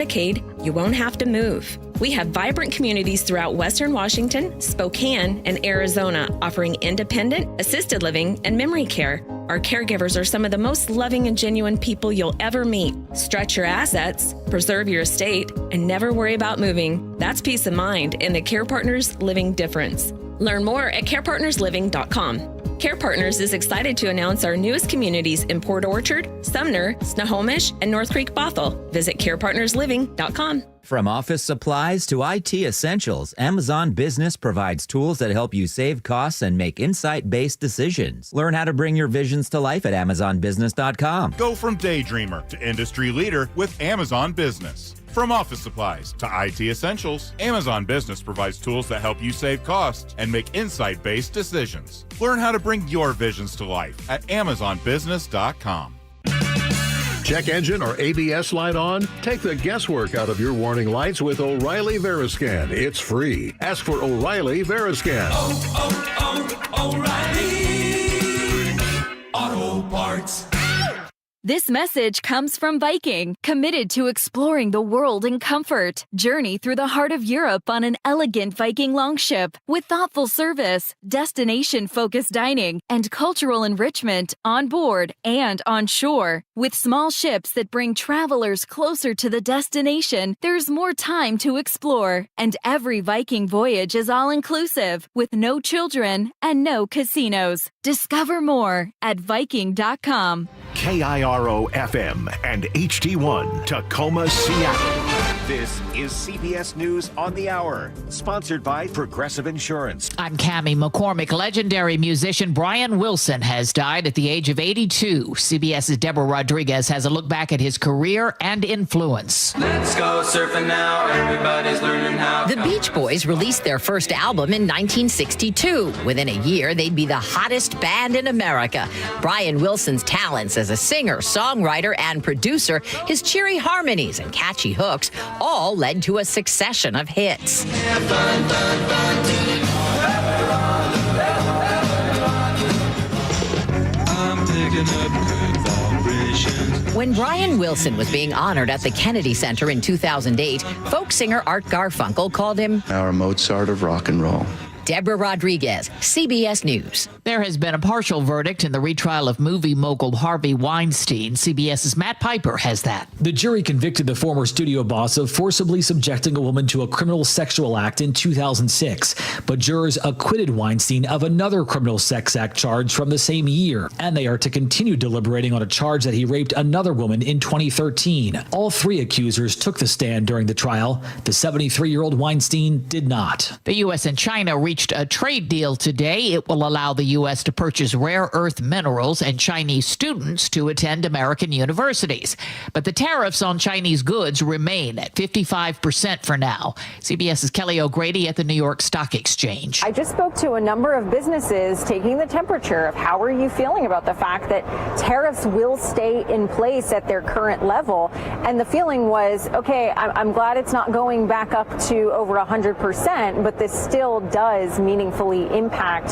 Medicaid, you won't have to move. We have vibrant communities throughout Western Washington, Spokane, and Arizona offering independent, assisted living, and memory care. Our caregivers are some of the most loving and genuine people you'll ever meet. Stretch your assets, preserve your estate, and never worry about moving. That's peace of mind in the Care Partners Living Difference. Learn more at carepartnersliving.com. Care Partners is excited to announce our newest communities in Port Orchard, Sumner, Snohomish, and North Creek Bothell. Visit carepartnersliving.com. From office supplies to IT essentials, Amazon Business provides tools that help you save costs and make insight-based decisions. Learn how to bring your visions to life at AmazonBusiness.com. Go from daydreamer to industry leader with Amazon Business. From office supplies to IT essentials, Amazon Business provides tools that help you save costs and make insight-based decisions. Learn how to bring your visions to life at AmazonBusiness.com. Check engine or ABS light on? Take the guesswork out of your warning lights with O'Reilly Veriscan. It's free. Ask for O'Reilly Veriscan. O'Reilly Auto Parts. This message comes from Viking, committed to exploring the world in comfort. Journey through the heart of Europe on an elegant Viking longship with thoughtful service, destination-focused dining, and cultural enrichment on board and on shore. With small ships that bring travelers closer to the destination, there's more time to explore. And every Viking voyage is all-inclusive, with no children and no casinos. Discover more at Viking.com. KIRO FM and HD1 Tacoma, Seattle. This is CBS News on the Hour, sponsored by Progressive Insurance. I'm Cammie McCormick. Legendary musician Brian Wilson has died at the age of 82. CBS's Deborah Rodriguez has a look back at his career and influence. Let's go surfing now. Everybody's learning how. The Beach Boys released their first album in 1962. Within a year, they'd be the hottest band in America. Brian Wilson's talents as a singer, songwriter, and producer, his cheery harmonies and catchy hooks, all led to a succession of hits. When Brian Wilson was being honored at the Kennedy Center in 2008, folk singer Art Garfunkel called him our Mozart of rock and roll. Deborah Rodriguez, CBS News. There has been a partial verdict in the retrial of movie mogul Harvey Weinstein. CBS's Matt Piper has that. The jury convicted the former studio boss of forcibly subjecting a woman to a criminal sexual act in 2006, but jurors acquitted Weinstein of another criminal sex act charge from the same year, and they are to continue deliberating on a charge that he raped another woman in 2013. All three accusers took the stand during the trial. The 73-year-old Weinstein did not. The U.S. and China reached a trade deal today. It will allow the U.S. to purchase rare earth minerals and Chinese students to attend American universities. But the tariffs on Chinese goods remain at 55% for now. CBS's Kelly O'Grady at the New York Stock Exchange. I just spoke to a number of businesses taking the temperature of how are you feeling about the fact that tariffs will stay in place at their current level. And the feeling was, okay, I'm glad it's not going back up to over 100%, but this still does meaningfully impact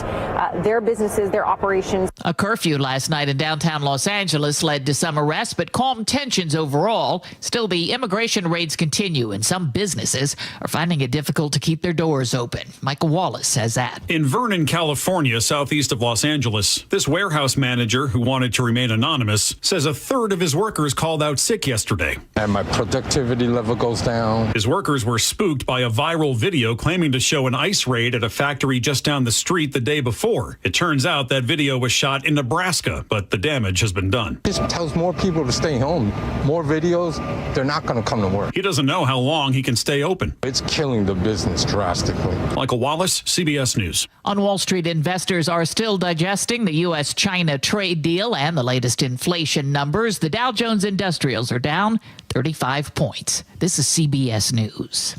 their businesses, their operations. A curfew last night in downtown Los Angeles led to some arrests, but calm tensions overall. Still, the immigration raids continue, and some businesses are finding it difficult to keep their doors open. Michael Wallace says that. In Vernon, California, southeast of Los Angeles, this warehouse manager, who wanted to remain anonymous, says a third of his workers called out sick yesterday. And my productivity level goes down. His workers were spooked by a viral video claiming to show an ICE raid at a factory just down the street the day before. It turns out that video was shot in Nebraska, but the damage has been done. This tells more people to stay home. More videos, they're not going to come to work. He doesn't know how long he can stay open. It's killing the business drastically. Michael Wallace, CBS News. On Wall Street, investors are still digesting the U.S.-China trade deal and the latest inflation numbers. The Dow Jones Industrials are down 35 points. This is CBS News.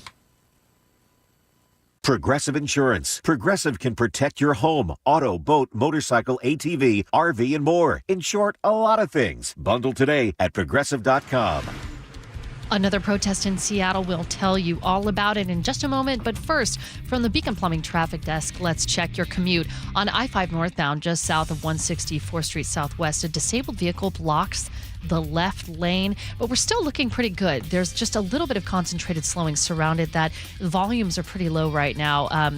Progressive Insurance. Progressive can protect your home, auto, boat, motorcycle, ATV, RV, and more. In short, a lot of things. Bundle today at Progressive.com. Another protest in Seattle. We'll tell you all about it in just a moment. But first, from the Beacon Plumbing Traffic Desk, let's check your commute. On I-5 northbound, just south of 164th Street Southwest, a disabled vehicle blocks the left lane, but we're still looking pretty good. There's just a little bit of concentrated slowing surrounded that. The volumes are pretty low right now,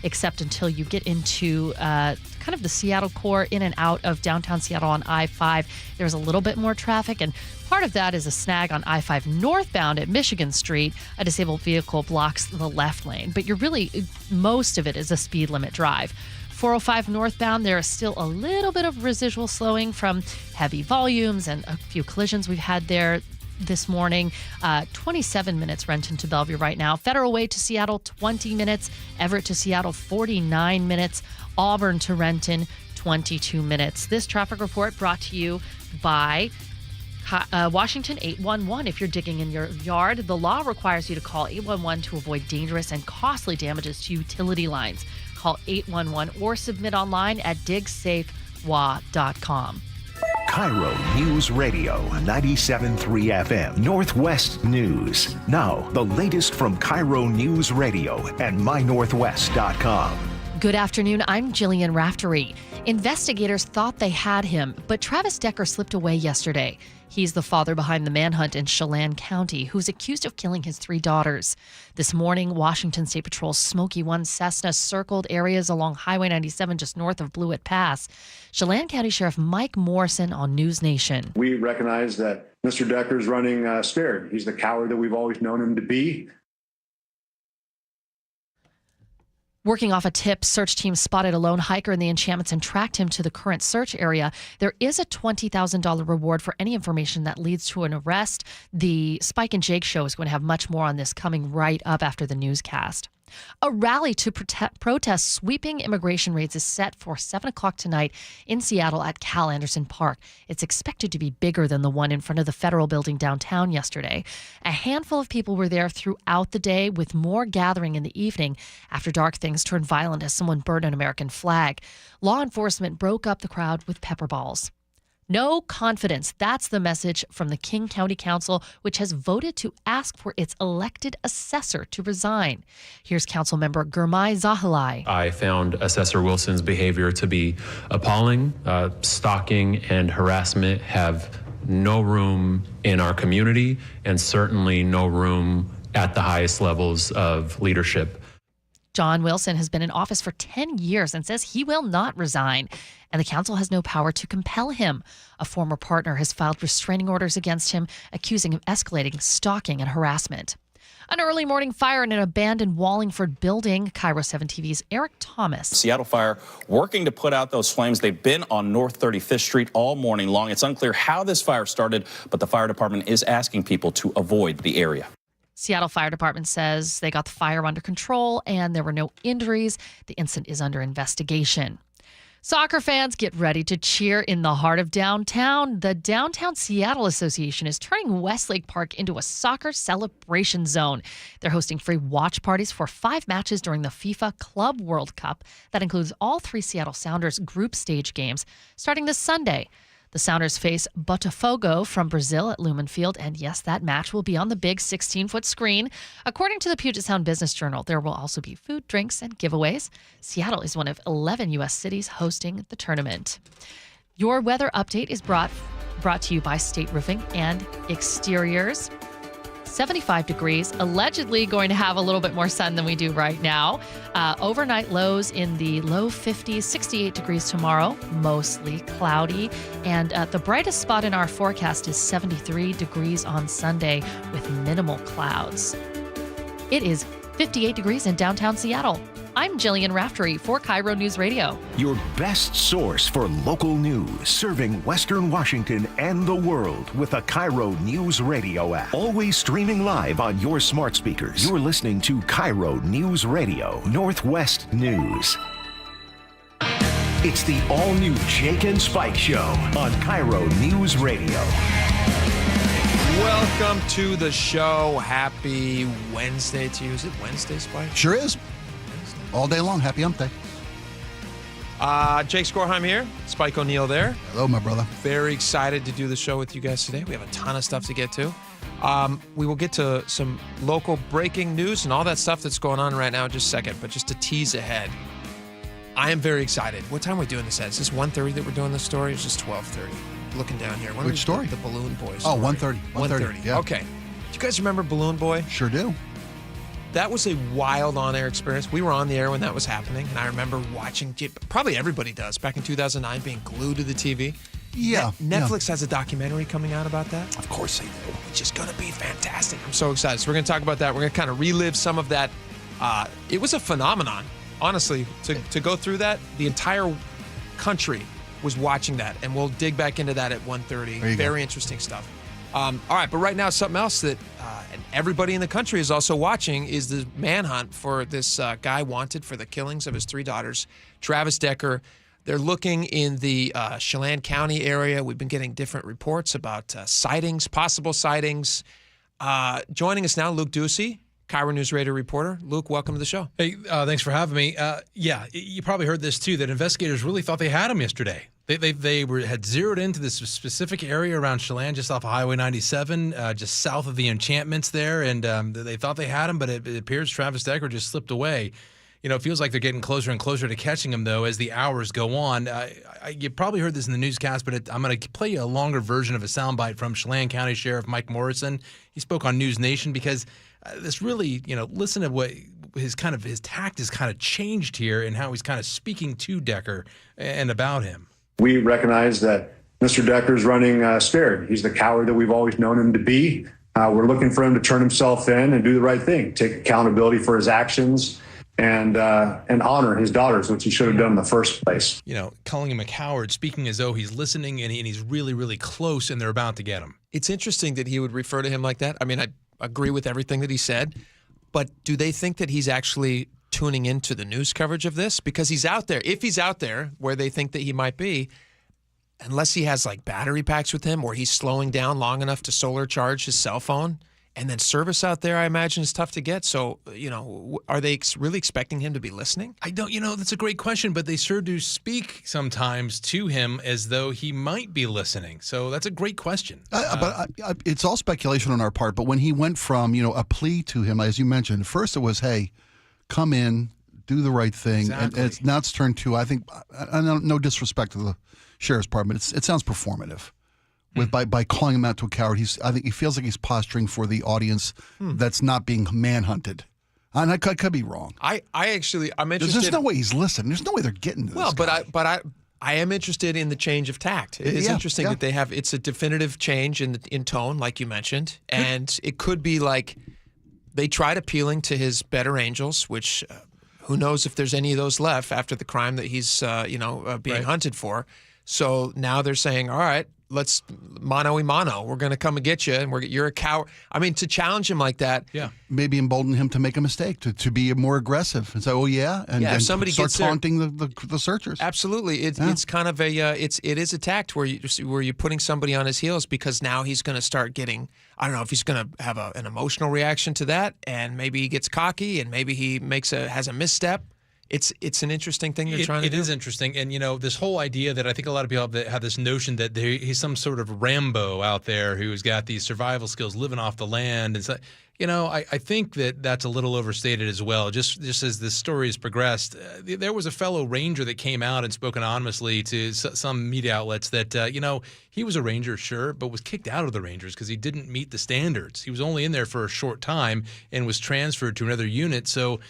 except until you get into kind of the Seattle core, in and out of downtown Seattle on I-5. There's a little bit more traffic, and part of that is a snag on I-5 northbound at Michigan Street. A disabled vehicle blocks the left lane, but most of it is a speed limit drive. 405 northbound, there is still a little bit of residual slowing from heavy volumes and a few collisions we've had there this morning. 27 minutes Renton to Bellevue right now. Federal Way to Seattle, 20 minutes. Everett to Seattle, 49 minutes. Auburn to Renton, 22 minutes. This traffic report brought to you by Washington 811. If you're digging in your yard, the law requires you to call 811 to avoid dangerous and costly damages to utility lines. Call 811 or submit online at digsafewa.com. KIRO News Radio 97.3 FM Northwest News. Now, the latest from KIRO News Radio and mynorthwest.com. Good afternoon. I'm Jillian Raftery. Investigators thought they had him, but Travis Decker slipped away yesterday. He's the father behind the manhunt in Chelan County, who's accused of killing his 3 daughters. This morning, Washington State Patrol's Smoky 1 Cessna circled areas along Highway 97 just north of Blewett Pass. Chelan County Sheriff Mike Morrison on News Nation. We recognize that Mr. Decker's running scared. He's the coward that we've always known him to be. Working off a tip, search teams spotted a lone hiker in the encampments and tracked him to the current search area. There is a $20,000 reward for any information that leads to an arrest. The Spike and Jake show is going to have much more on this coming right up after the newscast. A rally to protest sweeping immigration raids is set for 7 o'clock tonight in Seattle at Cal Anderson Park. It's expected to be bigger than the one in front of the Federal Building downtown yesterday. A handful of people were there throughout the day, with more gathering in the evening. After dark, things turned violent as someone burned an American flag. Law enforcement broke up the crowd with pepper balls. No confidence. That's the message from the King County Council, which has voted to ask for its elected assessor to resign. Here's council member Gurmai Zahalai. I found Assessor Wilson's behavior to be appalling. Stalking and harassment have no room in our community, and certainly no room at the highest levels of leadership. John Wilson has been in office for 10 years and says he will not resign, and the council has no power to compel him. A former partner has filed restraining orders against him, accusing him of escalating stalking and harassment. An early morning fire in an abandoned Wallingford building. KIRO 7 TV's Eric Thomas. Seattle Fire working to put out those flames. They've been on North 35th Street all morning long. It's unclear how this fire started, but the fire department is asking people to avoid the area. Seattle Fire Department says they got the fire under control and there were no injuries. The incident is under investigation. Soccer fans, get ready to cheer in the heart of downtown. The Downtown Seattle Association is turning Westlake Park into a soccer celebration zone. They're hosting free watch parties for 5 matches during the FIFA Club World Cup. That includes all 3 Seattle Sounders group stage games starting this Sunday. The Sounders face Botafogo from Brazil at Lumen Field, and yes, that match will be on the big 16-foot screen. According to the Puget Sound Business Journal, there will also be food, drinks, and giveaways. Seattle is one of 11 U.S. cities hosting the tournament. Your weather update is brought to you by State Roofing and Exteriors. 75 degrees, allegedly going to have a little bit more sun than we do right now. Overnight lows in the low 50s, 68 degrees tomorrow, mostly cloudy. And the brightest spot in our forecast is 73 degrees on Sunday with minimal clouds. It is 58 degrees in downtown Seattle. I'm Jillian Raftery for KIRO News Radio. Your best source for local news, serving Western Washington and the world with a KIRO News Radio app. Always streaming live on your smart speakers. You're listening to KIRO News Radio, Northwest News. It's the all-new Jake and Spike Show on KIRO News Radio. Welcome to the show. Happy Wednesday to you. Is it Wednesday, Spike? Sure is. All day long. Happy hump day. Jake Skorheim here. Spike O'Neill there. Hello, my brother. Very excited to do the show with you guys today. We have a ton of stuff to get to. We will get to some local breaking news and all that stuff that's going on right now in just a second. But just to tease ahead, I am very excited. What time are we doing this at? Is this 1:30 that we're doing this story? Or is this 12:30? looking down here. Which story? The Balloon Boy Oh, story. 1:30. 1:30. Yeah. Okay. Do you guys remember Balloon Boy? Sure do. That was a wild on-air experience. We were on the air when that was happening, and I remember watching, probably everybody does, back in 2009, being glued to the TV. Yeah. Netflix has a documentary coming out about that. Of course they do. It's just going to be fantastic. I'm so excited. So we're going to talk about that. We're going to kind of relive some of that. It was a phenomenon, honestly, to go through that. The entire country was watching that, and we'll dig back into that at 1:30. Very interesting stuff. All right, but right now, something else that and everybody in the country is also watching is the manhunt for this guy wanted for the killings of his 3 daughters, Travis Decker. They're looking in the Chelan County area. We've been getting different reports about sightings, possible sightings. Joining us now, Luke Ducey, KIRO Newsradio reporter. Luke, welcome to the show. Hey, thanks for having me. Yeah, you probably heard this too, that investigators really thought they had him yesterday. They had zeroed into this specific area around Chelan, just off of Highway 97, just south of the enchantments there, and they thought they had him, but it appears Travis Decker just slipped away. You know, it feels like they're getting closer and closer to catching him, though, as the hours go on. You probably heard this in the newscast, but I'm going to play you a longer version of a soundbite from Chelan County Sheriff Mike Morrison. He spoke on News Nation because this really, listen to what his tact has kind of changed here and how he's kind of speaking to Decker and about him. We recognize that Mr. Decker's running scared. He's the coward that we've always known him to be. We're looking for him to turn himself in and do the right thing, take accountability for his actions, and honor his daughters, which he should have done in the first place. Calling him a coward, speaking as though he's listening and he's really, really close and they're about to get him. It's interesting that he would refer to him like that. I mean, I agree with everything that he said, but do they think that he's actually tuning into the news coverage of this? Because he's out there. If he's out there where they think that he might be, unless he has like battery packs with him or he's slowing down long enough to solar charge his cell phone, and then service out there, I imagine, is tough to get. So, are they really expecting him to be listening? I don't, that's a great question, but they sure do speak sometimes to him as though he might be listening. So that's a great question. But it's all speculation on our part. But when he went from, a plea to him, as you mentioned, first it was, hey, come in, do the right thing. Exactly. And now it's turned to, I think, no disrespect to the sheriff's department, it sounds performative. By calling him out to a coward, I think he feels like he's posturing for the audience that's not being manhunted. And I could be wrong. I'm interested. There's no way he's listening. There's no way they're getting to this guy. But I am interested in the change of tact. It is interesting that they have. It's a definitive change in tone, like you mentioned, and it could be like they tried appealing to his better angels, which who knows if there's any of those left after the crime that he's being hunted for. So now they're saying, all right, let's mano a mano. We're going to come and get you, and you're a coward. I mean, to challenge him like that. Yeah. Maybe embolden him to make a mistake, to be more aggressive and say, oh, yeah, and if somebody start gets taunting the searchers. Absolutely. It's kind of it is a tact where you're putting somebody on his heels because now he's going to start getting, I don't know if he's going to have an emotional reaction to that, and maybe he gets cocky, and maybe he has a misstep. It's an interesting thing they're trying to do. It is interesting. And, this whole idea that I think a lot of people have this notion that he's some sort of Rambo out there who's got these survival skills living off the land. And so, I think that's a little overstated as well. Just as this story has progressed, there was a fellow ranger that came out and spoke anonymously to some media outlets that, he was a ranger, sure, but was kicked out of the Rangers because he didn't meet the standards. He was only in there for a short time and was transferred to another unit. So,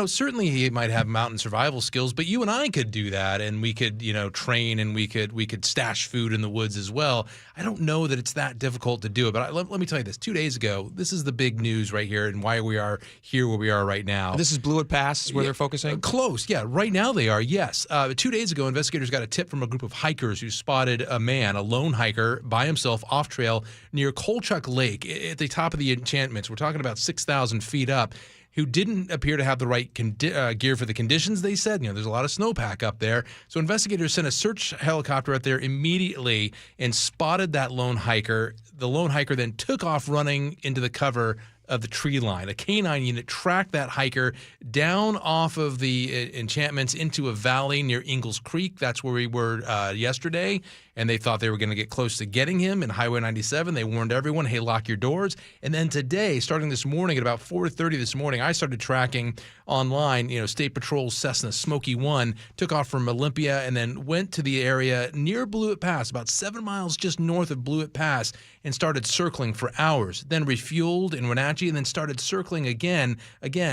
certainly he might have mountain survival skills, but you and I could do that, and we could, train, and we could stash food in the woods as well. I don't know that it's that difficult to do it, but let me tell you this. 2 days ago, this is the big news right here and why we are here where we are right now. This is Blewett Pass is where they're focusing? Close, yeah. Right now they are, yes. 2 days ago, investigators got a tip from a group of hikers who spotted a man, a lone hiker, by himself off trail near Kolchak Lake at the top of the enchantments. We're talking about 6,000 feet up, who didn't appear to have the right gear for the conditions, they said. There's a lot of snowpack up there. So investigators sent a search helicopter out there immediately and spotted that lone hiker. The lone hiker then took off running into the cover of the tree line. A canine unit tracked that hiker down off of the enchantments into a valley near Ingalls Creek. That's where we were yesterday. and they thought they were going to get close to getting him in Highway 97. They warned everyone, hey, lock your doors. And then today, starting this morning at about 4:30 this morning, I started tracking online, State Patrol's Cessna Smoky 1 took off from Olympia and then went to the area near Blewett Pass, about 7 miles just north of Blewett Pass, and started circling for hours, then refueled in Wenatchee, and then started circling again,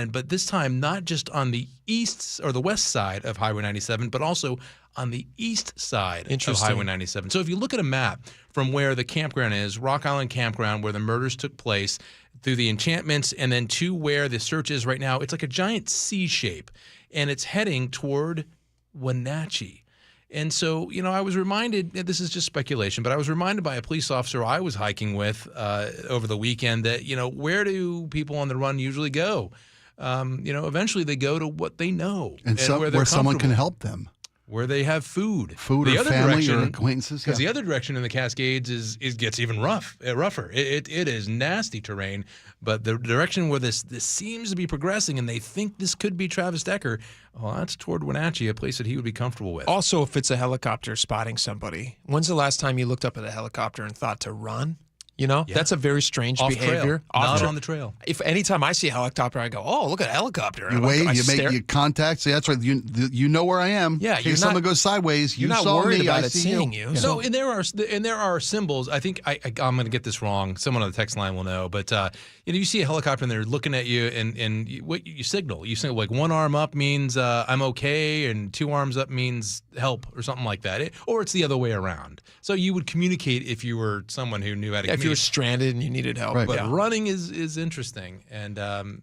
but this time not just on the east or the west side of Highway 97, but also on the east side of Highway 97. So if you look at a map from where the campground is, Rock Island Campground, where the murders took place, through the encampments, and then to where the search is right now, it's like a giant C shape, and it's heading toward Wenatchee. And so, I was reminded, this is just speculation, but I was reminded by a police officer I was hiking with over the weekend that, where do people on the run usually go? Eventually they go to what they know and where someone can help them. Where they have food the or other family or acquaintances. Because the other direction in the Cascades gets even rougher. It is nasty terrain. But the direction where this seems to be progressing, and they think this could be Travis Decker, well, that's toward Wenatchee, a place that he would be comfortable with. Also, if it's a helicopter spotting somebody, when's the last time you looked up at a helicopter and thought to run? That's a very strange behavior. Not on the trail. If anytime I see a helicopter, I go, "Oh, look at a helicopter." You wave, you make your contact. Say, "That's right. You know where I am." Yeah, in case something goes sideways, you're not saw worried me. about I it see seeing you. you. So, and there are symbols. I think I'm going to get this wrong. Someone on the text line will know. But you see a helicopter and they're looking at you, and what you signal. You signal like one arm up means I'm okay, and two arms up means help or something like that. Or it's the other way around. So you would communicate if you were someone who knew how to. Yeah, if you were stranded and you needed help. Right. But running is interesting. And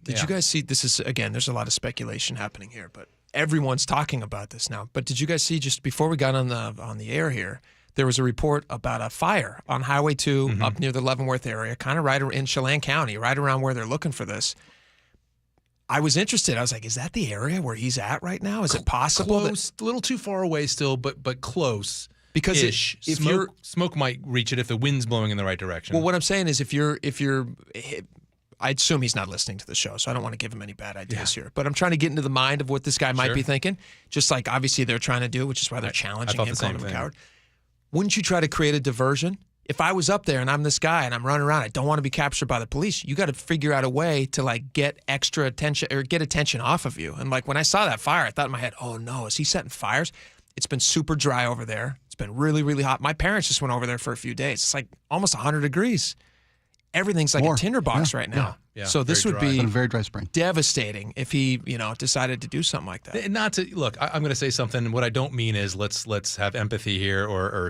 did you guys see? This is again. There's a lot of speculation happening here, but everyone's talking about this now. But did you guys see just before we got on the air here? There was a report about a fire on Highway 2 up near the Leavenworth area, kind of right in Chelan County, right around where they're looking for this. I was interested. I was like, is that the area where he's at right now? Is it possible? Close, a little too far away still, but close. Because if smoke might reach it if the wind's blowing in the right direction. Well, what I'm saying is if you're I assume he's not listening to the show, so I don't want to give him any bad ideas here. But I'm trying to get into the mind of what this guy might be thinking, just like obviously they're trying to do, which is why they're challenging him, calling him a coward. Wouldn't you try to create a diversion? If I was up there and I'm this guy and I'm running around, I don't want to be captured by the police. You got to figure out a way to get extra attention or get attention off of you. And when I saw that fire, I thought in my head, oh no, is he setting fires? It's been super dry over there. It's been really, really hot. My parents just went over there for a few days. It's like almost 100 degrees. Everything's like a tinderbox right now. Yeah, so this would be a very dry spring. Devastating if he, decided to do something like that. Not to look. I'm going to say something. What I don't mean is let's have empathy here, or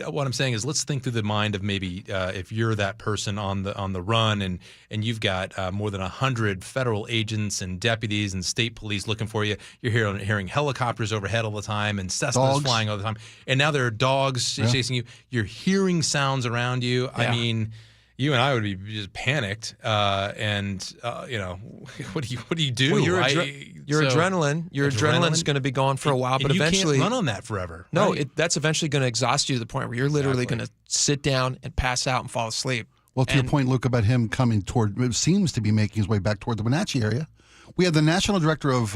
what I'm saying is let's think through the mind of maybe if you're that person on the run and you've got more than 100 federal agents and deputies and state police looking for you. You're hearing helicopters overhead all the time and Cessnas flying all the time, and now there are dogs chasing you. You're hearing sounds around you. I mean. You and I would be just panicked, and what do you do? Well, your adrenaline's going to be gone for a while, but eventually you can't run on that forever. No, right? That's eventually going to exhaust you to the point where you're literally going to sit down and pass out and fall asleep. Well, to your point, Luke, about him coming it seems to be making his way back toward the Wenatchee area. We had the national director of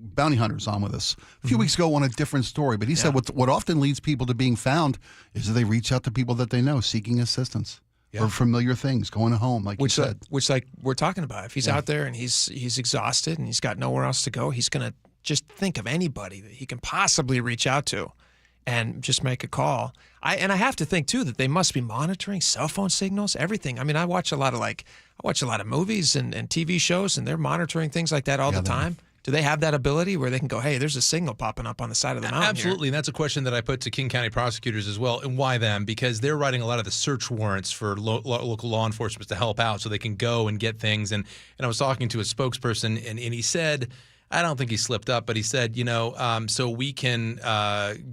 bounty hunters on with us a few weeks ago on a different story, but he said what often leads people to being found is that they reach out to people that they know seeking assistance. Yeah. Or familiar things, going home, like you said. Which we're talking about. If he's out there and he's exhausted and he's got nowhere else to go, he's going to just think of anybody that he can possibly reach out to and just make a call. I have to think, too, that they must be monitoring cell phone signals, everything. I mean, I watch a lot of movies and TV shows, and they're monitoring things like that all the time. Do they have that ability where they can go, hey, there's a signal popping up on the side of the mountain? Absolutely, here. And that's a question that I put to King County prosecutors as well. And why them? Because they're writing a lot of the search warrants for local law enforcement to help out so they can go and get things. And I was talking to a spokesperson, and he said, I don't think he slipped up, but he said, so we can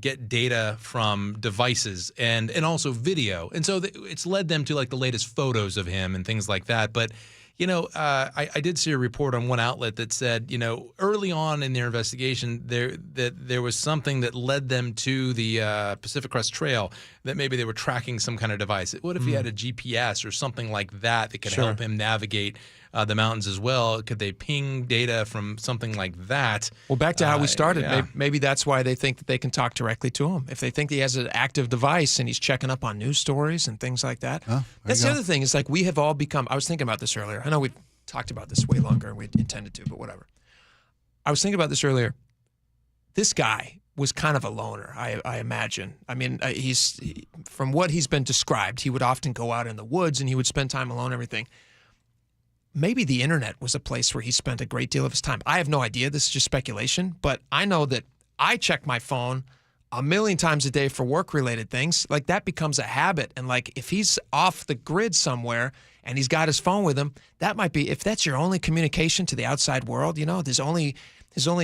get data from devices and also video. And so it's led them to the latest photos of him and things like that. But I did see a report on one outlet that said, early on in their investigation, there was something that led them to the Pacific Crest Trail, that maybe they were tracking some kind of device. What if he had a GPS or something like that could help him navigate the mountains as well? Could they ping data from something like that? Well, back to how we started. Yeah. Maybe that's why they think that they can talk directly to him. If they think he has an active device and he's checking up on news stories and things like that. That's the other thing is we have all become, I was thinking about this earlier. I know we talked about this way longer than we intended to, but whatever. I was thinking about this earlier. This guy was kind of a loner, I imagine. I mean, from what he's been described, he would often go out in the woods and he would spend time alone and everything. Maybe the internet was a place where he spent a great deal of his time. I have no idea. This is just speculation. But I know that I check my phone a million times a day for work-related things. That becomes a habit. And, if he's off the grid somewhere and he's got his phone with him, that might be, if that's your only communication to the outside world, there's only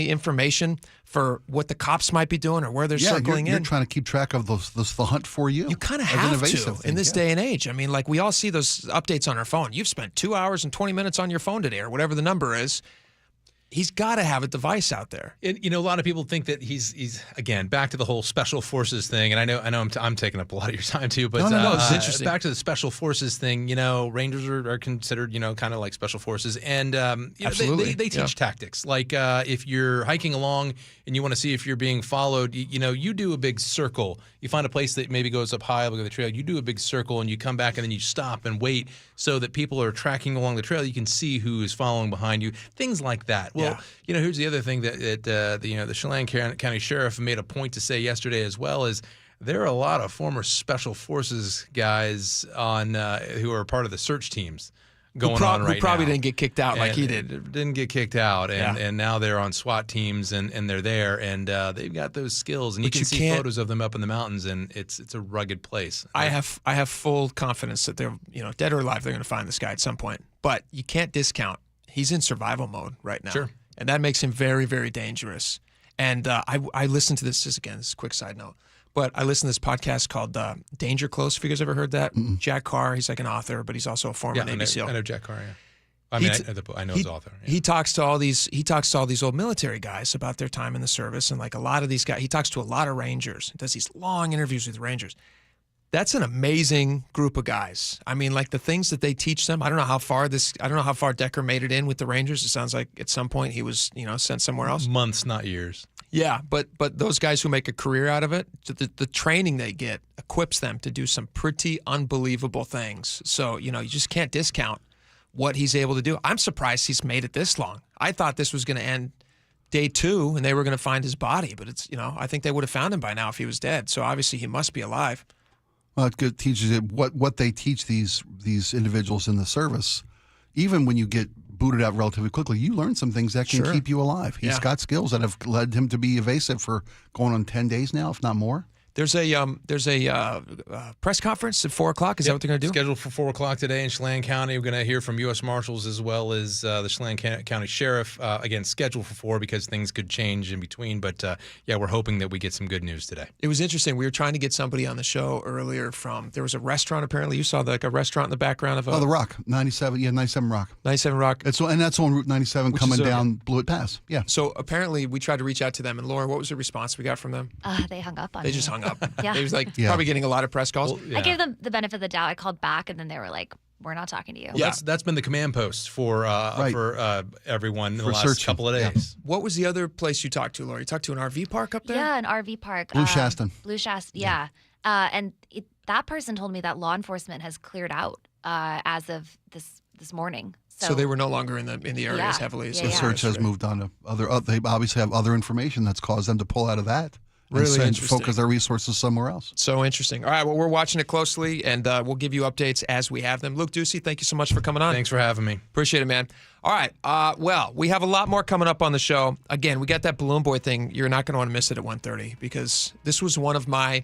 information for what the cops might be doing or where they're circling in. You're trying to keep track of the hunt for you. You kind of have to in this day and age. I mean, we all see those updates on our phone. You've spent 2 hours and 20 minutes on your phone today or whatever the number is. He's got to have a device out there. A lot of people think that he's again back to the whole special forces thing, and I know I'm taking up a lot of your time too. But no, it's interesting. Back to the special forces thing. Rangers are considered kind of like special forces, and Absolutely. they teach tactics. If you're hiking along and you want to see if you're being followed, you do a big circle. You find a place that maybe goes up high, look at the trail. You do a big circle and you come back and then you stop and wait so that people are tracking along the trail. You can see who is following behind you. Things like that. Well, here's the other thing that the Chelan County Sheriff made a point to say yesterday as well is there are a lot of former Special Forces guys on who are part of the search teams going on right now. Who probably didn't get kicked out like he did. Didn't get kicked out, and now they're on SWAT teams and they're there, and they've got those skills, and you can see photos of them up in the mountains, and it's a rugged place. I have full confidence that they're dead or alive, they're going to find this guy at some point, but you can't discount he's in survival mode right now. Sure. And that makes him very, very dangerous. And I listened to this, just a quick side note, but I listened to this podcast called Danger Close. Have you guys ever heard that? Mm-mm. Jack Carr, he's an author, but he's also a former Navy SEAL. I know Jack Carr, I know his author. Yeah. He talks to all these old military guys about their time in the service, and a lot of these guys, he talks to a lot of Rangers. He does these long interviews with Rangers. That's an amazing group of guys. I mean, the things that they teach them. I don't know how far Decker made it in with the Rangers. It sounds like at some point he was, sent somewhere else. Months, not years. Yeah, but those guys who make a career out of it, the training they get equips them to do some pretty unbelievable things. So, you just can't discount what he's able to do. I'm surprised he's made it this long. I thought this was going to end day 2 and they were going to find his body, but it's, I think they would have found him by now if he was dead. So obviously he must be alive. Well, it teaches it what they teach these individuals in the service. Even when you get booted out relatively quickly, you learn some things that can keep you alive. He's got skills that have led him to be evasive for going on 10 days now, if not more. There's a press conference at 4:00. Is that what they're going to do? Scheduled for 4:00 today in Chelan County. We're going to hear from U.S. Marshals as well as the Chelan County Sheriff. Again, scheduled for 4 because things could change in between. But we're hoping that we get some good news today. It was interesting. We were trying to get somebody on the show earlier there was a restaurant. Apparently, you saw a restaurant in the background of the Rock 97. Yeah, 97 Rock. 97 Rock. And that's on Route 97 coming down Blewett Pass. Yeah. So apparently, we tried to reach out to them. And Laura, what was the response we got from them? They hung up on me. They just hung up. Yeah. They was probably getting a lot of press calls. Well, I gave them the benefit of the doubt. I called back, and then they were like, "We're not talking to you." Well, that's been the command post for everyone in the last couple of days. Yeah. What was the other place you talked to, Laura? You talked to an RV park up there? Yeah, an RV park. Blue Shasta. Blue Shasta. Yeah. And that person told me that law enforcement has cleared out as of this morning. So they were no longer in the area as heavily. The search has moved on to other. They obviously have other information that's caused them to pull out of that. Really and focus their resources somewhere else. So interesting. All right, well, we're watching it closely, and we'll give you updates as we have them. Luke Ducey, thank you so much for coming on. Thanks for having me. Appreciate it, man. All right, well, we have a lot more coming up on the show. Again, we got that Balloon Boy thing. You're not going to want to miss it at 1:30 because this was one of my,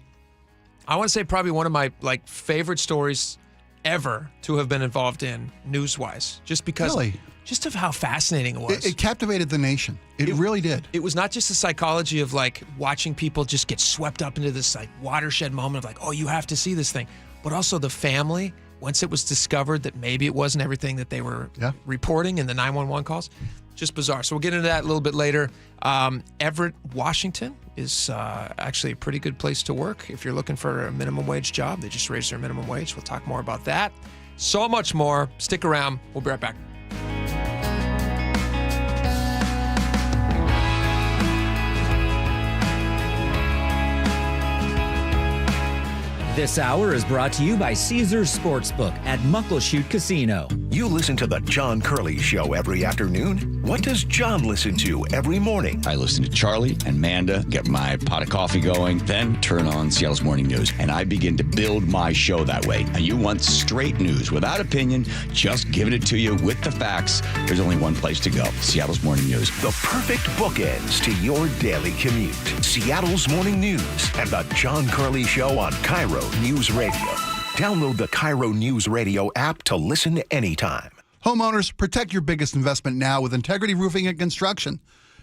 I want to say probably one of my favorite stories ever to have been involved in news-wise, just because. Really? Just of how fascinating it was. It captivated the nation. It really did. It was not just the psychology of watching people just get swept up into this watershed moment of oh, you have to see this thing, but also the family once it was discovered that maybe it wasn't everything that they were reporting in the 911 calls. Just bizarre. So we'll get into that a little bit later. Everett, Washington is actually a pretty good place to work if you're looking for a minimum wage job. They just raised their minimum wage. We'll talk more about that. So much more. Stick around. We'll be right back. This hour is brought to you by Caesars Sportsbook at Muckleshoot Casino. You listen to the John Curley Show every afternoon. What does John listen to every morning? I listen to Charlie and Amanda, get my pot of coffee going, then turn on Seattle's Morning News. And I begin to build my show that way. And you want straight news without opinion, just giving it to you with the facts. There's only one place to go, Seattle's Morning News. The perfect bookends to your daily commute. Seattle's Morning News and the John Curley Show on KIRO News Radio. Download the KIRO Newsradio app to listen anytime. Homeowners, protect your biggest investment now with Integrity Roofing and Construction.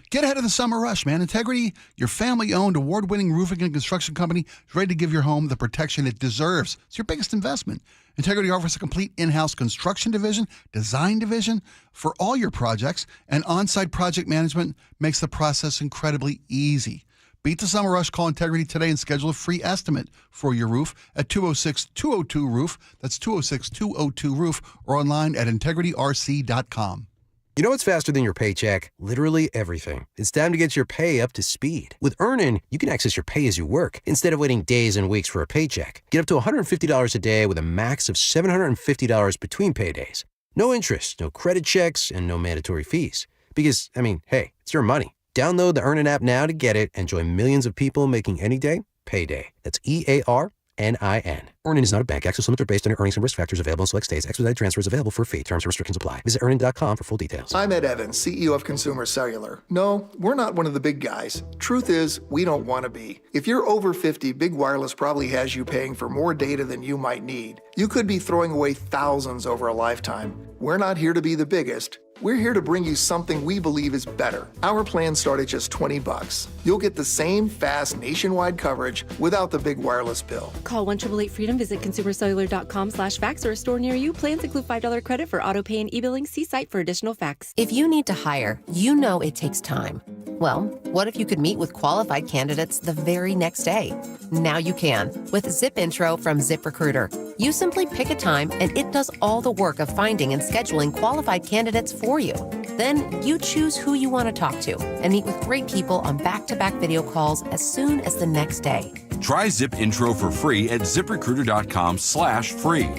Get ahead of the summer rush, man. Integrity, your family-owned, award-winning roofing and construction company, is ready to give your home the protection it deserves. It's your biggest investment. Integrity offers a complete in-house construction division, design division for all your projects, and on-site project management makes the process incredibly easy. Beat the summer rush. Call Integrity today and schedule a free estimate for your roof at 206-202-ROOF. That's 206-202-ROOF or online at integrityrc.com. You know what's faster than your paycheck? Literally everything. It's time to get your pay up to speed. With Earnin, you can access your pay as you work instead of waiting days and weeks for a paycheck. Get up to $150 a day with a max of $750 between paydays. No interest, no credit checks, and no mandatory fees. Because, hey, it's your money. Download the Earnin app now to get it and join millions of people making any day payday. That's EARNIN. Earnin is not a bank. Access limits are based on your earnings and risk factors available in select states. Expedited transfer is available for a fee. Terms and restrictions apply. Visit Earnin.com for full details. I'm Ed Evans, CEO of Consumer Cellular. No, we're not one of the big guys. Truth is, we don't want to be. If you're over 50, Big Wireless probably has you paying for more data than you might need. You could be throwing away thousands over a lifetime. We're not here to be the biggest. We're here to bring you something we believe is better. Our plans start at just $20. You'll get the same fast nationwide coverage without the big wireless bill. Call 1-888-FREEDOM, visit consumercellular.com/facts or a store near you. Plans include $5 credit for auto pay and e-billing. See site for additional facts. If you need to hire, you know it takes time. Well, what if you could meet with qualified candidates the very next day? Now you can with Zip Intro from ZipRecruiter. You simply pick a time and it does all the work of finding and scheduling qualified candidates for you. Then you choose who you want to talk to and meet with great people on back-to-back video calls as soon as the next day. Try Zip Intro for free at ZipRecruiter.com/free.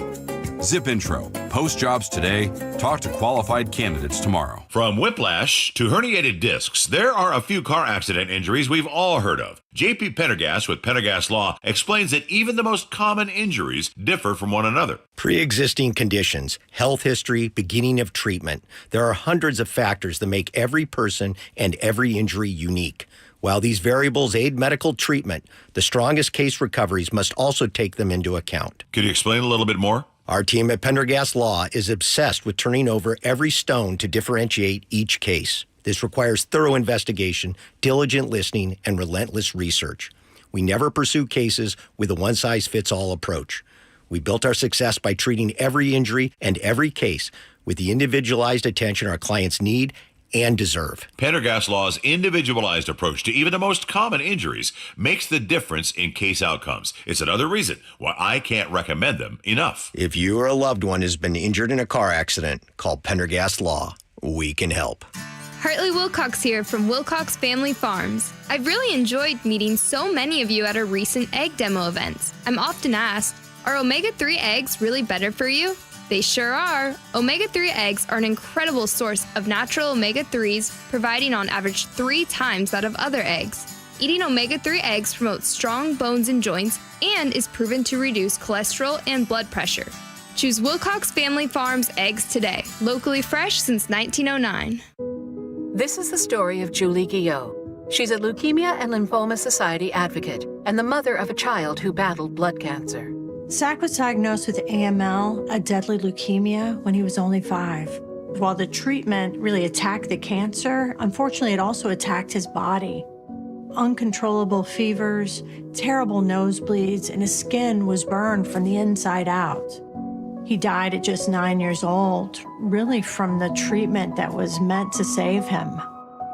Zip Intro. Post jobs today. Talk to qualified candidates tomorrow. From whiplash to herniated discs, there are a few car accident injuries we've all heard of. JP Pendergast with Pendergast Law explains that even the most common injuries differ from one another. Pre-existing conditions, health history, beginning of treatment. There are hundreds of factors that make every person and every injury unique. While these variables aid medical treatment, the strongest case recoveries must also take them into account. Could you explain a little bit more? Our team at Pendergast Law is obsessed with turning over every stone to differentiate each case. This requires thorough investigation, diligent listening, and relentless research. We never pursue cases with a one-size-fits-all approach. We built our success by treating every injury and every case with the individualized attention our clients need and deserve. Pendergast Law's individualized approach to even the most common injuries makes the difference in case outcomes. It's another reason why I can't recommend them enough. If you or a loved one has been injured in a car accident, call Pendergast Law. We can help. Hartley Wilcox here from Wilcox Family Farms. I've really enjoyed meeting so many of you at our recent egg demo events. I'm often asked, are omega-3 eggs really better for you? They sure are. Omega-3 eggs are an incredible source of natural omega-3s, providing on average 3 times that of other eggs. Eating omega-3 eggs promotes strong bones and joints and is proven to reduce cholesterol and blood pressure. Choose Wilcox Family Farms eggs today. Locally fresh since 1909. This is the story of Julie Guillot. She's a Leukemia and Lymphoma Society advocate and the mother of a child who battled blood cancer. Zach was diagnosed with AML, a deadly leukemia, when he was only 5. While the treatment really attacked the cancer, unfortunately it also attacked his body. Uncontrollable fevers, terrible nosebleeds, and his skin was burned from the inside out. He died at just 9 years old, really from the treatment that was meant to save him.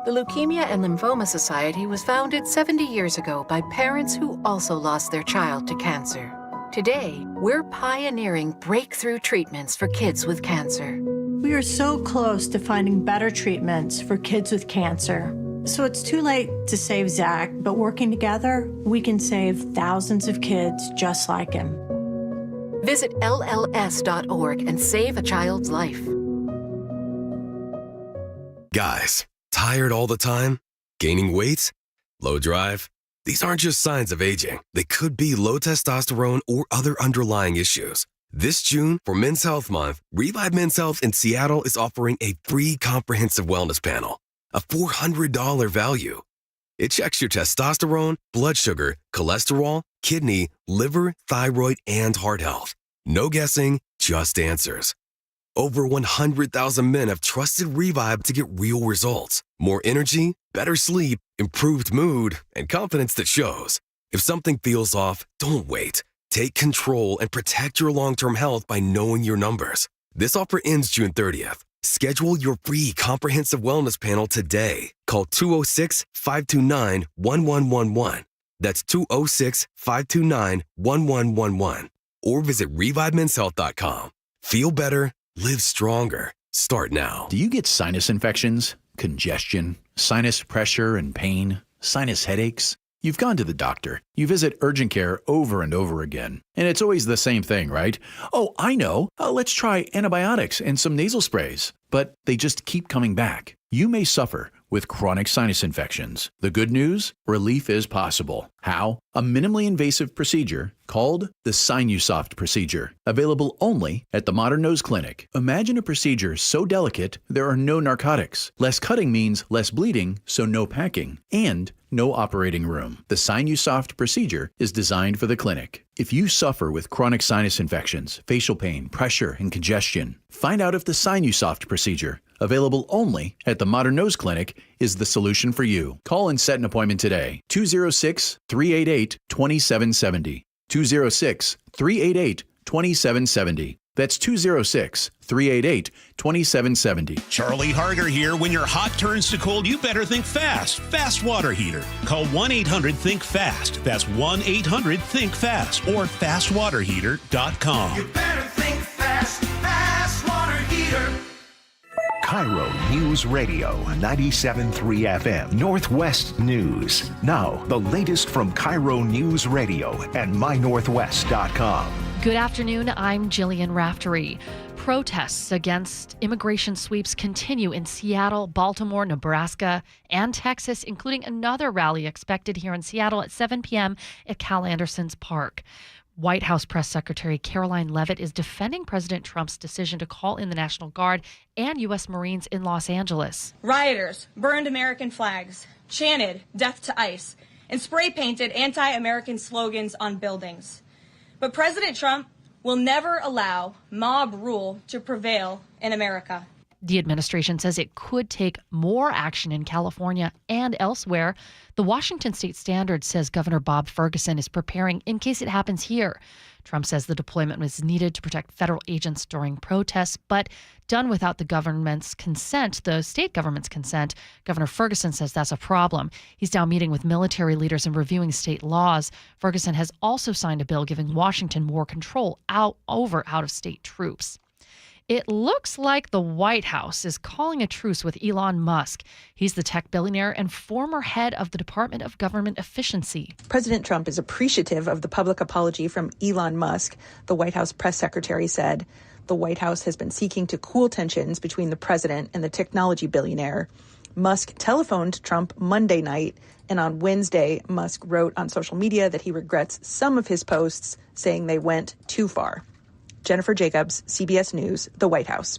The Leukemia and Lymphoma Society was founded 70 years ago by parents who also lost their child to cancer. Today, we're pioneering breakthrough treatments for kids with cancer. We are so close to finding better treatments for kids with cancer. So it's too late to save Zach, but working together, we can save thousands of kids just like him. Visit LLS.org and save a child's life. Guys, tired all the time? Gaining weight? Low drive? These aren't just signs of aging. They could be low testosterone or other underlying issues. This June, for Men's Health Month, Revive Men's Health in Seattle is offering a free comprehensive wellness panel, a $400 value. It checks your testosterone, blood sugar, cholesterol, kidney, liver, thyroid, and heart health. No guessing, just answers. Over 100,000 men have trusted Revive to get real results. More energy, better sleep, improved mood, and confidence that shows. If something feels off, don't wait. Take control and protect your long-term health by knowing your numbers. This offer ends June 30th. Schedule your free comprehensive wellness panel today. Call 206-529-1111. That's 206-529-1111. Or visit ReviveMen'sHealth.com. Feel better, live stronger. Start now. Do you get sinus infections, congestion, sinus pressure and pain, sinus headaches? You've gone to the doctor. You visit urgent care over and over again. And it's always the same thing, right? Oh, I know. Let's try antibiotics and some nasal sprays. But they just keep coming back. You may suffer with chronic sinus infections. The good news? Relief is possible. How? A minimally invasive procedure called the Sinusoft procedure, available only at the Modern Nose Clinic. Imagine a procedure so delicate there are no narcotics. Less cutting means less bleeding, so no packing, and no operating room. The Sinusoft procedure is designed for the clinic. If you suffer with chronic sinus infections, facial pain, pressure, and congestion, find out if the Sinusoft procedure, available only at the Modern Nose Clinic, is the solution for you. Call and set an appointment today. 206-388-2770. 206-388-2770. That's 206-388-2770. Charlie Harder here. When your hot turns to cold, you better think fast. Fast water heater. Call 1-800-THINK-FAST. That's 1-800-THINK-FAST or fastwaterheater.com. You better think fast. Fast water heater. KIRO News Radio 97.3 FM Northwest News. Now, the latest from KIRO News Radio and mynorthwest.com. Good afternoon. I'm Jillian Raftery. Protests against immigration sweeps continue in Seattle, Baltimore, Nebraska, and Texas, including another rally expected here in Seattle at 7 p.m. at Cal Anderson's Park. White House Press Secretary Caroline Leavitt is defending President Trump's decision to call in the National Guard and U.S. Marines in Los Angeles. Rioters burned American flags, chanted "Death to ICE," and spray-painted anti-American slogans on buildings. But President Trump will never allow mob rule to prevail in America. The administration says it could take more action in California and elsewhere. The Washington State Standard says Governor Bob Ferguson is preparing in case it happens here. Trump says the deployment was needed to protect federal agents during protests, but done without the government's consent, the state government's consent. Governor Ferguson says that's a problem. He's now meeting with military leaders and reviewing state laws. Ferguson has also signed a bill giving Washington more control over out-of-state troops. It looks like the White House is calling a truce with Elon Musk. He's the tech billionaire and former head of the Department of Government Efficiency. President Trump is appreciative of the public apology from Elon Musk, the White House press secretary said. The White House has been seeking to cool tensions between the president and the technology billionaire. Musk telephoned Trump Monday night, and on Wednesday, Musk wrote on social media that he regrets some of his posts, saying they went too far. Jennifer Jacobs, CBS News, the White House.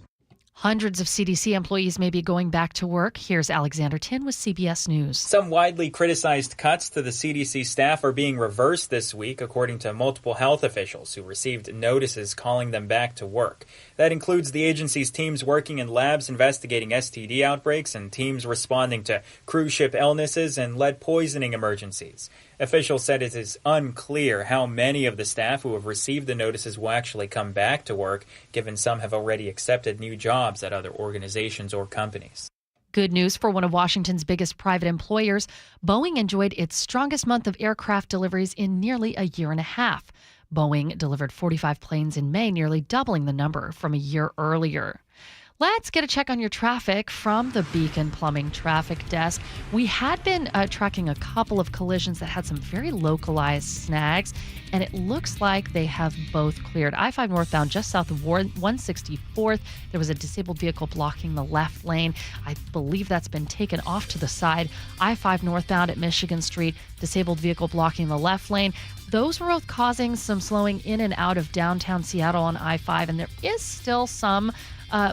Hundreds of CDC employees may be going back to work. Here's Alexander Tin with CBS News. Some widely criticized cuts to the CDC staff are being reversed this week, according to multiple health officials who received notices calling them back to work. That includes the agency's teams working in labs investigating STD outbreaks and teams responding to cruise ship illnesses and lead poisoning emergencies. Officials said it is unclear how many of the staff who have received the notices will actually come back to work, given some have already accepted new jobs at other organizations or companies. Good news for one of Washington's biggest private employers. Boeing enjoyed its strongest month of aircraft deliveries in nearly a year and a half. Boeing delivered 45 planes in May, nearly doubling the number from a year earlier. Let's get a check on your traffic from the Beacon Plumbing Traffic Desk. We had been tracking a couple of collisions that had some very localized snags, and it looks like they have both cleared. I-5 northbound just south of 164th, there was a disabled vehicle blocking the left lane. I believe that's been taken off to the side. I-5 northbound at Michigan Street, disabled vehicle blocking the left lane. Those were both causing some slowing in and out of downtown Seattle on I-5, and there is still some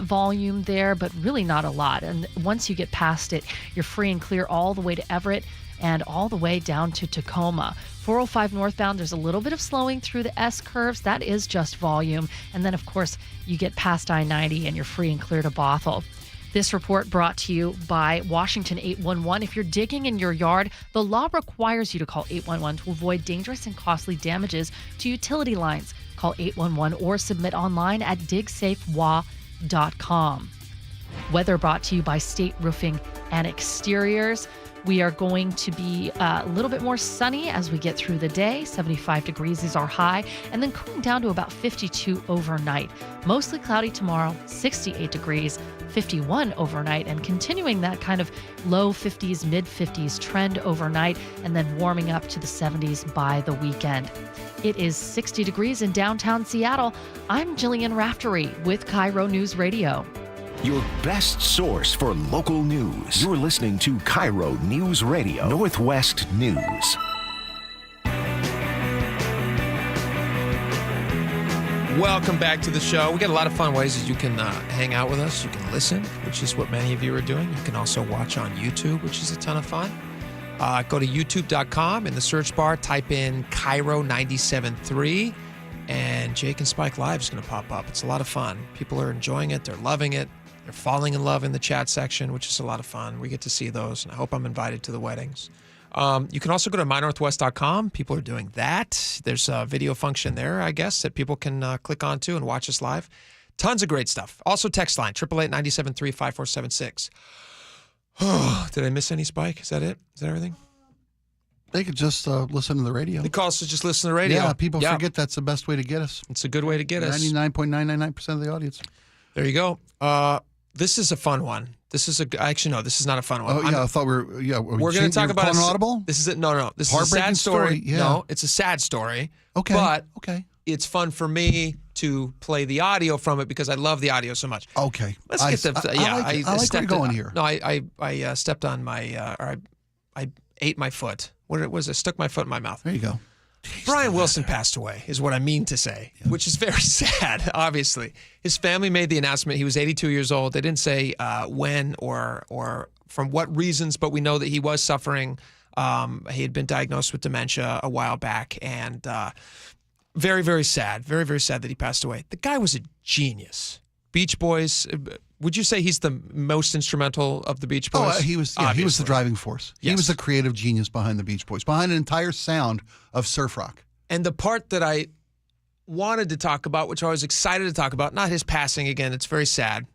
volume there, but really not a lot. And once you get past it, you're free and clear all the way to Everett and all the way down to Tacoma. 405 northbound, there's a little bit of slowing through the S curves. That is just volume. And then, of course, you get past I-90 and you're free and clear to Bothell. This report brought to you by Washington 811. If you're digging in your yard, the law requires you to call 811 to avoid dangerous and costly damages to utility lines. Call 811 or submit online at digsafewa.com. Weather brought to you by State Roofing and Exteriors. We are going to be a little bit more sunny as we get through the day. 75 degrees is our high, and then cooling down to about 52 overnight. Mostly cloudy tomorrow, 68 degrees, 51 overnight, and continuing that kind of low 50s, mid 50s trend overnight, and then warming up to the 70s by the weekend. It is 60 degrees in downtown Seattle. I'm Jillian Raftery with KIRO News Radio. Your best source for local news. You're listening to KIRO News Radio, Northwest News. Welcome back to the show. We got a lot of fun ways that you can hang out with us. You can listen, which is what many of you are doing. You can also watch on YouTube, which is a ton of fun. Go to youtube.com. In the search bar, type in KIRO 97.3, and Jake and Spike Live is going to pop up. It's a lot of fun. People are enjoying it. They're loving it. They're falling in love in the chat section, which is a lot of fun. We get to see those, and I hope I'm invited to the weddings. You can also go to mynorthwest.com. People are doing that. There's a video function there, I guess, that people can click onto and watch us live. Tons of great stuff. Also, text line, 888-973-5476. Oh, did I miss any, Spike? Is that it? Is that everything? They could just listen to the radio. They call us to just listen to the radio. Yeah, people forget that's the best way to get us. It's a good way to get us. 99.999% of the audience. There you go. This is a fun one. This is actually, no, this is not a fun one. Oh, yeah, I thought we're going to talk about an audible? This is it. No. This is a sad story. Yeah. No, it's a sad story. Okay. But it's fun for me to play the audio from it because I love the audio so much. Okay. Let's get the. I like where you're going here. No, I stepped on my, or I ate my foot. What it was, I stuck my foot in my mouth. There you go. Brian Wilson passed away, is what I mean to say, which is very sad, obviously. His family made the announcement. He was 82 years old. They didn't say when or from what reasons, but we know that he was suffering. He had been diagnosed with dementia a while back, and very, very sad. Very, very sad that he passed away. The guy was a genius. Beach Boys. Would you say he's the most instrumental of the Beach Boys? Oh, he was the driving force. Yes. He was the creative genius behind the Beach Boys, behind an entire sound of surf rock. And the part that I wanted to talk about, which I was excited to talk about, not his passing again, it's very sad,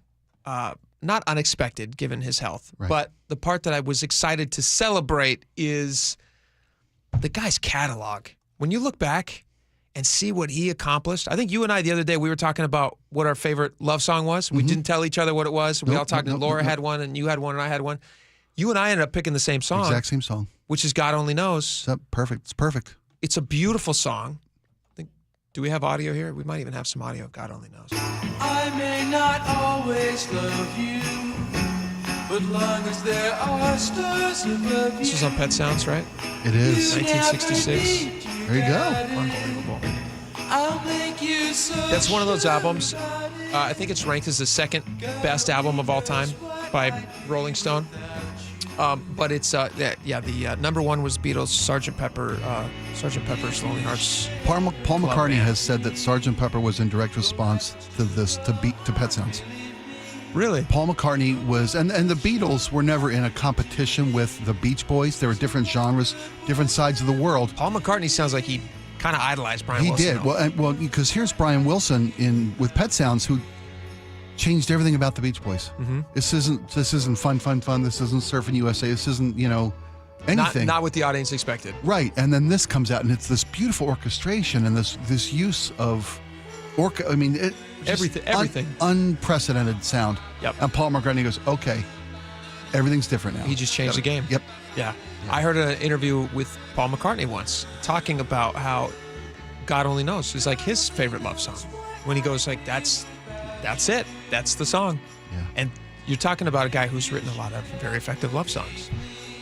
not unexpected given his health, but the part that I was excited to celebrate is the guy's catalog. When you look back and see what he accomplished. I think you and I the other day, we were talking about what our favorite love song was. We didn't tell each other what it was. We all talked, and Laura had one, and you had one, and I had one. You and I ended up picking the same song. Exact same song. Which is God Only Knows. Perfect. It's perfect. It's a beautiful song. Do we have audio here? We might even have some audio. God Only Knows. I may not always love you, but long as there are stars above you. This was on Pet Sounds, right? It is. 1966. There you go. Unbelievable. I'll make you so That's one of those albums. I think it's ranked as the second best album of all time by Rolling Stone. But it's the number one was Beatles' Sgt. Pepper's Lonely Hearts. Paul McCartney has said that Sgt. Pepper was in direct response to Pet Sounds. Really? Paul McCartney was, and the Beatles were never in a competition with the Beach Boys. There were different genres, different sides of the world. Paul McCartney sounds like he kind of idolized Brian He Wilson. did. Well, because here's Brian Wilson with Pet Sounds, who changed everything about the Beach Boys. Mm-hmm. This isn't fun. This isn't Surfing USA. This isn't, anything. Not what the audience expected. Right. And then this comes out, and it's this beautiful orchestration and this use of everything. Unprecedented sound. Yep. And Paul McCartney goes, okay, everything's different now. He just changed the game. Yep. Yeah. I heard an interview with Paul McCartney once talking about how God Only Knows is like his favorite love song. When he goes like, that's it. That's the song. Yeah. And you're talking about a guy who's written a lot of very effective love songs.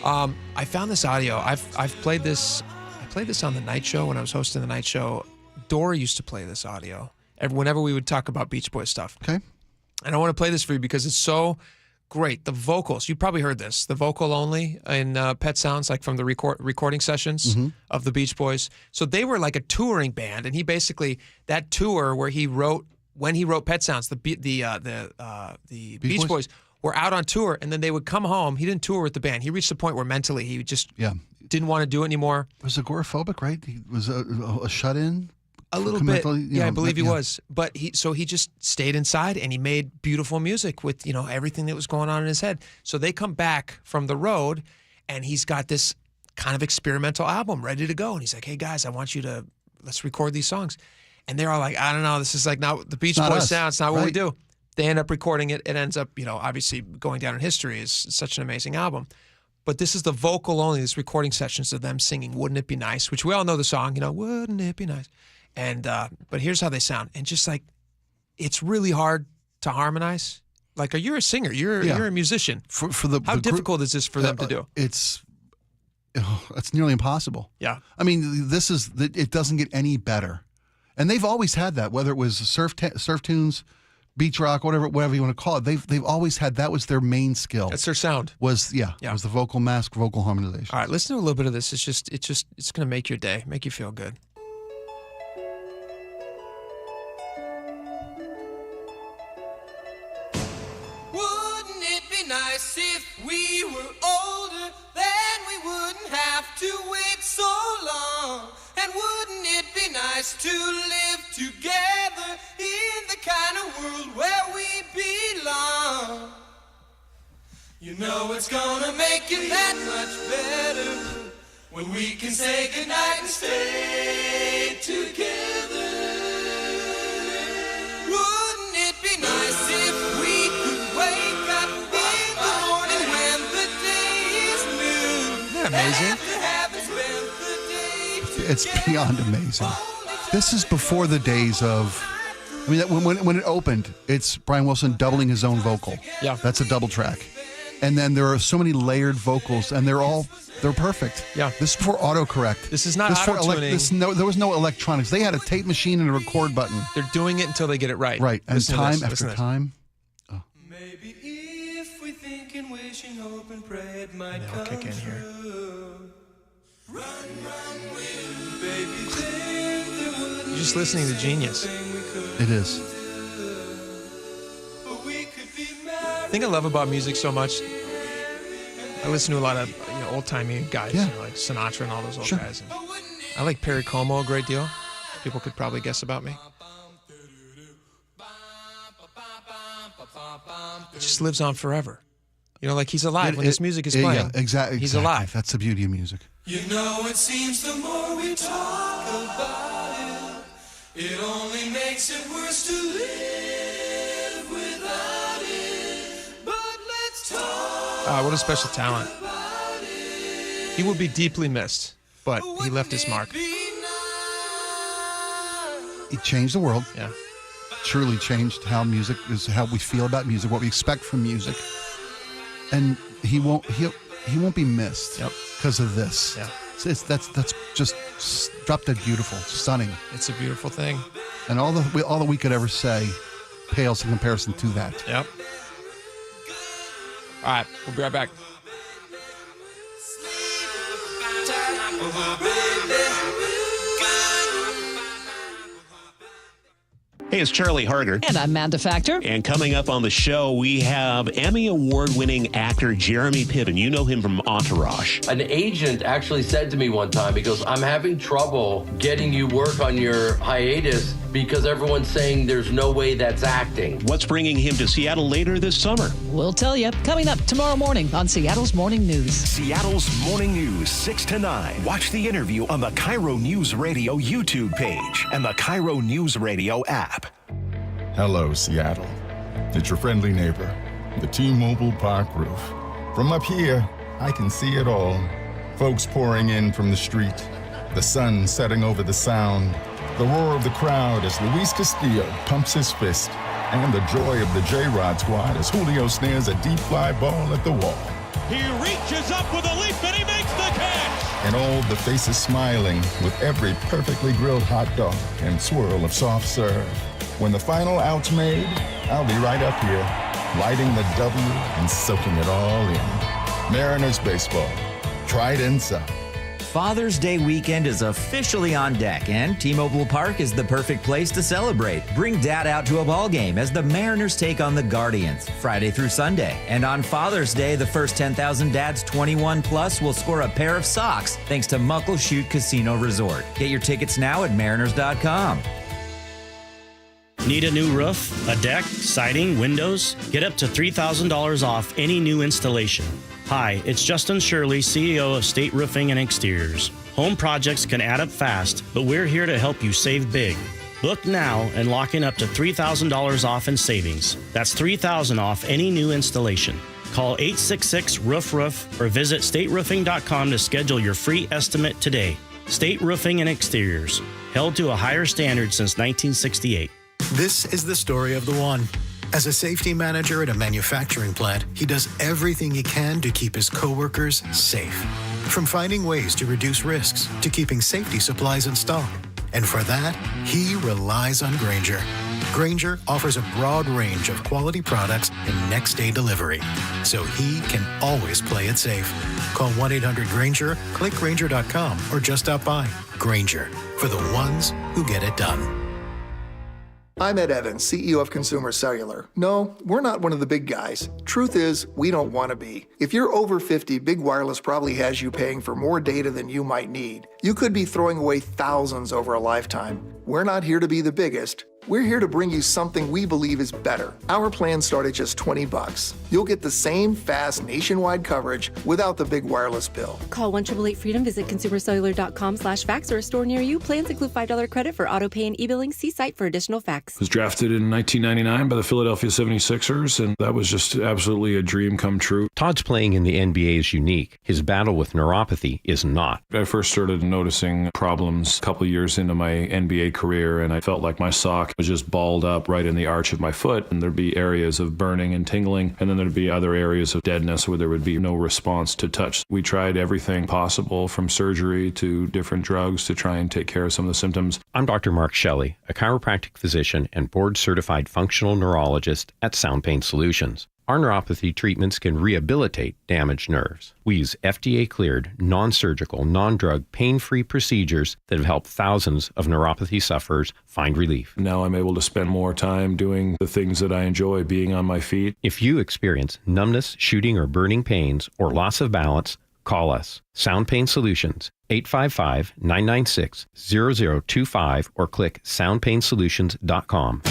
I found this audio. I've played this. I played this on the night show when I was hosting the night show. Dora used to play this audio whenever we would talk about Beach Boys stuff. Okay. And I want to play this for you because it's so great. The vocals, you probably heard this. The vocal only in Pet Sounds, like from the recording sessions of the Beach Boys. So they were like a touring band, and he basically, that tour where when he wrote Pet Sounds, the Beach Boys were out on tour, and then they would come home. He didn't tour with the band. He reached the point where mentally he just didn't want to do it anymore. Was agoraphobic, right? He was a shut-in? A little bit. I believe he was. But he just stayed inside, and he made beautiful music with, everything that was going on in his head. So they come back from the road, and he's got this kind of experimental album ready to go. And he's like, hey, guys, let's record these songs. And they're all like, I don't know, this is like not the Beach Boys sound. It's not what we do. They end up recording it. It ends up, obviously going down in history as such an amazing album. But this is the vocal only, this recording sessions of them singing Wouldn't It Be Nice, which we all know the song, Wouldn't It Be Nice? And but here's how they sound. And just like, it's really hard to harmonize. Like, you're a singer, you're a musician. How difficult is this for them to do? It's nearly impossible. Yeah. I mean, it doesn't get any better. And they've always had that, whether it was surf tunes, beach rock, whatever you want to call it. They've always had, that was their main skill. That's their sound. Was the vocal mask, vocal harmonization. All right, listen to a little bit of this. It's going to make your day, make you feel good. Wouldn't it be nice if we were older, then we wouldn't have to wait so long? And wouldn't it be nice to live together in the kind of world where we belong? It's gonna make it that much better when we can say goodnight and stay together. Wouldn't it be nice if we could wake up in the morning when the day is new? Isn't that amazing? It's beyond amazing. This is before the days of, when it opened, it's Brian Wilson doubling his own vocal. Yeah. That's a double track. And then there are so many layered vocals, and they're perfect. Yeah. This is before autocorrect. This is not auto-tuning. There was no electronics. They had a tape machine and a record button. They're doing it until they get it right. Right. And Listen time to this. after time. Maybe if we think and wish and hope and pray it might come kick in here. true. Run, will, baby, then there wouldn't You're just listening to genius. It is. The thing I love about music so much, I listen to a lot of old-timey guys, like Sinatra and all those old guys. And I like Perry Como a great deal. People could probably guess about me. It just lives on forever. Like he's alive when his music is playing. Yeah, exactly. He's alive. That's the beauty of music. It seems the more we talk about it, it only makes it worse to live without it. But let's talk. What a special talent. He will be deeply missed, but he left his mark. He changed the world. Yeah. Truly changed how music is, how we feel about music, what we expect from music. And he won't be missed because of this. Yeah. That's just drop dead beautiful, stunning. It's a beautiful thing. And all that we could ever say pales in comparison to that. Yep. All right, we'll be right back. Hey, it's Charlie Harger. And I'm Amanda Factor. And coming up on the show, we have Emmy Award-winning actor Jeremy Piven. You know him from Entourage. An agent actually said to me one time, he goes, I'm having trouble getting you work on your hiatus because everyone's saying there's no way that's acting. What's bringing him to Seattle later this summer? We'll tell you. Coming up tomorrow morning on Seattle's Morning News. Seattle's Morning News, 6 to 9. Watch the interview on the KIRO Newsradio YouTube page and the KIRO Newsradio app. Hello, Seattle. It's your friendly neighbor, the T-Mobile Park roof. From up here, I can see it all. Folks pouring in from the street, the sun setting over the sound, the roar of the crowd as Luis Castillo pumps his fist, and the joy of the J-Rod squad as Julio snares a deep fly ball at the wall. He reaches up with a leap and he makes the catch! And all the faces smiling with every perfectly grilled hot dog and swirl of soft serve. When the final out's made, I'll be right up here, lighting the W and soaking it all in. Mariners baseball. Try it inside. Father's Day weekend is officially on deck, and T-Mobile Park is the perfect place to celebrate. Bring Dad out to a ball game as the Mariners take on the Guardians, Friday through Sunday. And on Father's Day, the first 10,000 dads 21 plus will score a pair of socks thanks to Muckleshoot Casino Resort. Get your tickets now at mariners.com. Need a new roof, a deck, siding, windows? Get up to $3,000 off any new installation. Hi, it's Justin Shirley, CEO of State Roofing and Exteriors. Home projects can add up fast, but we're here to help you save big. Book now and lock in up to $3,000 off in savings. That's $3,000 off any new installation. Call 866-ROOF-ROOF or visit stateroofing.com to schedule your free estimate today. State Roofing and Exteriors, held to a higher standard since 1968. This is the story of the one. As a safety manager at a manufacturing plant, he does everything he can to keep his coworkers safe. From finding ways to reduce risks to keeping safety supplies in stock. And for that, he relies on Grainger. Grainger offers a broad range of quality products and next-day delivery, so he can always play it safe. Call 1-800-GRAINGER, click Grainger.com, or just stop by. Grainger, for the ones who get it done. I'm Ed Evans, CEO of Consumer Cellular. No, we're not one of the big guys. Truth is, we don't want to be. If you're over 50, Big Wireless probably has you paying for more data than you might need. You could be throwing away thousands over a lifetime. We're not here to be the biggest. We're here to bring you something we believe is better. Our plans start at just $20. You'll get the same fast nationwide coverage without the big wireless bill. Call 1-888-FREEDOM, visit consumercellular.com/fax or a store near you. Plans include $5 credit for auto pay and e-billing. See site for additional facts. Was drafted in 1999 by the Philadelphia 76ers, and that was just absolutely a dream come true. Todd's playing in the NBA is unique. His battle with neuropathy is not. I first started noticing problems a couple of years into my NBA career, and I felt like my sock was just balled up right in the arch of my foot, and there'd be areas of burning and tingling, and then there'd be other areas of deadness where there would be no response to touch. We tried everything possible, from surgery to different drugs, to try and take care of some of the symptoms. I'm Dr. Mark Shelley, a chiropractic physician and board-certified functional neurologist at Sound Pain Solutions. Our neuropathy treatments can rehabilitate damaged nerves. We use FDA-cleared, non-surgical, non-drug, pain-free procedures that have helped thousands of neuropathy sufferers find relief. Now I'm able to spend more time doing the things that I enjoy, being on my feet. If you experience numbness, shooting, or burning pains, or loss of balance, call us. Sound Pain Solutions, 855-996-0025, or click soundpainsolutions.com.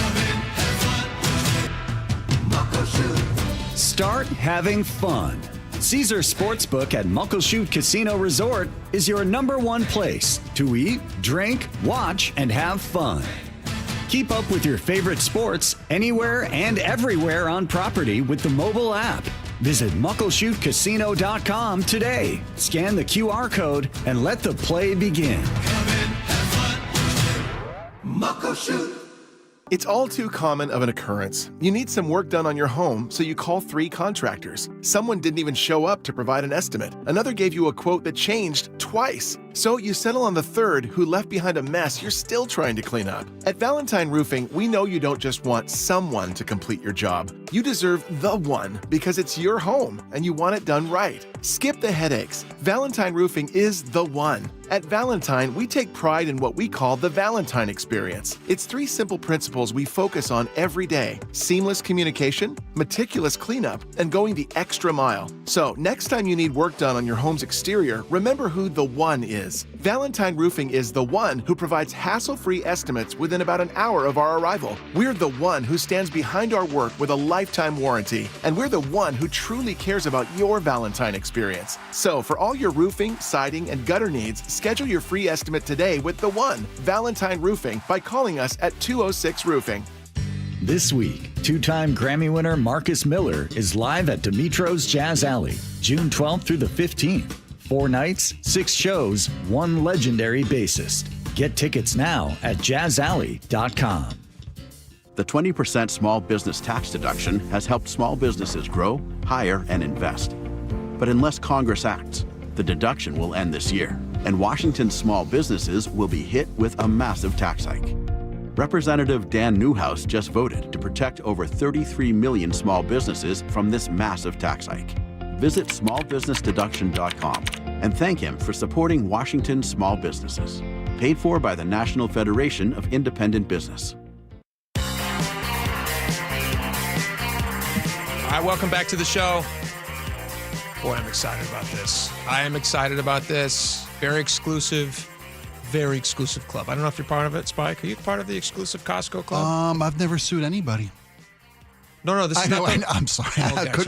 Start having fun. Caesars Sportsbook at Muckleshoot Casino Resort is your #1 place to eat, drink, watch, and have fun. Keep up with your favorite sports anywhere and everywhere on property with the mobile app. Visit muckleshootcasino.com today. Scan the QR code and let the play begin. Come in, have fun. Muckleshoot. It's all too common of an occurrence. You need some work done on your home, so you call 3 contractors. Someone didn't even show up to provide an estimate. Another gave you a quote that changed twice. So you settle on the third, who left behind a mess you're still trying to clean up. At Valentine Roofing, we know you don't just want someone to complete your job. You deserve the one, because it's your home and you want it done right. Skip the headaches. Valentine Roofing is the one. At Valentine, we take pride in what we call the Valentine experience. It's 3 simple principles we focus on every day: seamless communication, meticulous cleanup, and going the extra mile. So next time you need work done on your home's exterior, remember who the one is. Valentine Roofing is the one who provides hassle-free estimates within about an hour of our arrival. We're the one who stands behind our work with a lifetime warranty. And we're the one who truly cares about your Valentine experience. So for all your roofing, siding, and gutter needs, schedule your free estimate today with the one, Valentine Roofing, by calling us at 206 Roofing. This week, 2-time Grammy winner Marcus Miller is live at Dimitro's Jazz Alley, June 12th through the 15th. 4 nights, 6 shows, 1 legendary bassist. Get tickets now at jazzalley.com. The 20% small business tax deduction has helped small businesses grow, hire, and invest. But unless Congress acts, the deduction will end this year, and Washington's small businesses will be hit with a massive tax hike. Representative Dan Newhouse just voted to protect over 33 million small businesses from this massive tax hike. Visit smallbusinessdeduction.com and thank him for supporting Washington's small businesses. Paid for by the National Federation of Independent Business. All right, welcome back to the show. Boy, I'm excited about this. I am excited about this. Very exclusive club. I don't know if you're part of it, Spike. Are you part of the exclusive Costco club? I've never sued anybody. No, this is not. I'm sorry.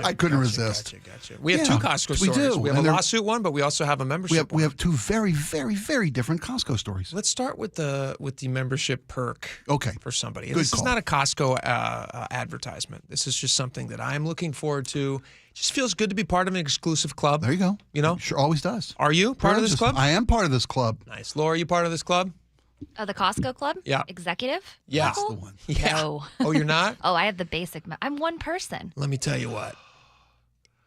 I couldn't resist. Gotcha. We have 2 Costco stories. We do. We have a lawsuit one, but we also have a membership one. We have 2 very, very, very different Costco stories. Let's start with the membership perk. Okay. For somebody. Good This call. is not a Costco advertisement. This is just something that I'm looking forward to. It just feels good to be part of an exclusive club. There you go. You know? Sure, always does. Are you part of this club? I am part of this club. Nice. Laura, are you part of this club? The Costco Club? Yeah. Executive? Yeah. Level? That's the one. Yeah. No. Oh, you're not? Oh, I have the basic. I'm one person. Let me tell you what.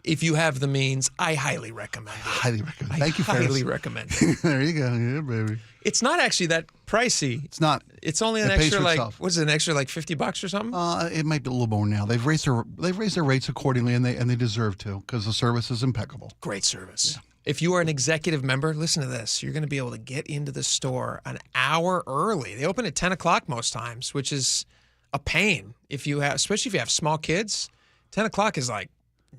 If you have the means, I highly recommend it. Highly recommend. Thank you, Ferris. Ferris. Highly recommend it. There you go. Yeah, baby. It's not actually that pricey. It's not. It's only an It pays extra for itself. what's it, an extra $50 or something? It might be a little more now. They've raised their rates accordingly, and they deserve to because the service is impeccable. Great service. Yeah. If you are an executive member, listen to this. You're going to be able to get into the store an hour early. They open at 10 o'clock most times, which is a pain if you have, especially if you have small kids. 10 o'clock is like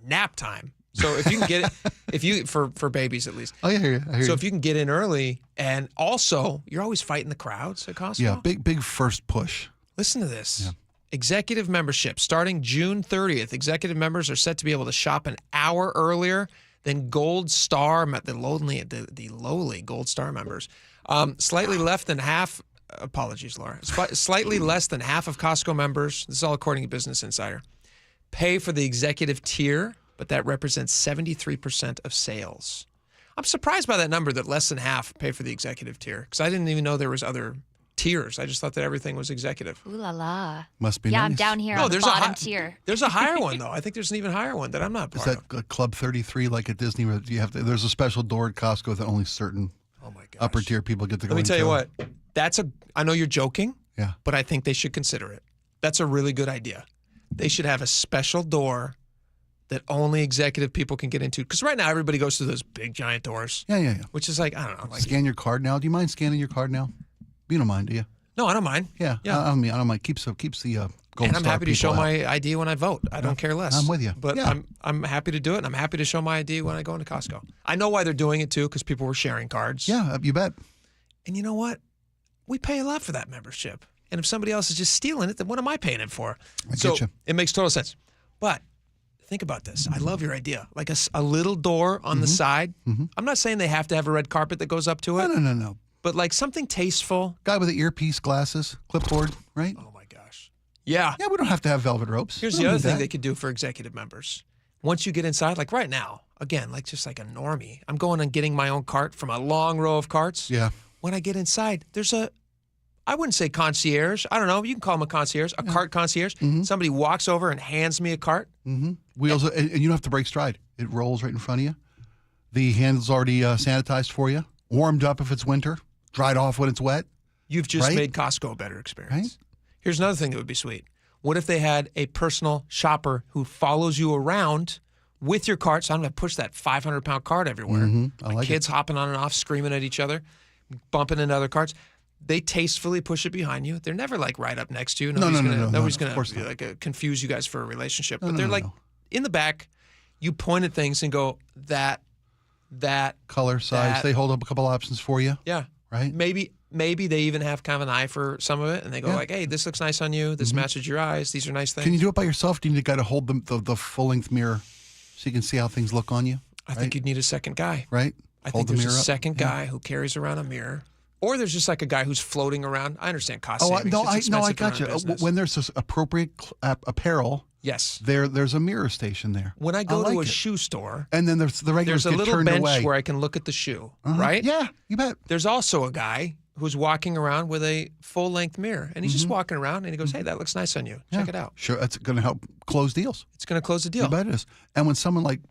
nap time. So if you can get it, for babies at least. Oh, yeah, I hear you. So if you can get in early, and also you're always fighting the crowds at Costco. Yeah, big first push. Listen to this. Yeah. Executive membership starting June 30th. Executive members are set to be able to shop an hour earlier than Gold Star, the lowly Gold Star members. Slightly less than half. Apologies, Laura. Slightly less than half of Costco members. This is all according to Business Insider. Pay for the executive tier, but that represents 73% of sales. I'm surprised by that number that less than half pay for the executive tier because I didn't even know there was other tiers. I just thought that everything was executive. Ooh la la. Must be Yeah, nice. I'm down here on the bottom tier. There's a higher one, though. I think there's an even higher one that I'm not part of. Is that Club 33 like at Disney? Where there's a special door at Costco that only certain upper tier people get to go Let me into. tell you what. I know you're joking, yeah, but I think they should consider it. That's a really good idea. They should have a special door that only executive people can get into. Because right now, everybody goes through those big, giant doors. Yeah. Which is like, I don't know. Scan your card now. Do you mind scanning your card now? You don't mind, do you? No, I don't mind. Yeah. I don't mind. Keeps the Gold and I'm Star happy to show people out. my ID when I vote. I don't care less. I'm with you. But yeah. I'm happy to do it, and I'm happy to show my ID when I go into Costco. I know why they're doing it, too, because people were sharing cards. Yeah, you bet. And you know what? We pay a lot for that membership. And if somebody else is just stealing it, then what am I paying it for? I get you. It makes total sense. But think about this. I love your idea. Like a little door on the side. Mm-hmm. I'm not saying they have to have a red carpet that goes up to it. No. But like something tasteful. Guy with the earpiece, glasses, clipboard, right? Oh, my gosh. Yeah. Yeah, we don't have to have velvet ropes. Here's the other thing they could do for executive members. Once you get inside, like right now, again, like just like a normie, I'm going and getting my own cart from a long row of carts. Yeah. When I get inside, there's I wouldn't say concierge. I don't know. You can call them a concierge, a cart concierge. Mm-hmm. Somebody walks over and hands me a cart. Mm-hmm. Wheels, and you don't have to break stride. It rolls right in front of you. The handle's already sanitized for you, warmed up if it's winter, dried off when it's wet. You've just made Costco a better experience. Right? Here's another thing that would be sweet. What if they had a personal shopper who follows you around with your cart, so I don't have to push that 500-pound cart everywhere. I like kids hopping on and off, screaming at each other, bumping into other carts. They tastefully push it behind you. They're never like right up next to you. Nobody's gonna like confuse you guys for a relationship. But they're in the back. You point at things and go that color, size. They hold up a couple options for you. Yeah. Right. Maybe they even have kind of an eye for some of it, and they go like, "Hey, this looks nice on you. This matches your eyes. These are nice things." Can you do it by yourself? Do you need a guy to hold the full-length mirror so you can see how things look on you? I think you'd need a second guy. Right. I think there's a second guy who carries around a mirror. Or there's just like a guy who's floating around. I understand cost savings. I got you. When there's this appropriate apparel, yes, there's a mirror station there. When I go to a shoe store, and then there's the regulars there's a little get turned bench away. where I can look at the shoe, right? Yeah, you bet. There's also a guy who's walking around with a full-length mirror, and he's just walking around, and he goes, "Hey, that looks nice on you. Check it out." Sure, it's going to help close deals. It's going to close the deal. You bet it is. And when someone like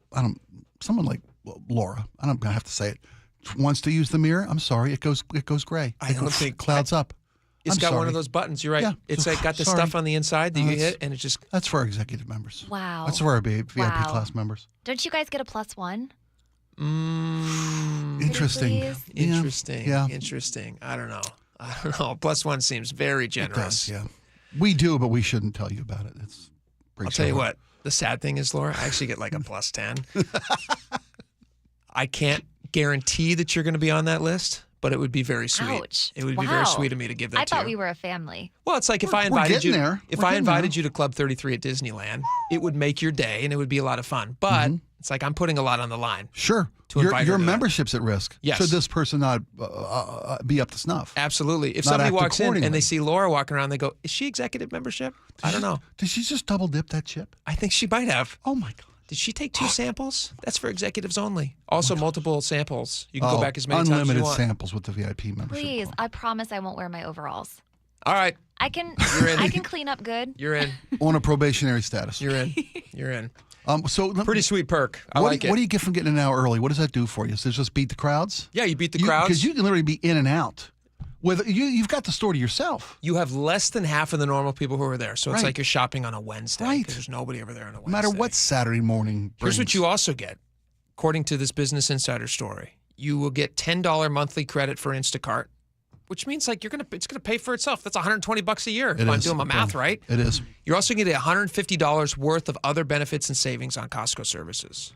Laura, I don't have to say it, wants to use the mirror, I'm sorry, it goes gray. I don't think clouds up. It's got one of those buttons. You're right. Yeah, it's like got the stuff on the inside that you hit, and it just. That's for our executive members. Wow. That's for our VIP class members. Don't you guys get a +1? Interesting. Interesting. I don't know. +1 seems very generous. It does, yeah. We do, but we shouldn't tell you about it. I'll tell you what. The sad thing is, Laura, I actually get like a +10. I can't guarantee that you're going to be on that list, but it would be very sweet. Ouch. It would be very sweet of me to give that to you. I thought we were a family. Well, it's like if I invited you to to Club 33 at Disneyland, it would make your day and it would be a lot of fun. But it's like I'm putting a lot on the line. Sure. To invite your her to membership's at risk. Yes. Should this person not be up to snuff? Absolutely. If Not somebody act walks in accordingly. and they see Laura walking around, they go, "Is she executive membership?" I don't know. Did she just double dip that chip? I think she might have. Oh my God. Did she take 2 samples? That's for executives only. Also, multiple samples. You can go back as many times as you unlimited want. samples with the VIP membership. Please, I promise I won't wear my overalls. All right. I can clean up good. You're in. On a probationary status. You're in. You're in. So pretty sweet perk. I like it. What do you get from getting an hour early? What does that do for you? Does it just beat the crowds? Yeah, you beat the crowds. Because you can literally be in and out. You've got the store to yourself. You have less than half of the normal people who are there. So it's Right. like you're shopping on a Wednesday. Right. Because there's nobody over there on a Wednesday. No matter what Saturday morning brings. Here's what you also get. According to this Business Insider story, you will get $10 monthly credit for Instacart, which means like it's gonna pay for itself. That's $120 a year if I'm doing my math right. It is. You're also gonna get $150 worth of other benefits and savings on Costco services.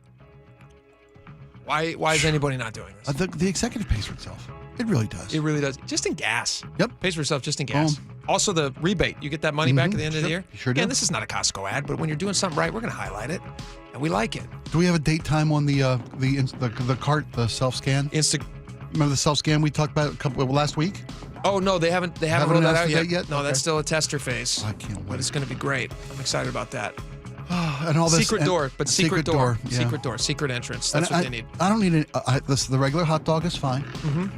Why is anybody not doing this? The executive pays for itself. It really does. It really does. Just in gas. Yep. Pays for itself just in gas. Also the rebate. You get that money back at the end of the year. You sure do. Again, this is not a Costco ad, but when you're doing something right, we're going to highlight it. And we like it. Do we have a date time on the cart, the self-scan? Remember the self-scan we talked about last week? Oh, no, they haven't Haven't rolled that announced out the yet. date yet? No, Okay. that's still a tester phase. I can't wait. But it's going to be great. I'm excited about that. And all this Secret door, but secret door. yeah. Secret door, secret entrance. That's what they need. I don't need the regular hot dog is fine. Mm-hmm.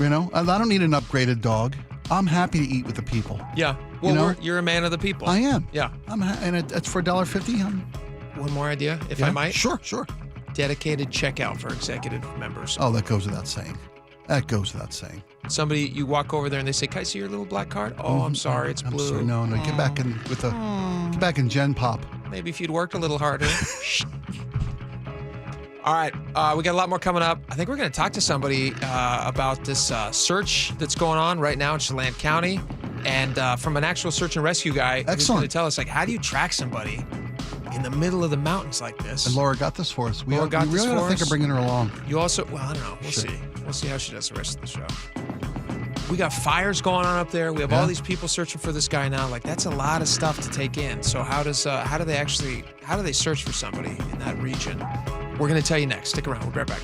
You know, I don't need an upgraded dog. I'm happy to eat with the people. Yeah. Well, you're a man of the people. I am. Yeah. And it's for $1.50. One more idea, if I might. Sure. Dedicated checkout for executive members. Oh, that goes without saying. Somebody, you walk over there and they say, "Can I see your little black card?" Oh, I'm sorry, it's blue. Sorry, no, get back in get back in Gen Pop. Maybe if you'd worked a little harder. All right, we got a lot more coming up. I think we're going to talk to somebody about this search that's going on right now in Chelan County, and from an actual search and rescue guy who's going to tell us, like, how do you track somebody in the middle of the mountains like this? And Laura got this for us. We Laura got really this ought to for think us. of bringing her along. You also, well, I don't know. We'll see. We'll see how she does the rest of the show. We got fires going on up there. We have all these people searching for this guy now. Like, that's a lot of stuff to take in. So how do they search for somebody in that region? We're going to tell you next. Stick around. We'll be right back.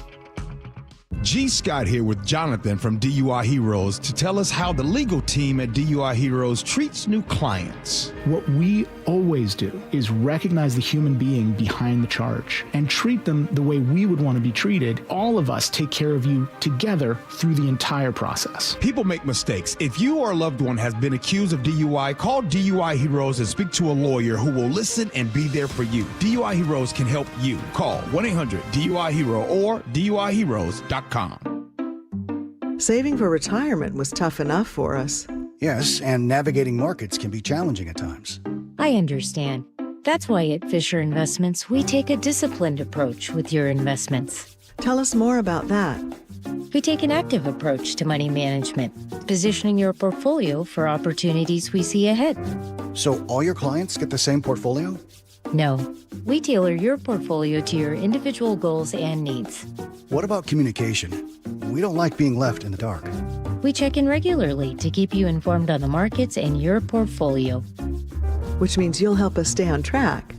G. Scott here with Jonathan from DUI Heroes to tell us how the legal team at DUI Heroes treats new clients. What we always do is recognize the human being behind the charge and treat them the way we would want to be treated. All of us take care of you together through the entire process. People make mistakes. If you or a loved one has been accused of DUI, call DUI Heroes and speak to a lawyer who will listen and be there for you. DUI Heroes can help you. Call 1-800-DUI-HERO or DUIHeroes.com. Saving for retirement was tough enough for us. Yes, and navigating markets can be challenging at times. I understand. That's why at Fisher Investments, we take a disciplined approach with your investments. Tell us more about that. We take an active approach to money management, positioning your portfolio for opportunities we see ahead. So all your clients get the same portfolio? No, we tailor your portfolio to your individual goals and needs. What about communication? We don't like being left in the dark. We check in regularly to keep you informed on the markets and your portfolio. Which means you'll help us stay on track.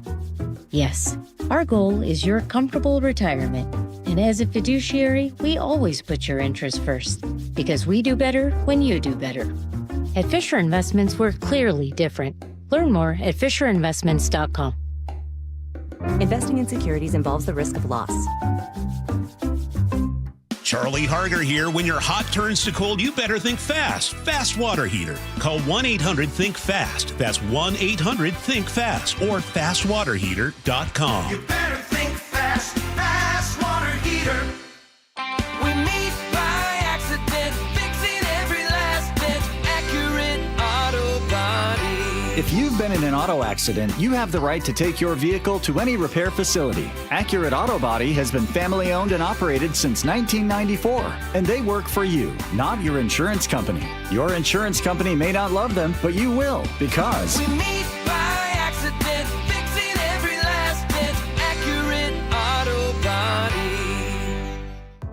Yes, our goal is your comfortable retirement. And as a fiduciary, we always put your interests first, because we do better when you do better. At Fisher Investments, we're clearly different. Learn more at FisherInvestments.com. Investing in securities involves the risk of loss. Charlie Harder here. When your hot turns to cold, you better think fast. Fast water heater. Call 1-800-THINK-FAST. That's 1-800-THINK-FAST or fastwaterheater.com. You better think fast. Fast water heater. We meet by accident, fixing every last dent. Accurate Auto Body. If you've been in an auto accident, you have the right to take your vehicle to any repair facility. Accurate Auto Body has been family owned and operated since 1994, and they work for you, not your insurance company. Your insurance company may not love them, but you will, because we meet by accident, fixing every last dent. Accurate Auto Body.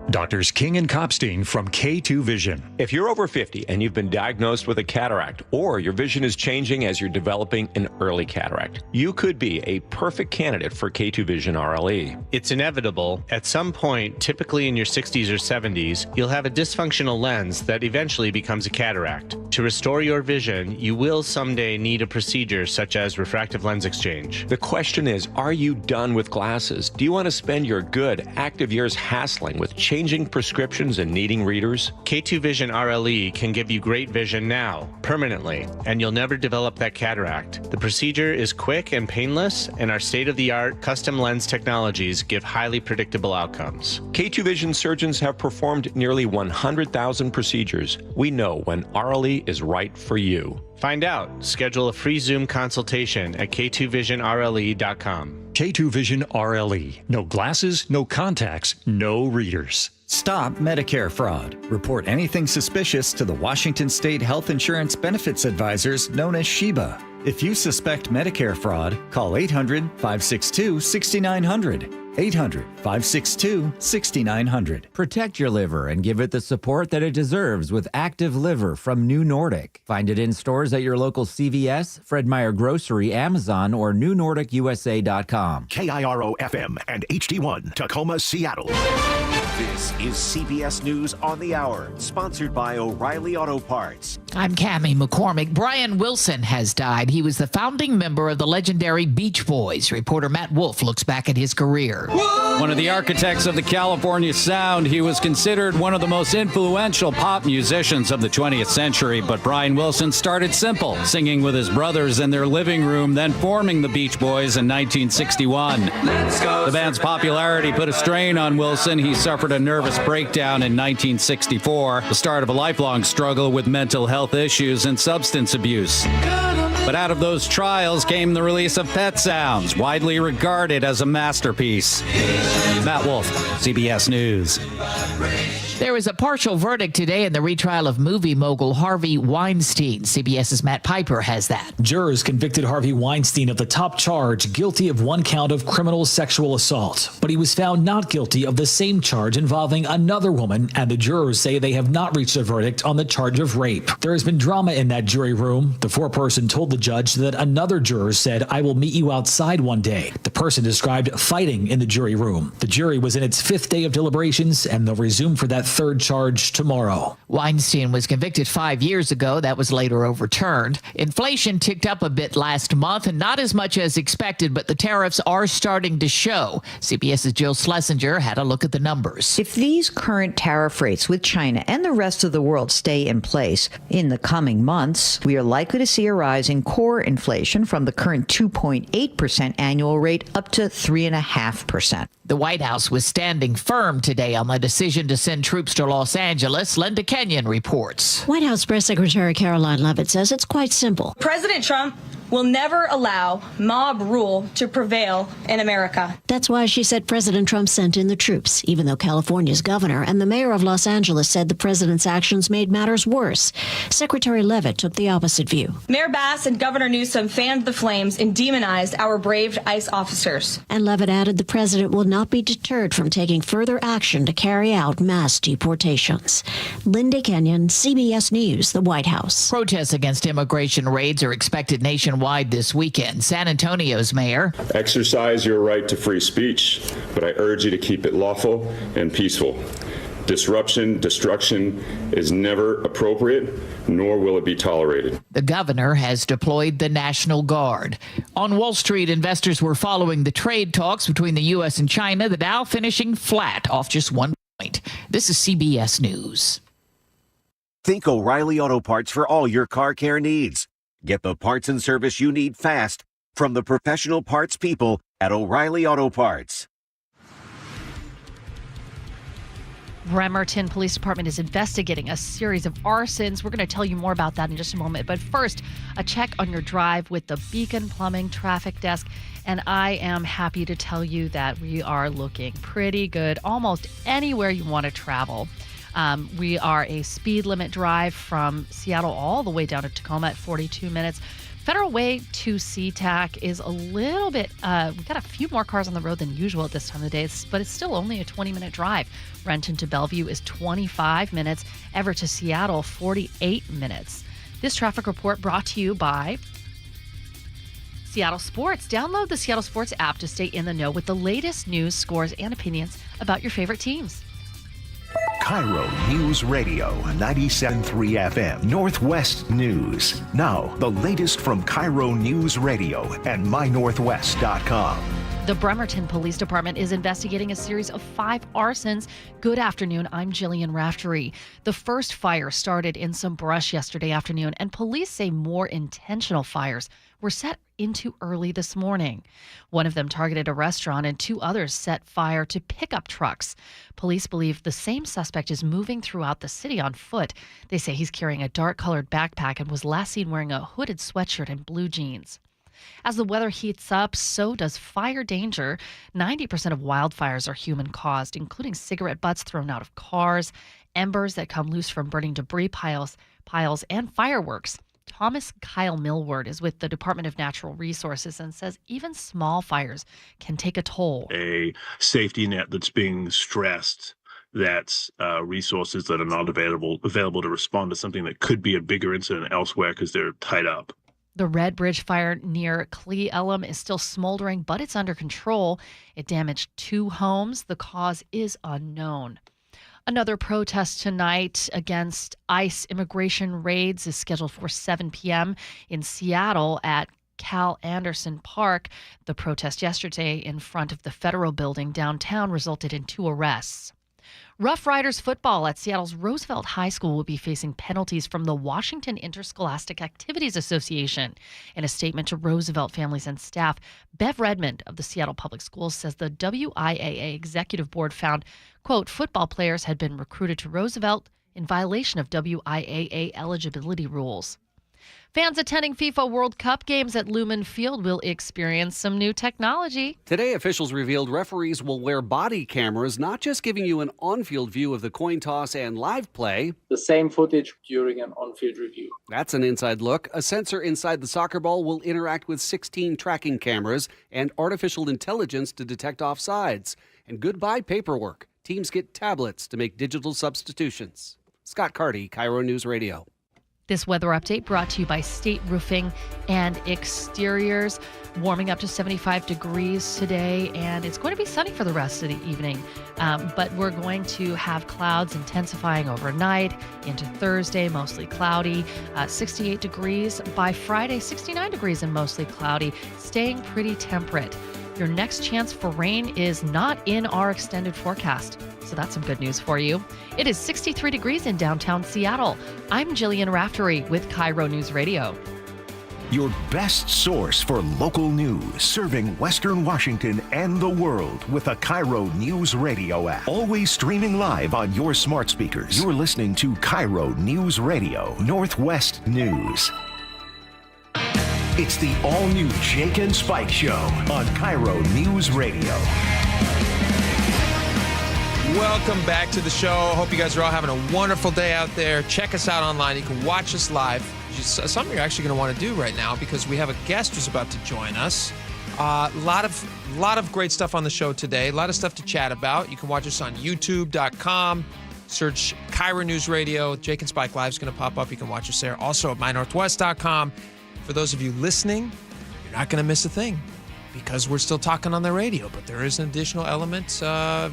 Doctors King and Kopstein from K2 Vision. If you're over 50 and you've been diagnosed with a cataract, or your vision is changing as you're developing an early cataract, you could be a perfect candidate for K2 Vision RLE. It's inevitable. At some point, typically in your 60s or 70s, you'll have a dysfunctional lens that eventually becomes a cataract. To restore your vision, you will someday need a procedure such as refractive lens exchange. The question is, are you done with glasses? Do you want to spend your good, active years hassling with changing prescriptions and needing readers? K2 Vision RLE can give you great vision now, permanently, and you'll never develop that cataract. The procedure is quick and painless, and our state-of-the-art custom lens technologies give highly predictable outcomes. K2 Vision surgeons have performed nearly 100,000 procedures. We know when RLE is right for you. Find out. Schedule a free Zoom consultation at k2visionrle.com. K2 Vision RLE. No glasses, no contacts, no readers. Stop Medicare fraud. Report anything suspicious to the Washington State Health Insurance Benefits Advisors known as SHIBA. If you suspect Medicare fraud, call 800-562-6900. 800-562-6900. Protect your liver and give it the support that it deserves with Active Liver from New Nordic. Find it in stores at your local CVS, Fred Meyer Grocery, Amazon, or newnordicusa.com. KIRO FM and HD1, Tacoma, Seattle. This is CBS News on the Hour, sponsored by O'Reilly Auto Parts. I'm Cammie McCormick. Brian Wilson has died. He was the founding member of the legendary Beach Boys. Reporter Matt Wolf looks back at his career. One of the architects of the California sound, he was considered one of the most influential pop musicians of the 20th century. But Brian Wilson started simple, singing with his brothers in their living room, then forming the Beach Boys in 1961. The band's popularity put a strain on Wilson. He suffered a nervous breakdown in 1964, the start of a lifelong struggle with mental health issues and substance abuse. But out of those trials came the release of Pet Sounds, widely regarded as a masterpiece. Matt Wolf, CBS News. There was a partial verdict today in the retrial of movie mogul Harvey Weinstein. CBS's Matt Piper has that. Jurors convicted Harvey Weinstein of the top charge, guilty of one count of criminal sexual assault. But he was found not guilty of the same charge involving another woman, and the jurors say they have not reached a verdict on the charge of rape. There has been drama in that jury room. The foreperson told the judge that another juror said, "I will meet you outside one day." The person described fighting in the jury room. The jury was in its fifth day of deliberations, and they'll resume for that third charge tomorrow. Weinstein was convicted 5 years ago. That was later overturned. Inflation ticked up a bit last month, and not as much as expected, but the tariffs are starting to show. CBS's Jill Schlesinger had a look at the numbers. If these current tariff rates with China and the rest of the world stay in place in the coming months, we are likely to see a rise in core inflation from the current 2.8% annual rate up to 3.5%. The White House was standing firm today on the decision to send troops to Los Angeles. Linda Kenyon reports. White House Press Secretary Caroline Leavitt says it's quite simple. President Trump will never allow mob rule to prevail in America. That's why she said President Trump sent in the troops, even though California's governor and the mayor of Los Angeles said the president's actions made matters worse. Secretary Leavitt took the opposite view. Mayor Bass and Governor Newsom fanned the flames and demonized our brave ICE officers. And Leavitt added the president will not be deterred from taking further action to carry out mass deportations. Linda Kenyon, CBS News, the White House. Protests against immigration raids are expected nationwide this weekend. San Antonio's mayor. Exercise your right to free speech, but I urge you to keep it lawful and peaceful. Disruption, destruction is never appropriate, nor will it be tolerated. The governor has deployed the National Guard. On Wall Street, investors were following the trade talks between the U.S. and China, the Dow finishing flat off just 1 point. This is CBS News. Think O'Reilly Auto Parts for all your car care needs. Get the parts and service you need fast from the professional parts people at O'Reilly Auto Parts. Bremerton Police Department is investigating a series of arsons. We're going to tell you more about that in just a moment. But first, a check on your drive with the Beacon Plumbing Traffic Desk. And I am happy to tell you that we are looking pretty good almost anywhere you want to travel. We are a speed limit drive from Seattle all the way down to Tacoma at 42 minutes. Federal Way to SeaTac is a little bit, we got a few more cars on the road than usual at this time of the day, but it's still only a 20-minute drive. Renton to Bellevue is 25 minutes. Everett to Seattle, 48 minutes. This traffic report brought to you by Seattle Sports. Download the Seattle Sports app to stay in the know with the latest news, scores, and opinions about your favorite teams. KIRO News Radio 97.3 FM Northwest News. Now, the latest from KIRO News Radio and mynorthwest.com. The Bremerton Police Department is investigating a series of 5 arsons. Good afternoon, I'm Jillian Raftery. The first fire started in some brush yesterday afternoon, and police say more intentional fires were set into early this morning. One of them targeted a restaurant and 2 others set fire to pickup trucks. Police believe the same suspect is moving throughout the city on foot. They say he's carrying a dark-colored backpack and was last seen wearing a hooded sweatshirt and blue jeans. As the weather heats up, so does fire danger. 90% of wildfires are human-caused, including cigarette butts thrown out of cars, embers that come loose from burning debris piles, and fireworks. Thomas Kyle Millward is with the Department of Natural Resources and says even small fires can take a toll. A safety net that's being stressed, that's resources that are not available to respond to something that could be a bigger incident elsewhere because they're tied up. The Red Bridge fire near Cle Elum is still smoldering, but it's under control. It damaged 2 homes. The cause is unknown. Another protest tonight against ICE immigration raids is scheduled for 7 p.m. in Seattle at Cal Anderson Park. The protest yesterday in front of the Federal Building downtown resulted in 2 arrests. Rough Riders football at Seattle's Roosevelt High School will be facing penalties from the Washington Interscholastic Activities Association. In a statement to Roosevelt families and staff, Bev Redmond of the Seattle Public Schools says the WIAA Executive Board found, quote, football players had been recruited to Roosevelt in violation of WIAA eligibility rules. Fans attending FIFA World Cup games at Lumen Field will experience some new technology. Today, officials revealed referees will wear body cameras, not just giving you an on-field view of the coin toss and live play. The same footage during an on-field review. That's an inside look. A sensor inside the soccer ball will interact with 16 tracking cameras and artificial intelligence to detect offsides. And goodbye paperwork. Teams get tablets to make digital substitutions. Scott Carty, KIRO News Radio. This weather update brought to you by State Roofing and Exteriors. Warming up to 75 degrees today, and it's going to be sunny for the rest of the evening. But we're going to have clouds intensifying overnight into Thursday, mostly cloudy. 68 degrees by Friday, 69 degrees and mostly cloudy, staying pretty temperate. Your next chance for rain is not in our extended forecast. So that's some good news for you. It is 63 degrees in downtown Seattle. I'm Jillian Raftery with KIRO News Radio. Your best source for local news, serving Western Washington and the world with a KIRO News Radio app. Always streaming live on your smart speakers. You're listening to KIRO News Radio, Northwest News. It's the all-new Jake and Spike Show on KIRO News Radio. Welcome back to the show. Hope you guys are all having a wonderful day out there. Check us out online. You can watch us live. Something you're actually going to want to do right now because we have a guest who's about to join us. A lot of great stuff on the show today. A lot of stuff to chat about. You can watch us on youtube.com. Search KIRO News Radio. Jake and Spike Live is going to pop up. You can watch us there. Also at mynorthwest.com. For those of you listening, you're not going to miss a thing because we're still talking on the radio, but there is an additional element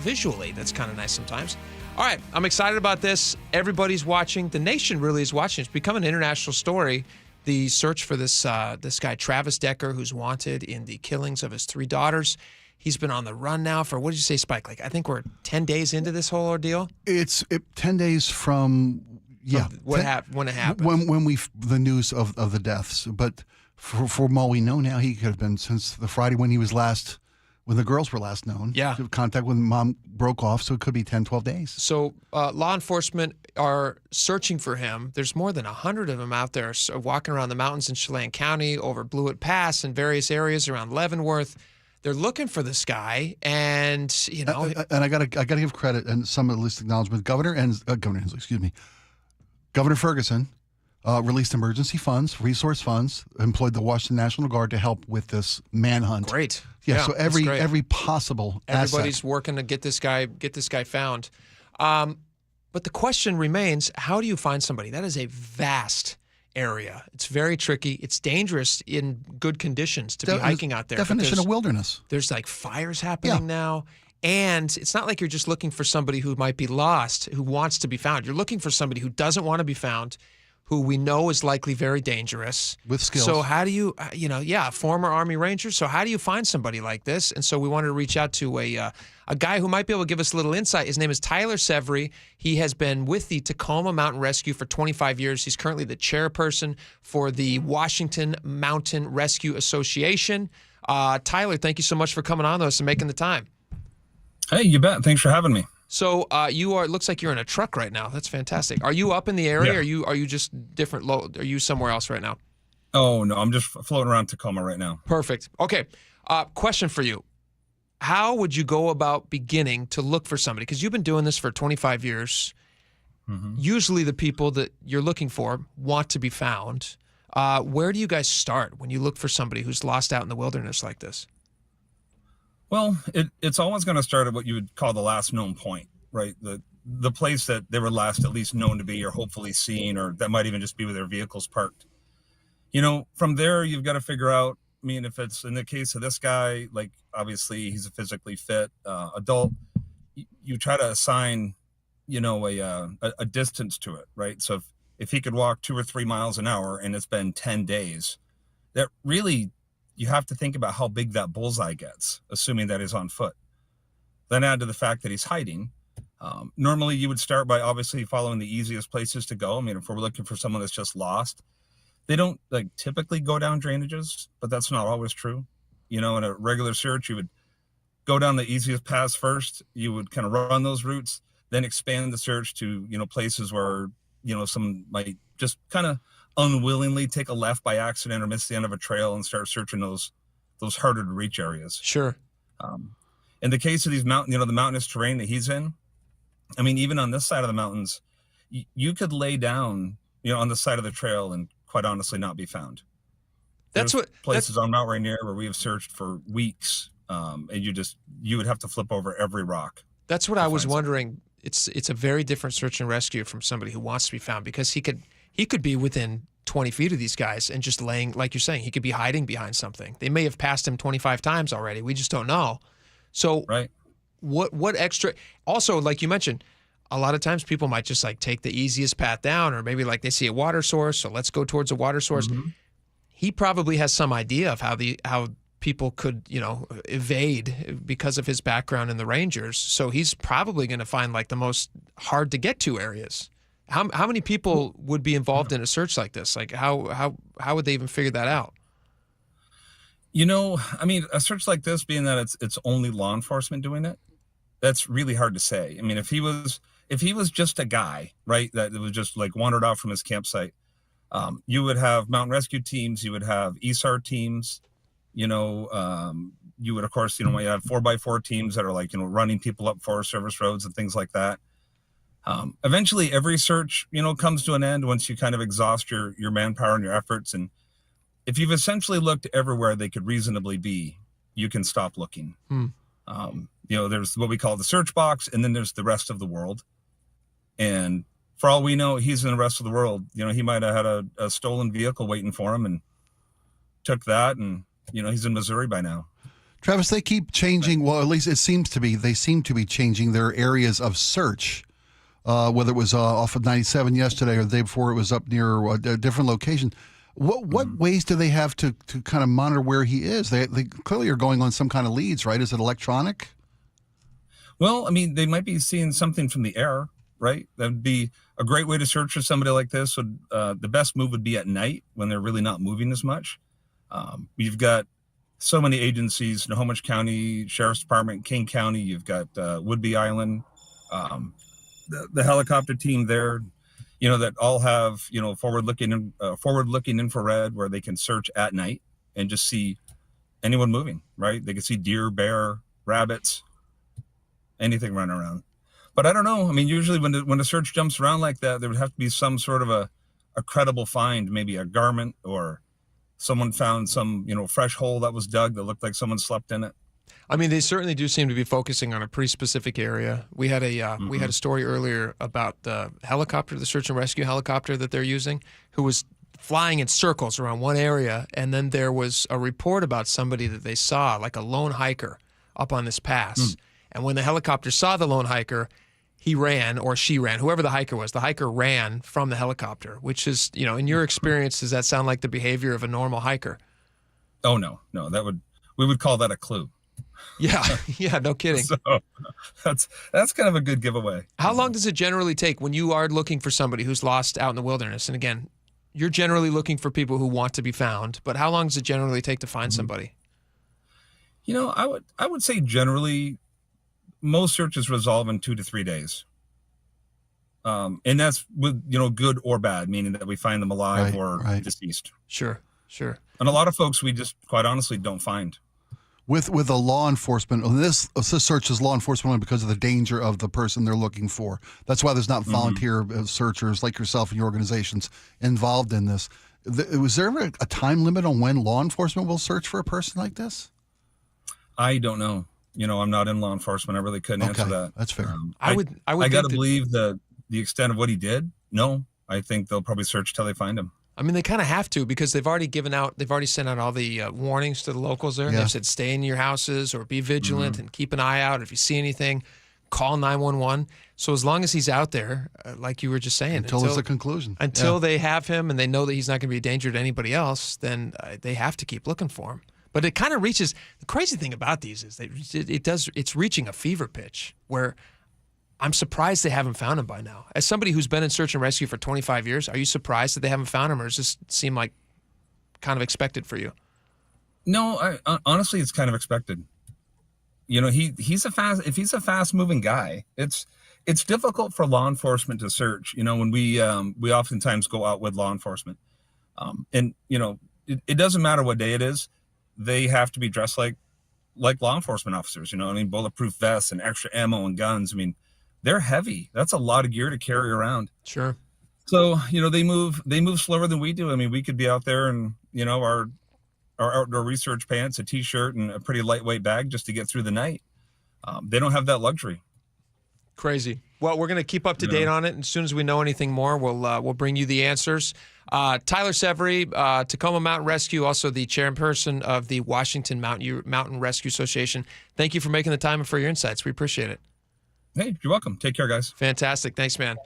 visually that's kind of nice sometimes. All right, I'm excited about this. Everybody's watching. The nation really is watching. It's become an international story. The search for this guy, Travis Decker, who's wanted in the killings of his 3 daughters. He's been on the run now for, what did you say, Spike? Like, I think we're 10 days into this whole ordeal? It's 10 days from... Yeah, when it happened. When the news of the deaths, but for all we know now, he could have been since the Friday when the girls were last known. Yeah, contact when mom broke off, so it could be 10, 12 days. So law enforcement are searching for him. There's more than 100 of them out there walking around the mountains in Chelan County, over Blewett Pass, and various areas around Leavenworth. They're looking for this guy, and and I gotta give credit and some of the least acknowledgement. Governor Hensley, excuse me. Governor Ferguson released emergency funds, resource funds, employed the Washington National Guard to help with this manhunt. Great. Yeah, so every possible everybody's asset. working to get this guy found. But the question remains, how do you find somebody? That is a vast area. It's very tricky. It's dangerous in good conditions to be hiking out there. Definition of wilderness. There's like fires happening now. And it's not like you're just looking for somebody who might be lost, who wants to be found. You're looking for somebody who doesn't want to be found, who we know is likely very dangerous. With skills. So how do you, former Army Ranger. So how do you find somebody like this? And so we wanted to reach out to a guy who might be able to give us a little insight. His name is Tyler Severy. He has been with the Tacoma Mountain Rescue for 25 years. He's currently the chairperson for the Washington Mountain Rescue Association. Tyler, thank you so much for coming on with us and making the time. Hey, you bet. Thanks for having me. So it looks like you're in a truck right now. That's fantastic. Are you up in the area? Yeah. Are you just different? Are you somewhere else right now? Oh, no, I'm just floating around Tacoma right now. Perfect. Okay. Question for you. How would you go about beginning to look for somebody? Because you've been doing this for 25 years. Mm-hmm. Usually the people that you're looking for want to be found. Where do you guys start when you look for somebody who's lost out in the wilderness like this? Well, it's always going to start at what you would call the last known point, right? The place that they were last at least known to be or hopefully seen, or that might even just be where their vehicles parked. From there, you've got to figure out, if it's in the case of this guy, like obviously he's a physically fit adult, you try to assign, a distance to it, right? So if he could walk 2 or 3 miles an hour and it's been 10 days, that really... you have to think about how big that bullseye gets, assuming that he's on foot. Then add to the fact that he's hiding. Normally, you would start by obviously following the easiest places to go. If we're looking for someone that's just lost, they don't typically go down drainages, but that's not always true. In a regular search, you would go down the easiest paths first. You would kind of run those routes, then expand the search to, places where, someone might just kind of unwillingly take a left by accident or miss the end of a trail and start searching those harder to reach areas. Sure. In the case of these the mountainous terrain that he's in, even on this side of the mountains, you could lay down, on the side of the trail and quite honestly not be found. There's places on Mount Rainier where we have searched for weeks, and you would have to flip over every rock. That's what I was wondering. It's a very different search and rescue from somebody who wants to be found, because he could be within 20 feet of these guys and just laying, like you're saying, he could be hiding behind something. They may have passed him 25 times already. We just don't know. So right. What extra, also, like you mentioned, a lot of times people might just take the easiest path down, or maybe they see a water source, so let's go towards a water source. Mm-hmm. He probably has some idea of how people could, evade because of his background in the Rangers. So he's probably going to find the most hard to get to areas. How many people would be involved in a search like this? How would they even figure that out? A search like this, being that it's only law enforcement doing it, that's really hard to say. If he was just a guy, right, that was just wandered off from his campsite, You would have mountain rescue teams. You would have ESAR teams. You would, of course, you have 4x4 teams that are like, running people up Forest Service roads and things like that. Eventually, every search, comes to an end once you kind of exhaust your manpower and your efforts. And if you've essentially looked everywhere they could reasonably be, you can stop looking. There's what we call the search box, and then there's the rest of the world. And for all we know, he's in the rest of the world. He might have had a stolen vehicle waiting for him and took that, and he's in Missouri by now. Travis, they keep changing. Well, at least it seems to be. They seem to be changing their areas of search. Whether it was off of 97 yesterday or the day before, it was up near a different location. What ways do they have to kind of monitor where he is? They clearly are going on some kind of leads, right? Is it electronic? Well, I mean, they might be seeing something from the air, right? That would be a great way to search for somebody like this. The best move would be at night when they're really not moving as much. You've got so many agencies: Snohomish County Sheriff's Department, King County. You've got Whidbey Island. The helicopter team there, that all have, forward-looking infrared where they can search at night and just see anyone moving, right? They can see deer, bear, rabbits, anything running around. But I don't know. I mean, usually when the search jumps around like that, there would have to be some sort of a credible find, maybe a garment, or someone found some, fresh hole that was dug that looked like someone slept in it. I mean, they certainly do seem to be focusing on a pretty specific area. We had a story earlier about the helicopter, the search and rescue helicopter that they're using, who was flying in circles around one area, and then there was a report about somebody that they saw, like a lone hiker, up on this pass. And when the helicopter saw the lone hiker, he ran, or she ran, whoever the hiker was. The hiker ran from the helicopter, which is, in your experience, does that sound like the behavior of a normal hiker? Oh no, we would call that a clue. Yeah, no kidding. So that's kind of a good giveaway. How long does it generally take when you are looking for somebody who's lost out in the wilderness? And again, you're generally looking for people who want to be found, but how long does it generally take to find somebody? I would say generally most searches resolve in 2 to 3 days. And that's with, good or bad, meaning that we find them alive or deceased. Sure. And a lot of folks we just quite honestly don't find. With a law enforcement, this search is law enforcement only because of the danger of the person they're looking for. That's why there's not volunteer searchers like yourself and your organizations involved in this. Was there ever a time limit on when law enforcement will search for a person like this? I don't know. I'm not in law enforcement. I really couldn't answer that. That's fair. I would got to believe the extent of what he did. No, I think they'll probably search till they find him. I mean, they kind of have to, because they've already sent out all the warnings to the locals there. Yeah. They've said stay in your houses or be vigilant and keep an eye out. If you see anything, call 911. So as long as he's out there, like you were just saying. Until there's a conclusion. Until they have him and they know that he's not going to be a danger to anybody else, then they have to keep looking for him. But it kind of reaches, the crazy thing about these is that it's reaching a fever pitch where I'm surprised they haven't found him by now. As somebody who's been in search and rescue for 25 years, are you surprised that they haven't found him, or does this seem like kind of expected for you? No, honestly, it's kind of expected. He's a fast moving guy. It's difficult for law enforcement to search. When we oftentimes go out with law enforcement, and it doesn't matter what day it is, they have to be dressed like law enforcement officers. Bulletproof vests and extra ammo and guns. They're heavy. That's a lot of gear to carry around. Sure. So, they move slower than we do. We could be out there and, our outdoor research pants, a t-shirt, and a pretty lightweight bag just to get through the night. They don't have that luxury. Crazy. Well, we're going to keep up to date on it. And as soon as we know anything more, we'll bring you the answers. Tyler Severy, Tacoma Mountain Rescue, also the chairperson of the Washington Mountain Rescue Association. Thank you for making the time and for your insights. We appreciate it. Hey, you're welcome. Take care, guys. Fantastic. Thanks, man.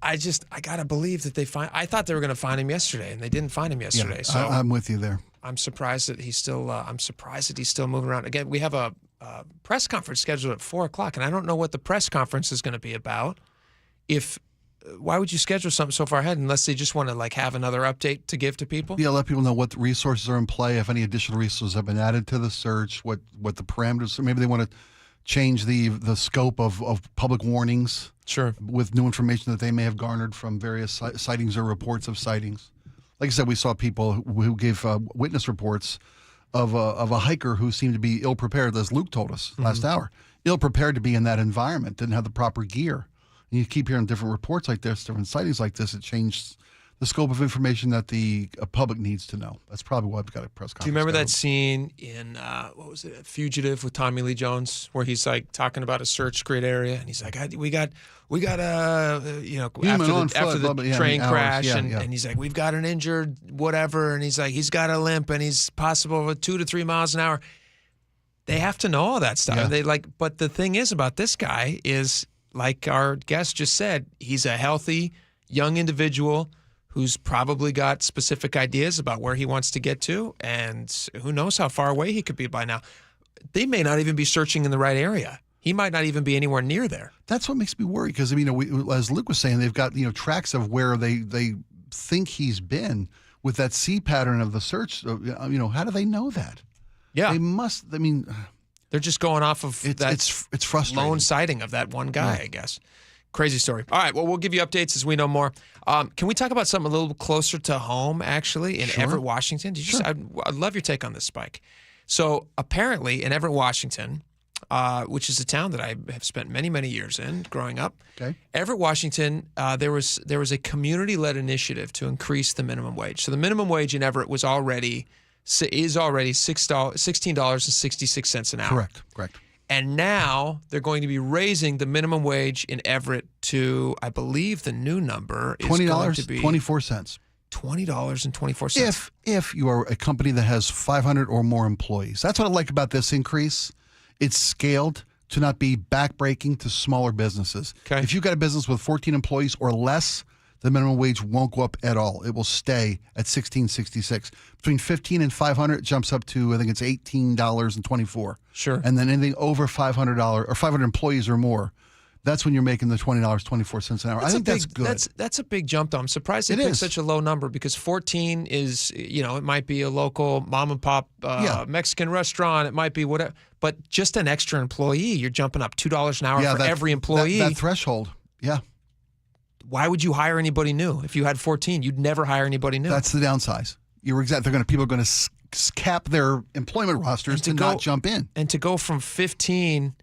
I got to believe that I thought they were going to find him yesterday, and they didn't find him yesterday. Yeah, so I'm with you there. I'm surprised that he's still moving around. Again, we have a press conference scheduled at 4:00, and I don't know what the press conference is going to be about. Why would you schedule something so far ahead unless they just want to have another update to give to people? Yeah, let people know what resources are in play, if any additional resources have been added to the search, what the parameters. Maybe they want to change the scope of public warnings. Sure. With new information that they may have garnered from various sightings or reports of sightings. Like I said, we saw people who gave witness reports of a hiker who seemed to be ill prepared, as Luke told us last hour, ill prepared to be in that environment, didn't have the proper gear. And you keep hearing different reports like this, different sightings like this. It changed the scope of information that the public needs to know. That's probably why we've got a press conference. Do you remember that scene in what was it, Fugitive with Tommy Lee Jones, where he's like talking about a search grid area, and he's like, we got after the train crash, and he's like, we've got an injured whatever, and he's like, he's got a limp, and he's possible with 2 to 3 miles an hour. They have to know all that stuff. Yeah. But the thing is about this guy is, like our guest just said, he's a healthy young individual who's probably got specific ideas about where he wants to get to, and who knows how far away he could be by now. They may not even be searching in the right area. He might not even be anywhere near there. That's what makes me worry, because as Luke was saying, they've got tracks of where they think he's been with that C pattern of the search. How do they know that? Yeah, they must. I mean, they're just going off of it's frustrating. Lone sighting of that one guy, I guess. Crazy story. All right, well, we'll give you updates as we know more. Can we talk about something a little closer to home, actually, in Everett, Washington? I'd love your take on this, Spike. So apparently in Everett, Washington, which is a town that I have spent many, many years in growing up, Everett, Washington, there was a community-led initiative to increase the minimum wage. So the minimum wage in Everett is already $16.66 an hour. Correct. And now they're going to be raising the minimum wage in Everett to, I believe the new number is going to be $20.24. $20.24. If you are a company that has 500 or more employees. That's what I like about this increase. It's scaled to not be backbreaking to smaller businesses. Okay. If you've got a business with 14 employees or less, the minimum wage won't go up at all. It will stay at $16.66. Between 15 and 500, it jumps up to, I think it's $18.24. Sure. And then anything over $500 or 500 employees or more, that's when you're making the $20.24 an hour. I think that's good. That's a big jump, though. I'm surprised they picked such a low number, because 14 is, it might be a local mom and pop Mexican restaurant. It might be whatever. But just an extra employee, you're jumping up $2 an hour for every employee. That threshold, yeah. Why would you hire anybody new? If you had 14, you'd never hire anybody new. That's the downsize. You're exactly. People are going to cap their employment rosters to not jump in. And to go from 15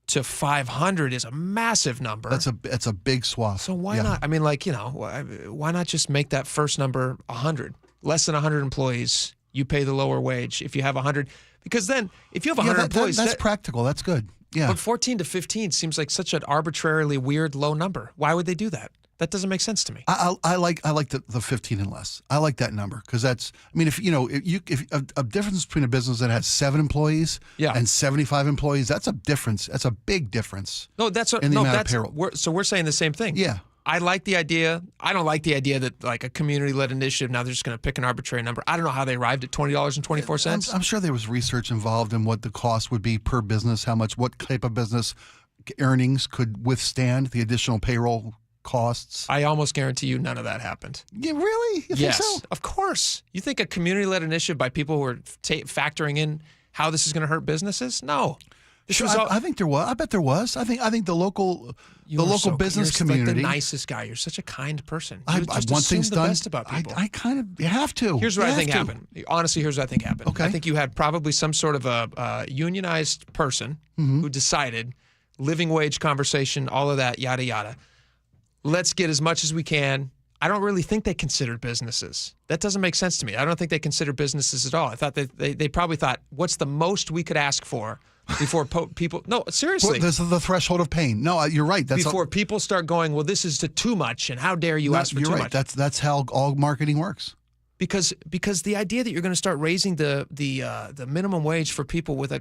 to 500 is a massive number. That's a big swath. So why not? I mean, why not just make that first number 100? Less than 100 employees, you pay the lower wage. If you have 100, because then if you have 100 employees, that's practical. That's good. Yeah. But 14 to 15 seems like such an arbitrarily weird low number. Why would they do that? That doesn't make sense to me. I like the 15 and less. I like that number, because that's. I mean, if a difference between a business that has 7 employees and 75 employees, that's a difference. That's a big difference. No, that's in the amount of payroll. We're saying the same thing. Yeah. I like the idea. I don't like the idea that like a community-led initiative, now they're just going to pick an arbitrary number. I don't know how they arrived at $20.24. I'm sure there was research involved in what the cost would be per business, what type of business earnings could withstand the additional payroll costs. I almost guarantee you none of that happened. Yeah, really? You yes, think so? Of course. You think a community-led initiative by people who are factoring in how this is going to hurt businesses? No. I think there was. I bet there was. I think the local business community. You're like the nicest guy. You're such a kind person. I want things done. The best about people. You have to. Here's what I think happened. Honestly, here's what I think happened. Okay. I think you had probably some sort of a unionized person who decided living wage conversation, all of that, yada yada. Let's get as much as we can. I don't really think they considered businesses. That doesn't make sense to me. I don't think they consider businesses at all. I thought they probably thought, what's the most we could ask for before people? No, seriously. This is the threshold of pain. No, you're right. Before people start going, well, this is too much, and how dare you ask for too much? That's how all marketing works. Because the idea that you're going to start raising the minimum wage for people with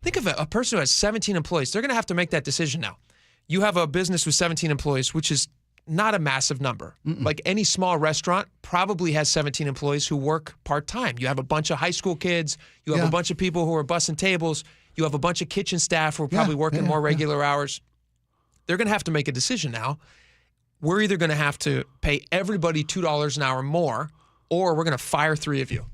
think of a person who has 17 employees. They're going to have to make that decision now. You have a business with 17 employees, which is not a massive number. Like any small restaurant probably has 17 employees who work part-time. You have a bunch of high school kids. You have a bunch of people who are bussing tables. You have a bunch of kitchen staff who are probably working more regular hours. They're going to have to make a decision now. We're either going to have to pay everybody $2 an hour more, or we're going to fire 3 of you.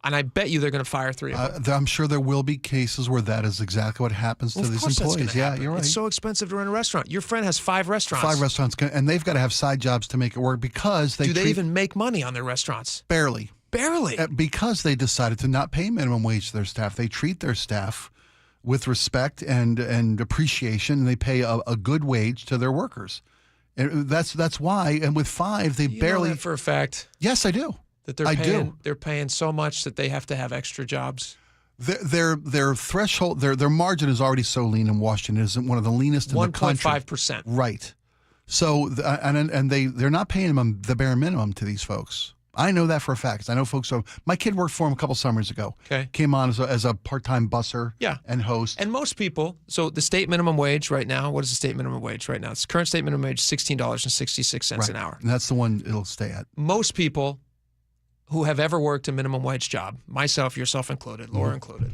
And I bet you they're going to fire 3 of them. I'm sure there will be cases where that is exactly what happens to these employees. Yeah, you're right. It's so expensive to run a restaurant. Your friend has 5 restaurants. 5 restaurants, and they've got to have side jobs to make it work because they Do they even make money on their restaurants? Barely. Barely. Because they decided to not pay minimum wage to their staff. They treat their staff with respect and appreciation, and they pay a good wage to their workers. And that's why. And with 5, they barely. Know that for a fact. Yes, I do. That they're paying so much that they have to have extra jobs. Their threshold, their margin is already so lean in Washington. It isn't one of the leanest in the country. 1.5%. Right. So and they're not paying them the bare minimum to these folks. I know that for a fact. I know folks. My kid worked for him a couple summers ago. Okay. Came on as a part-time busser. Yeah. And host. And most people. So the state minimum wage right now. What is the state minimum wage right now? It's current state minimum wage $16.66 an hour. And that's the one it'll stay at. Most people who have ever worked a minimum wage job, myself, yourself included, Laura included,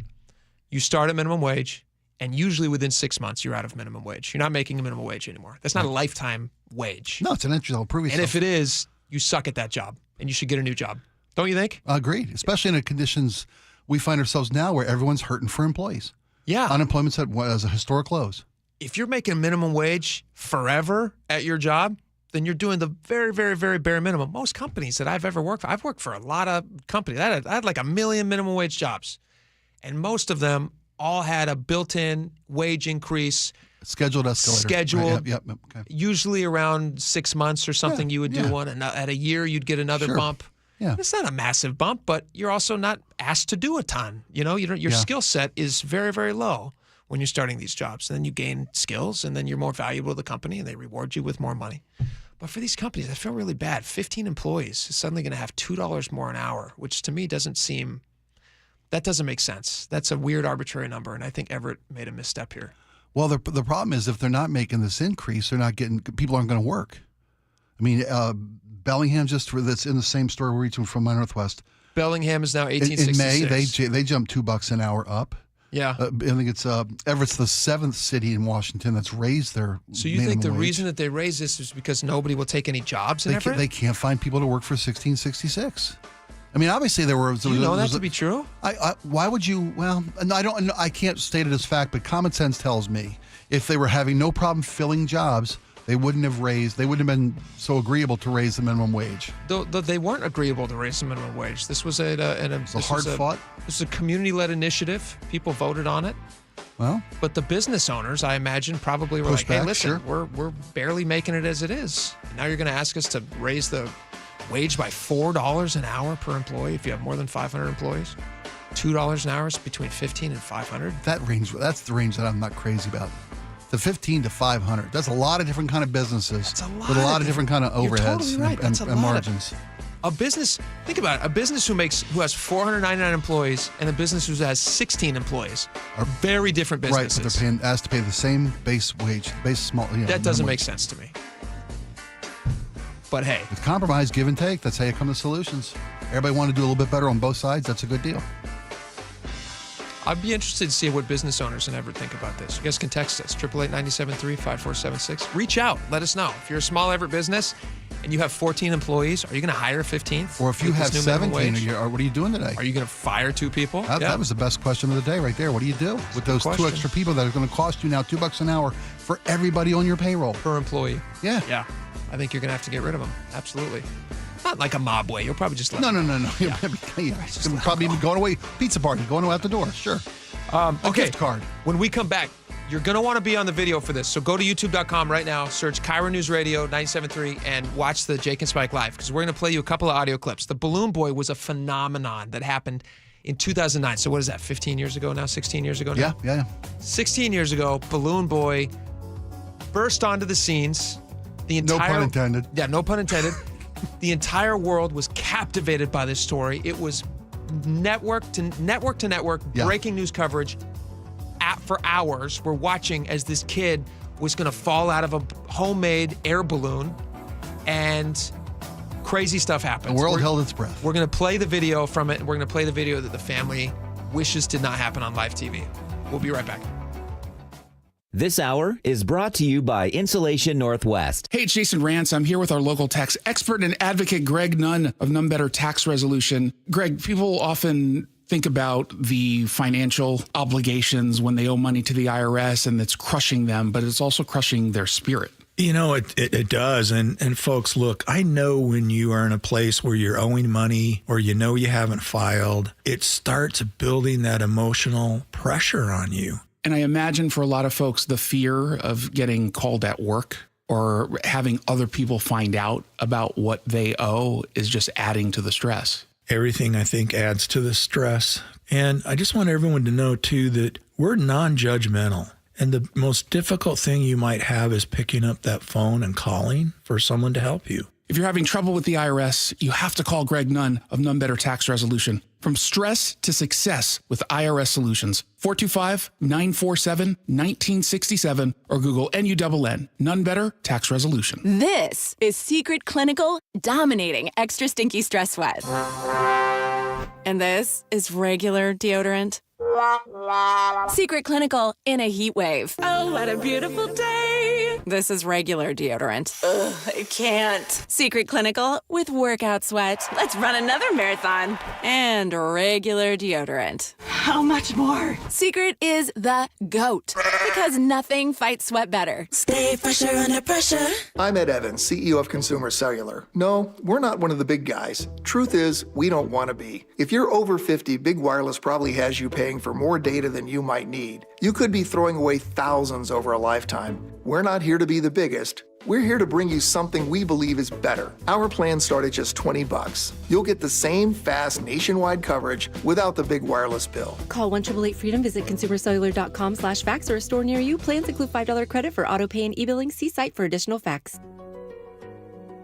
you start at minimum wage, and usually within 6 months, you're out of minimum wage. You're not making a minimum wage anymore. That's not a lifetime wage. No, it's an entry level. Prove yourself. And if it is, you suck at that job, and you should get a new job. Don't you think? Agreed, especially in the conditions we find ourselves now where everyone's hurting for employees. Yeah. Unemployment's at a historic lows. If you're making a minimum wage forever at your job, then you're doing the very, very, very bare minimum. Most companies that I've ever worked for, I've worked for a lot of companies. I had like 1 million minimum wage jobs. And most of them all had a built-in wage increase. Scheduled escalator. Scheduled. Right, yep, okay. Usually around 6 months or something, you would do one. And at a year, you'd get another bump. Yeah. It's not a massive bump, but you're also not asked to do a ton. Your skill set is very, very low when you're starting these jobs. And then you gain skills, and then you're more valuable to the company, and they reward you with more money. But for these companies, I feel really bad. 15 employees is suddenly going to have $2 more an hour, which to me doesn't make sense. That's a weird, arbitrary number, and I think Everett made a misstep here. Well, the problem is if they're not making this increase, people aren't going to work. I mean, Bellingham that's in the same story we're reaching from my Northwest. Bellingham is now $18.66. In May, they jumped $2 an hour up. Yeah. I think it's Everett's the 7th city in Washington that's raised their So you think the reason that they raised this is because nobody will take any jobs in Everett? They can't find people to work for $16.66. I mean, obviously there were. Do you know that to be true? Why would you? Well, no, I don't. I can't state it as fact, but common sense tells me if they were having no problem filling jobs, they wouldn't have been so agreeable to raise the minimum wage. Though they weren't agreeable to raise the minimum wage. This was a hard fought. This was a community-led initiative. People voted on it. Well, but the business owners, I imagine, probably were like, "Hey, listen, we're barely making it as it is. Now you're going to ask us to raise the wage by $4 an hour per employee if you have more than 500 employees. $2 an hour is between 15 and 500. That's the range that I'm not crazy about. The 15 to 500. That's a lot of different kind of businesses with a lot of different kind of overheads totally right. and margins. A business, think about it, a business who has 499 employees and a business who has 16 employees are very different businesses. Right, but they're asked to pay the same base wage, that doesn't make sense to me. But hey. With compromise, give and take, that's how you come to solutions. Everybody want to do a little bit better on both sides, that's a good deal. I'd be interested to see what business owners in Everett think about this. You guys can text us, 888-973-5476. Reach out. Let us know. If you're a small Everett business and you have 14 employees, are you going to hire a 15th? Or if you have 17, what are you doing today? Are you going to fire 2 people? That was the best question of the day right there. What do you do with those 2 extra people that are going to cost you now $2 an hour for everybody on your payroll? Per employee. Yeah. Yeah. I think you're going to have to get rid of them. Absolutely. Not like a mob way. You'll probably just let No. Yeah. Probably even going away, pizza party, going out the door. Sure. Okay. Gift card. When we come back, you're going to want to be on the video for this. So go to youtube.com right now, search KIRO Newsradio 97.3 and watch the Jake and Spike live because we're going to play you a couple of audio clips. The Balloon Boy was a phenomenon that happened in 2009. So what is that, 15 years ago now, 16 years ago now? Yeah. 16 years ago, Balloon Boy burst onto the scenes. No pun intended. Yeah, no pun intended. The entire world was captivated by this story. It was network to network, breaking news coverage for hours. We're watching as this kid was going to fall out of a homemade air balloon, and crazy stuff happened. The world held its breath. We're going to play the video from it, and we're going to play the video that the family wishes did not happen on live TV. We'll be right back. This hour is brought to you by Insulation Northwest. Hey, it's Jason Rance. I'm here with our local tax expert and advocate, Greg Nunn of None Better Tax Resolution. Greg, people often think about the financial obligations when they owe money to the IRS, and it's crushing them, but it's also crushing their spirit. You know, it does. And folks, look, I know when you are in a place where you're owing money or you know you haven't filed, it starts building that emotional pressure on you. And I imagine for a lot of folks, the fear of getting called at work or having other people find out about what they owe is just adding to the stress. Everything, I think, adds to the stress. And I just want everyone to know, too, that we're non-judgmental. And the most difficult thing you might have is picking up that phone and calling for someone to help you. If you're having trouble with the IRS, you have to call Greg Nunn of None Better Tax Resolution. From stress to success with IRS Solutions. 425-947-1967 or Google NUNN. None Better Tax Resolution. This is Secret Clinical dominating extra stinky stress sweat. And this is regular deodorant. Secret Clinical in a heat wave. Oh, what a beautiful day. This is regular deodorant. Ugh, I can't. Secret Clinical with workout sweat. Let's run another marathon. And regular deodorant. How much more? Secret is the GOAT. Because nothing fights sweat better. Stay fresher under pressure. I'm Ed Evans, CEO of Consumer Cellular. No, we're not one of the big guys. Truth is, we don't want to be. If you're over 50, Big Wireless probably has you paying for more data than you might need. You could be throwing away thousands over a lifetime. We're not here to be the biggest. We're here to bring you something we believe is better. Our plans start at just $20. You'll get the same fast nationwide coverage without the big wireless bill. Call 1-888-FREEDOM, visit consumercellular.com/facts or a store near you. Plans include $5 credit for auto pay and e-billing. See site for additional facts.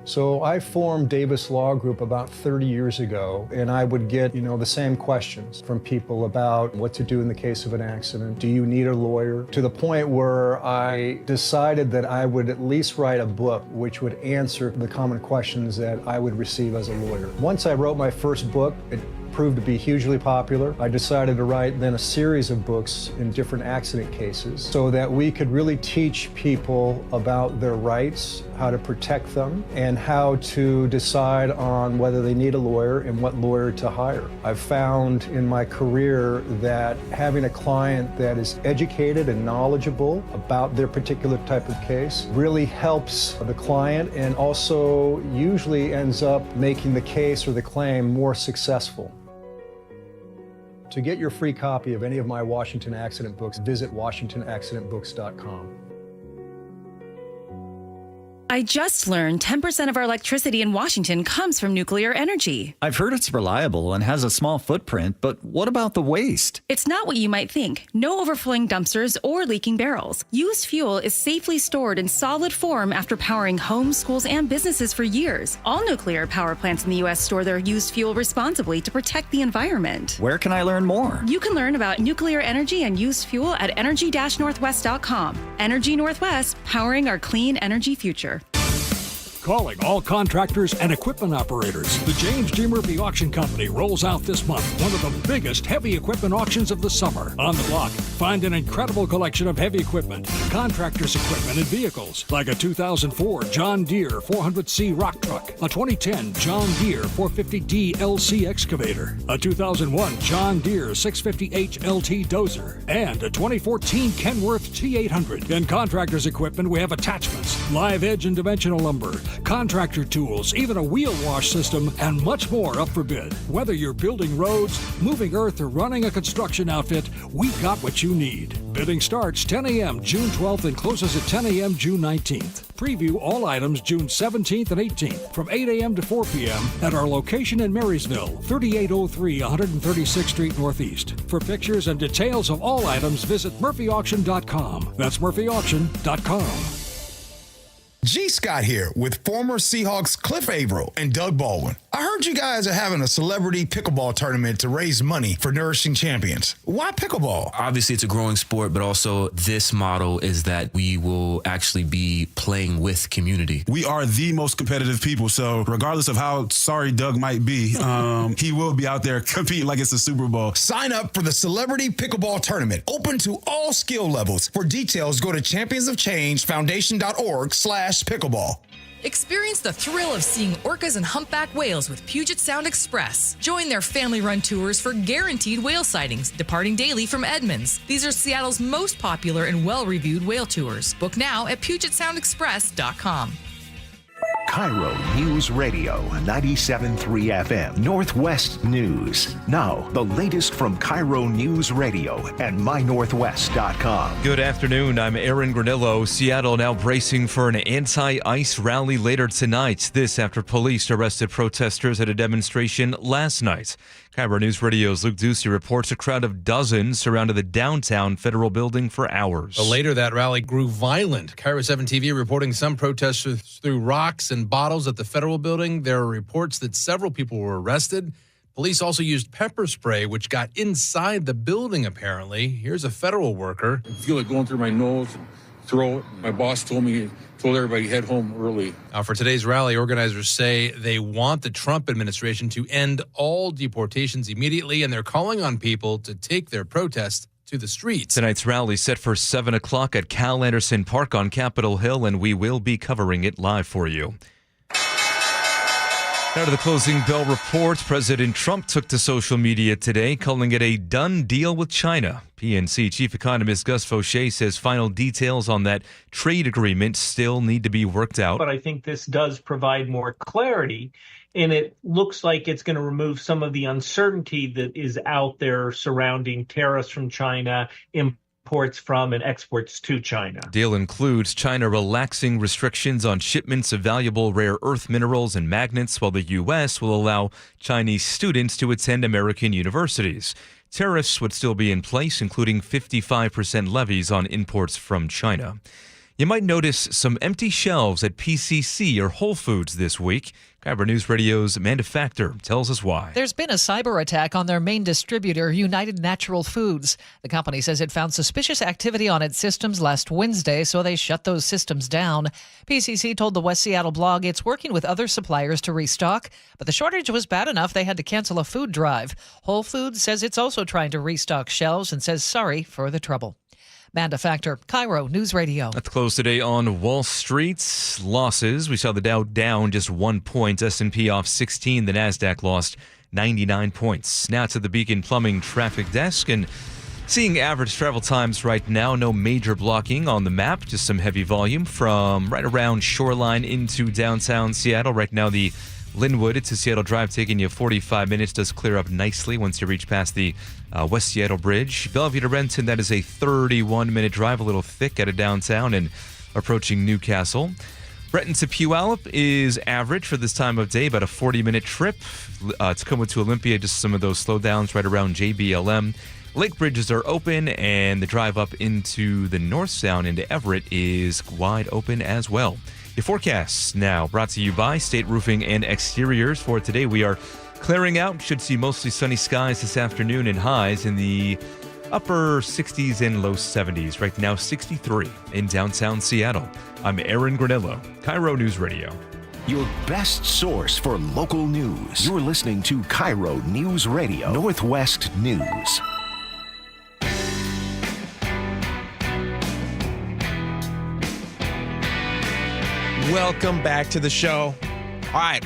So I formed Davis Law Group about 30 years ago, and I would get, the same questions from people about what to do in the case of an accident. Do you need a lawyer? To the point where I decided that I would at least write a book which would answer the common questions that I would receive as a lawyer. Once I wrote my first book, it proved to be hugely popular. I decided to write then a series of books in different accident cases so that we could really teach people about their rights, how to protect them, and how to decide on whether they need a lawyer and what lawyer to hire. I've found in my career that having a client that is educated and knowledgeable about their particular type of case really helps the client and also usually ends up making the case or the claim more successful. To get your free copy of any of my Washington accident books, visit WashingtonAccidentBooks.com. I just learned 10% of our electricity in Washington comes from nuclear energy. I've heard it's reliable and has a small footprint, but what about the waste? It's not what you might think. No overflowing dumpsters or leaking barrels. Used fuel is safely stored in solid form after powering homes, schools, and businesses for years. All nuclear power plants in the U.S. store their used fuel responsibly to protect the environment. Where can I learn more? You can learn about nuclear energy and used fuel at energy-northwest.com. Energy Northwest, powering our clean energy future. Calling all contractors and equipment operators. The James G. Murphy Auction Company rolls out this month one of the biggest heavy equipment auctions of the summer. On the block, find an incredible collection of heavy equipment, contractors' equipment, and vehicles, like a 2004 John Deere 400C rock truck, a 2010 John Deere 450D LC excavator, a 2001 John Deere 650H LT dozer, and a 2014 Kenworth T800. In contractors' equipment, we have attachments, live edge and dimensional lumber, contractor tools, even a wheel wash system, and much more up for bid. Whether you're building roads, moving earth, or running a construction outfit, we got what you need. Bidding starts 10 a.m. June 12th and closes at 10 a.m. June 19th. Preview all items June 17th and 18th from 8 a.m. to 4 p.m. at our location in Marysville, 3803 136th Street Northeast. For pictures and details of all items, visit murphyauction.com. That's murphyauction.com. G. Scott here with former Seahawks Cliff Averill and Doug Baldwin. I heard you guys are having a celebrity pickleball tournament to raise money for Nourishing Champions. Why pickleball? Obviously, it's a growing sport, but also this model is that we will actually be playing with community. We are the most competitive people, so regardless of how sorry Doug might be, he will be out there competing like it's a Super Bowl. Sign up for the Celebrity Pickleball Tournament, open to all skill levels. For details, go to championsofchangefoundation.org/pickleball. Experience the thrill of seeing orcas and humpback whales with Puget Sound Express. Join their family-run tours for guaranteed whale sightings, departing daily from Edmonds. These are Seattle's most popular and well-reviewed whale tours. Book now at PugetSoundExpress.com. KIRO News Radio 97.3 FM Northwest News. Now, the latest from KIRO News Radio and mynorthwest.com. Good afternoon. I'm Aaron Granillo. Seattle now bracing for an anti-ICE rally later tonight. This after police arrested protesters at a demonstration last night. KIRO News Radio's Luke Ducey reports a crowd of dozens surrounded the downtown federal building for hours. Later, that rally grew violent. KIRO 7 TV reporting some protesters threw rocks and bottles at the federal building. There are reports that several people were arrested. Police also used pepper spray, which got inside the building, apparently. Here's a federal worker. I feel it going through my nose and throat. My boss told everybody head home early. For today's rally, organizers say they want the Trump administration to end all deportations immediately, and they're calling on people to take their protest to the streets. Tonight's rally set for 7 o'clock at Cal Anderson Park on Capitol Hill, and we will be covering it live for you. Now to the closing bell report. President Trump took to social media today, calling it a done deal with China. PNC Chief Economist Gus Fauché says final details on that trade agreement still need to be worked out. But I think this does provide more clarity, and it looks like it's going to remove some of the uncertainty that is out there surrounding tariffs from China, imports from and exports to China. Deal includes China relaxing restrictions on shipments of valuable rare earth minerals and magnets, while the U.S. will allow Chinese students to attend American universities. Tariffs would still be in place, including 55% levies on imports from China. You might notice some empty shelves at PCC or Whole Foods this week. KIRO News Radio's Amanda Factor tells us why. There's been a cyber attack on their main distributor, United Natural Foods. The company says it found suspicious activity on its systems last Wednesday, so they shut those systems down. PCC told the West Seattle blog it's working with other suppliers to restock, but the shortage was bad enough they had to cancel a food drive. Whole Foods says it's also trying to restock shelves and says sorry for the trouble. Amanda Factor, KIRO News Radio. At the close today on Wall Street, losses. We saw the Dow down just 1 point, S&P off 16, the NASDAQ lost 99 points. Now to the Beacon Plumbing traffic desk, and seeing average travel times right now, no major blocking on the map, just some heavy volume from right around Shoreline into downtown Seattle. Right now, the Linwood to Seattle Drive taking you 45 minutes, does clear up nicely once you reach past the West Seattle Bridge. Bellevue to Renton, that is a 31-minute drive, a little thick out of downtown and approaching Newcastle. Breton to Puyallup is average for this time of day, about a 40-minute trip. Tacoma to Olympia, just some of those slowdowns right around JBLM. Lake bridges are open, and the drive up into the North Sound into Everett is wide open as well. Your forecasts now brought to you by State Roofing and Exteriors. For today, we are clearing out. Should see mostly sunny skies this afternoon and highs in the upper 60s and low 70s. Right now, 63 in downtown Seattle. I'm Aaron Granillo, KIRO News Radio. Your best source for local news. You're listening to KIRO News Radio, Northwest News. Welcome back to the show. All right,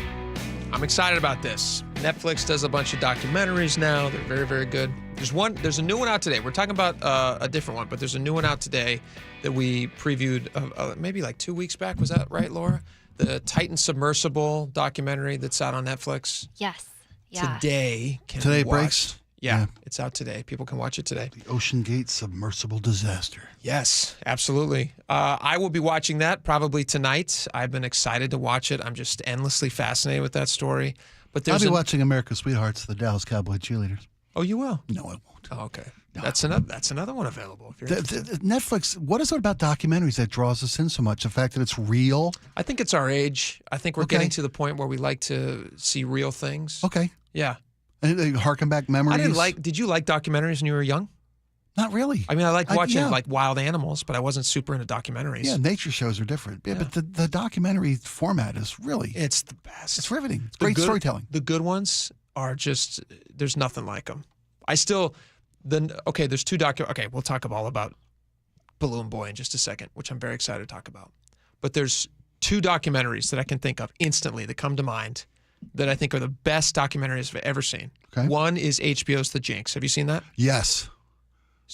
I'm excited about this. Netflix does a bunch of documentaries now. They're very, very good. There's a new one out today. We're talking about a different one, but there's a new one out today that we previewed maybe like 2 weeks back. Was that right, Laura? The Titan submersible documentary that's out on Netflix. Yes. Yeah. Today breaks? Yeah, it's out today. People can watch it today. The Ocean Gate submersible disaster. Yes, absolutely. I will be watching that probably tonight. I've been excited to watch it. I'm just endlessly fascinated with that story. But I'll be watching America's Sweethearts, the Dallas Cowboy cheerleaders. Oh, you will? No, I won't. Oh, okay. That's another one available. If you're Netflix, what is it about documentaries that draws us in so much? The fact that it's real? I think it's our age. I think we're getting to the point where we like to see real things. Okay. Yeah. And they harken back memories. Did you like documentaries when you were young? Not really. I mean, I liked watching like wild animals, but I wasn't super into documentaries. Yeah, nature shows are different. Yeah, but the documentary format is really... It's the best. It's riveting. It's great storytelling. The good ones are just, there's nothing like them. There's two Okay, we'll talk all about Balloon Boy in just a second, which I'm very excited to talk about. But there's two documentaries that I can think of instantly that come to mind that I think are the best documentaries I've ever seen. Okay. One is HBO's The Jinx. Have you seen that? Yes.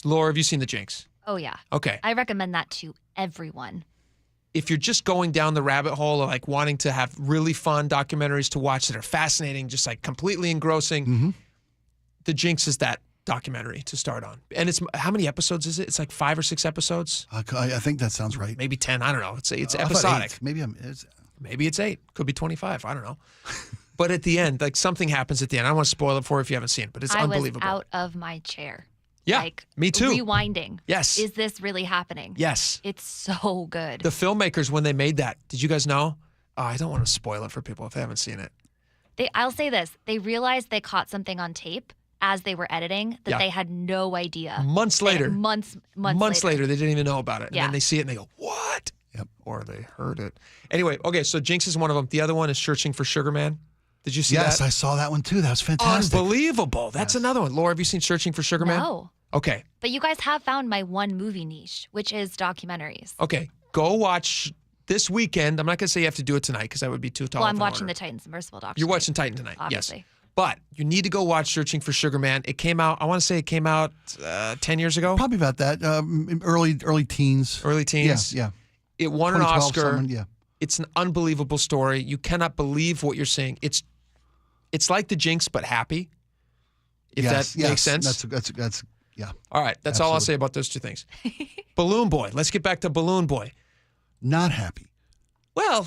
Laura, have you seen The Jinx? Oh, yeah. Okay. I recommend that to everyone. If you're just going down the rabbit hole of like wanting to have really fun documentaries to watch that are fascinating, just like completely engrossing, The Jinx is that documentary to start on. And it's, how many episodes is it? It's like 5 or 6 episodes. I think that sounds right. Maybe 10. I don't know. It's episodic. Maybe it's 8. Could be 25. I don't know. But at the end, like something happens at the end. I don't want to spoil it for you if you haven't seen it, but it's unbelievable. I was out of my chair. Yeah, like, me too. Rewinding. Yes. Is this really happening? Yes. It's so good. The filmmakers, when they made that, did you guys know? Oh, I don't want to spoil it for people if they haven't seen it. I'll say this. They realized they caught something on tape as they were editing that they had no idea. Months later. Months later, they didn't even know about it. And Yeah. then they see it and they go, what? Yep. Or they heard it. Anyway, okay, so Jinx is one of them. The other one is Searching for Sugar Man. Did you see that? Yes, I saw that one too. That was fantastic. Unbelievable. That's another one. Laura, have you seen Searching for Sugar Man? No. Okay. But you guys have found my one movie niche, which is documentaries. Okay. Go watch this weekend. I'm not going to say you have to do it tonight because that would be too tall. Well, I'm watching the Titan Submersible documentary. You're watching Titan tonight. Obviously. Yes. But you need to go watch Searching for Sugar Man. It came out, I want to say it came out 10 years ago. Probably about that. Early teens. Early teens. Yeah. It won an Oscar. Yeah. It's an unbelievable story. You cannot believe what you're seeing. It's like The Jinx, but happy. If that makes sense. That's yeah. All right. That's all I'll say about those two things. Balloon Boy. Let's get back to Balloon Boy. Not happy. Well,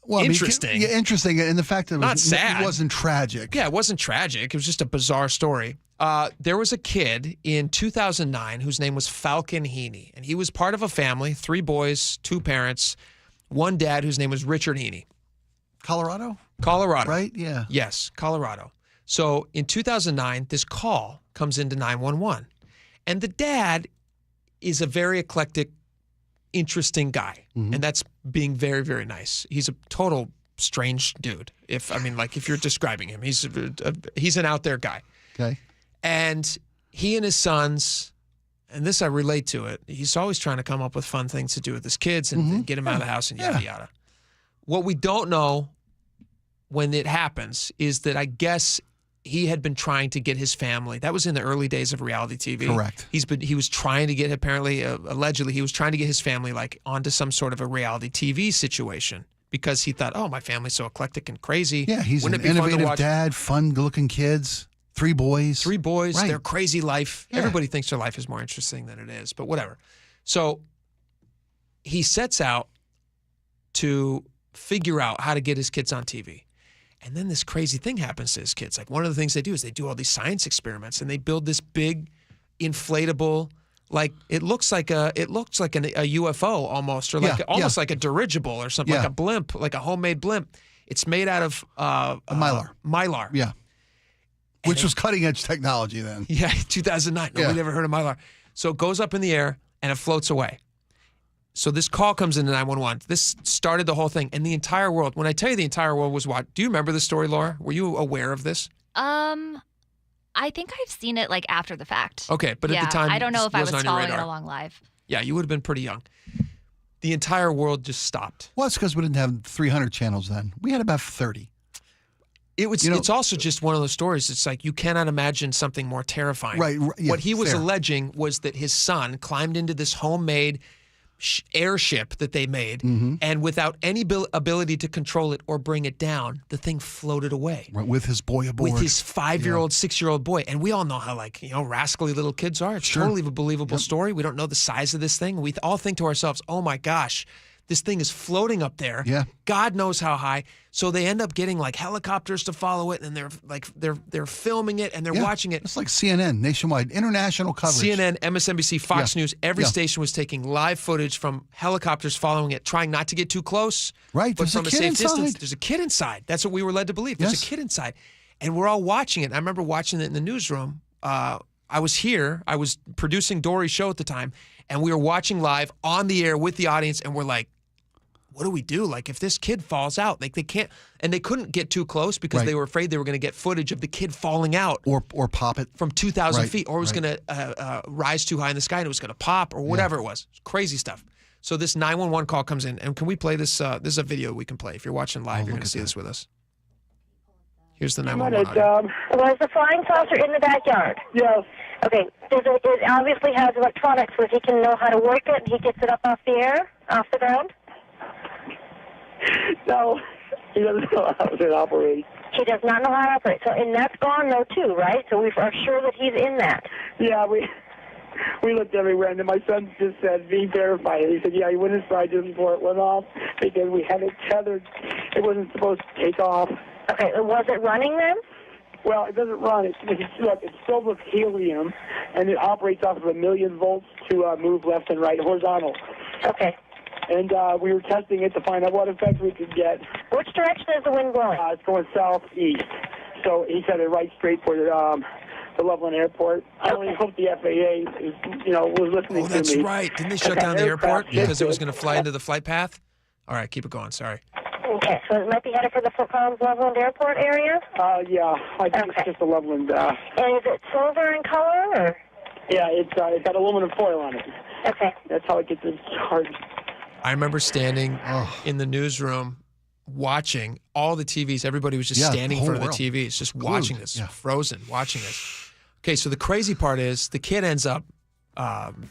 interesting. Interesting. And the fact that Not sad. It wasn't tragic. Yeah, it wasn't tragic. It was just a bizarre story. There was a kid in 2009 whose name was Falcon Heaney, and he was part of a family, 3 boys, 2 parents, 1 dad whose name was Richard Heaney. Colorado? Right? Yeah. Yes, Colorado. So in 2009, this call comes into 911, and the dad is a very eclectic, interesting guy, and that's being very, very nice. He's a total strange dude. If you're describing him, he's an out there guy. Okay. And he and his sons, and this I relate to it. He's always trying to come up with fun things to do with his kids and get him out of the house and yada yada. What we don't know when it happens is that I guess he had been trying to get his family. That was in the early days of reality TV. Correct. He was trying to get, allegedly, he was trying to get his family like onto some sort of a reality TV situation because he thought, oh, my family's so eclectic and crazy. Yeah, he's Wouldn't an it be fun to innovative watch? dad, fun-looking kids, 3 boys. 3 boys, Right. their crazy life. Yeah. Everybody thinks their life is more interesting than it is, but whatever. So he sets out to figure out how to get his kids on TV. And then this crazy thing happens to his kids. Like one of the things they do is they do all these science experiments and they build this big inflatable, like it looks like a UFO almost, or like almost like a dirigible or something, like a blimp, like a homemade blimp. It's made out of Mylar. Mylar. Yeah. Which was cutting edge technology then. Yeah, 2009. Nobody ever heard of Mylar. So it goes up in the air and it floats away. So this call comes into 911. This started the whole thing. And the entire world, when I tell you the entire world was what? Do you remember the story, Laura? Were you aware of this? I think I've seen it like after the fact. Okay, but at the time, I don't know if I was wasn't on your following it radar. along live. Yeah, you would have been pretty young. The entire world just stopped. Well, it's because we didn't have 300 channels then. We had about 30. It's also just one of those stories. It's like you cannot imagine something more terrifying. Right. Yeah, what he was fair. alleging was that his son climbed into this homemade airship that they made, and without any ability to control it or bring it down, the thing floated away. Right, with his boy aboard. With his 5-year-old, 6-year-old boy. And we all know how, rascally little kids are. It's totally a believable story. We don't know the size of this thing. We all think to ourselves, oh my gosh, This thing is floating up there. Yeah. God knows how high. So they end up getting like helicopters to follow it, and they're filming it and they're watching it. It's like CNN, nationwide, international coverage. CNN, MSNBC, Fox News, every station was taking live footage from helicopters following it, trying not to get too close. Right, but there's from a a kid safe inside. distance. There's a kid inside. That's what we were led to believe. There's a kid inside. And we're all watching it. I remember watching it in the newsroom. I was here. I was producing Dory's show at the time, and we were watching live on the air with the audience, and we're like, what do we do? Like, if this kid falls out, like they can't, and they couldn't get too close because they were afraid they were going to get footage of the kid falling out. Or pop it. From 2,000 feet, or it was going to rise too high in the sky and it was going to pop, or whatever it was. Crazy stuff. So this 911 call comes in, and can we play this? This is a video we can play. If you're watching live, you're going to see this with us. Here's the 911 audio. Was the flying saucer in the backyard? Yes. Okay. It obviously has electronics, so he can know how to work it, and he gets it up off the ground? No, he doesn't know how to operate. He does not know how to operate. So, and that's gone, though, too, right? So we are sure that he's in that. Yeah, we looked everywhere, and then my son just said, be verified. He said, yeah, he went inside just before it went off because we had it tethered. It wasn't supposed to take off. Okay, was it running then? Well, it doesn't run. It's filled with helium, and it operates off of 1 million volts to move left and right horizontal. Okay. And we were testing it to find out what effect we could get. Which direction is the wind blowing? It's going southeast. So he said it right straight for the Loveland Airport. I only hope the FAA is, was listening to me. Oh, that's right. Didn't they shut down the airport because it was going to fly into the flight path? All right, keep it going. Sorry. Okay, so it might be headed for the Fort Collins Loveland Airport area? Yeah, I think it's just a Loveland. And is it silver in color, or? Yeah, it's got aluminum foil on it. Okay. That's how it gets its charge. I remember standing in the newsroom watching all the TVs. Everybody was just standing in front of the TVs, just watching this, frozen, watching this. Okay, so the crazy part is the kid ends up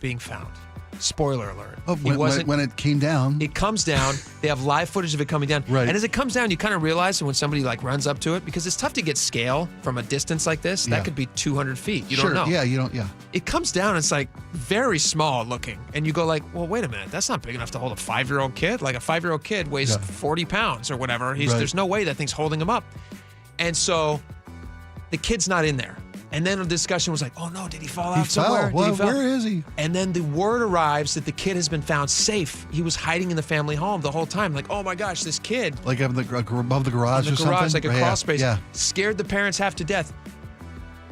being found. Spoiler alert. Oh, when it came down. It comes down. They have live footage of it coming down. Right. And as it comes down, you kind of realize when somebody like runs up to it, because it's tough to get scale from a distance like this. That could be 200 feet. You don't know. Yeah, you don't, It comes down, it's like very small looking. And you go like, well, wait a minute. That's not big enough to hold a 5-year-old kid. Like a 5-year-old kid weighs 40 pounds or whatever. There's no way that thing's holding him up. And so the kid's not in there. And then the discussion was like, oh no, did he fall out somewhere? Well, where is he? And then the word arrives that the kid has been found safe. He was hiding in the family home the whole time. Like, oh my gosh, this kid. Like above the garage in the or something? garage, like a crawl space. Yeah. Scared the parents half to death.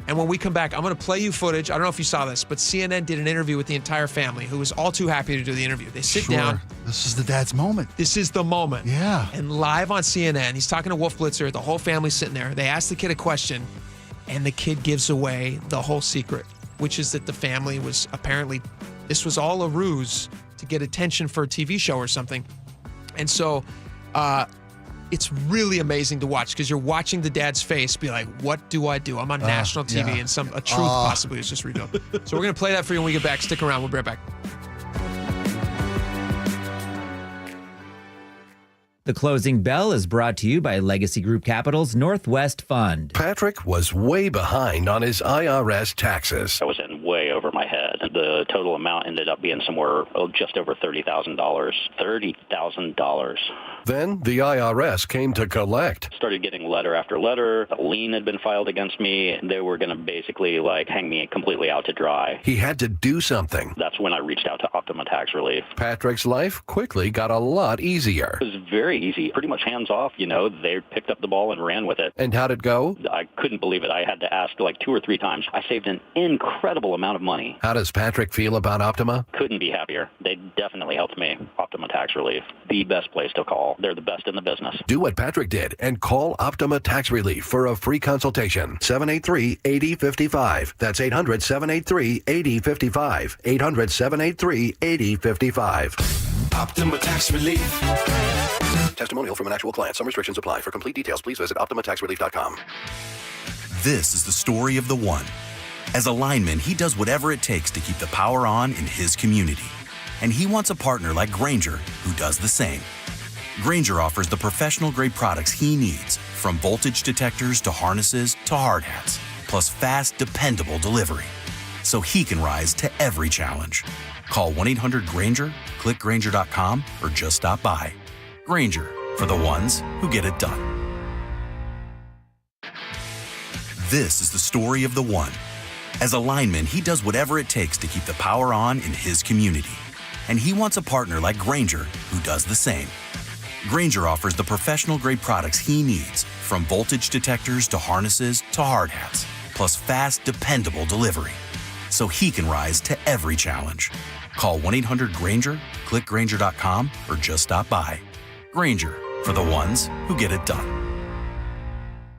And when we come back, I'm going to play you footage. I don't know if you saw this, but CNN did an interview with the entire family who was all too happy to do the interview. They sit down. This is the dad's moment. This is the moment. Yeah. And live on CNN, he's talking to Wolf Blitzer. The whole family's sitting there. They ask the kid a question. And the kid gives away the whole secret, which is that the family was apparently, this was all a ruse to get attention for a TV show or something. And so it's really amazing to watch because you're watching the dad's face be like, what do I do? I'm on national TV and a truth possibly is just revealed. So we're going to play that for you when we get back. Stick around. We'll be right back. The Closing Bell is brought to you by Legacy Group Capital's Northwest Fund. Patrick was way behind on his IRS taxes. I was in way over my head. The total amount ended up being somewhere just over $30,000. $30,000. Then the IRS came to collect. Started getting letter after letter. A lien had been filed against me. They were going to basically hang me completely out to dry. He had to do something. That's when I reached out to Optima Tax Relief. Patrick's life quickly got a lot easier. It was very easy, pretty much hands off. They picked up the ball and ran with it. And how'd it go? I couldn't believe it. I had to ask 2 or 3 times. I saved an incredible amount of money. How does Patrick feel about Optima? Couldn't be happier. They definitely helped me. Optima Tax Relief, the best place to call. They're the best in the business. Do what Patrick did and call Optima Tax Relief for a free consultation. 783-8055. That's 800-783-8055. 800-783-8055. Optima Tax Relief. Testimonial from an actual client. Some restrictions apply. For complete details, please visit OptimaTaxRelief.com. This is the story of the one. As a lineman, he does whatever it takes to keep the power on in his community. And he wants a partner like Grainger who does the same. Grainger offers the professional-grade products he needs, from voltage detectors to harnesses to hard hats, plus fast, dependable delivery, so he can rise to every challenge. Call 1-800-GRAINGER click Grainger.com, or just stop by. Grainger, for the ones who get it done. This is the story of the one. As a lineman, he does whatever it takes to keep the power on in his community. And he wants a partner like Grainger who does the same. Grainger offers the professional-grade products he needs, from voltage detectors to harnesses to hard hats, plus fast, dependable delivery, so he can rise to every challenge. Call 1-800-GRAINGER, click Grainger.com, or just stop by. Grainger, for the ones who get it done.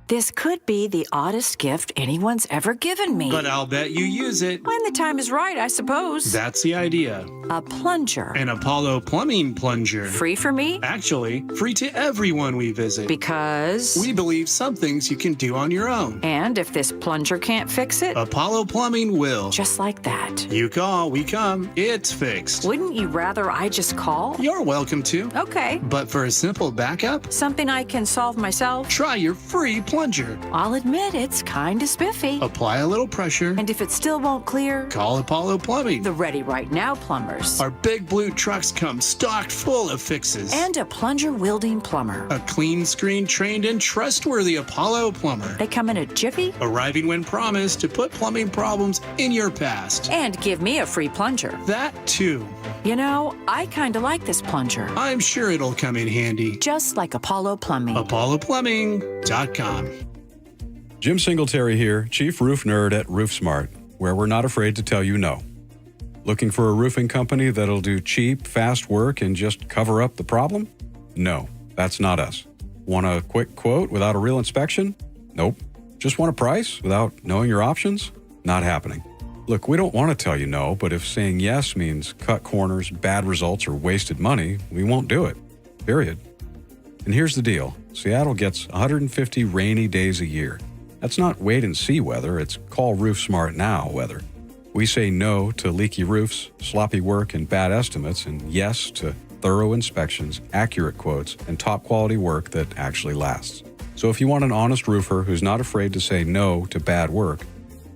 This could be the oddest gift anyone's ever given me. But I'll bet you use it. When the time is right, I suppose. That's the idea. A plunger. An Apollo plumbing plunger. Free for me? Actually, free to everyone we visit. Because? We believe some things you can do on your own. And if this plunger can't fix it? Apollo Plumbing will. Just like that. You call, we come. It's fixed. Wouldn't you rather I just call? You're welcome to. Okay. But for a simple backup? Something I can solve myself? Try your free plunger. I'll admit it's kind of spiffy. Apply a little pressure. And if it still won't clear? Call Apollo Plumbing. The ready right now plumbers. Our big blue trucks come stocked full of fixes. And a plunger wielding plumber. A clean screen trained and trustworthy Apollo plumber. They come in a jiffy? Arriving when promised to put plumbing problems in your past. And give me a free plunger. That too. You know, I kind of like this plunger. I'm sure it'll come in handy. Just like Apollo Plumbing. ApolloPlumbing.com. Jim Singletary here, Chief Roof Nerd at RoofSmart, where we're not afraid to tell you no. Looking for a roofing company that'll do cheap, fast work and just cover up the problem? No, that's not us. Want a quick quote without a real inspection? Nope. Just want a price without knowing your options? Not happening. Look, we don't want to tell you no, but if saying yes means cut corners, bad results, or wasted money, we won't do it. Period. And here's the deal. Seattle gets 150 rainy days a year. That's not wait and see weather, it's call RoofSmart now weather. We say no to leaky roofs, sloppy work, and bad estimates, and yes to thorough inspections, accurate quotes, and top quality work that actually lasts. So if you want an honest roofer who's not afraid to say no to bad work,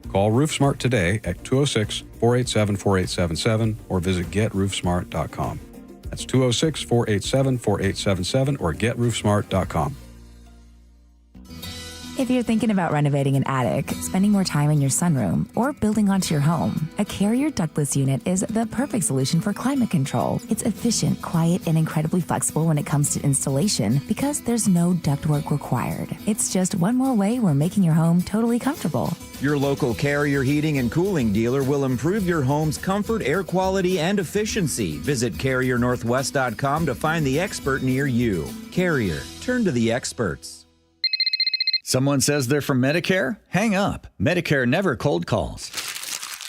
call RoofSmart today at 206-487-4877 or visit GetRoofSmart.com. That's 206-487-4877 or GetRoofSmart.com. If you're thinking about renovating an attic, spending more time in your sunroom, or building onto your home, a Carrier ductless unit is the perfect solution for climate control. It's efficient, quiet, and incredibly flexible when it comes to installation because there's no ductwork required. It's just one more way we're making your home totally comfortable. Your local Carrier heating and cooling dealer will improve your home's comfort, air quality, and efficiency. Visit CarrierNorthwest.com to find the expert near you. Carrier, turn to the experts. Someone says they're from Medicare? Hang up. Medicare never cold calls.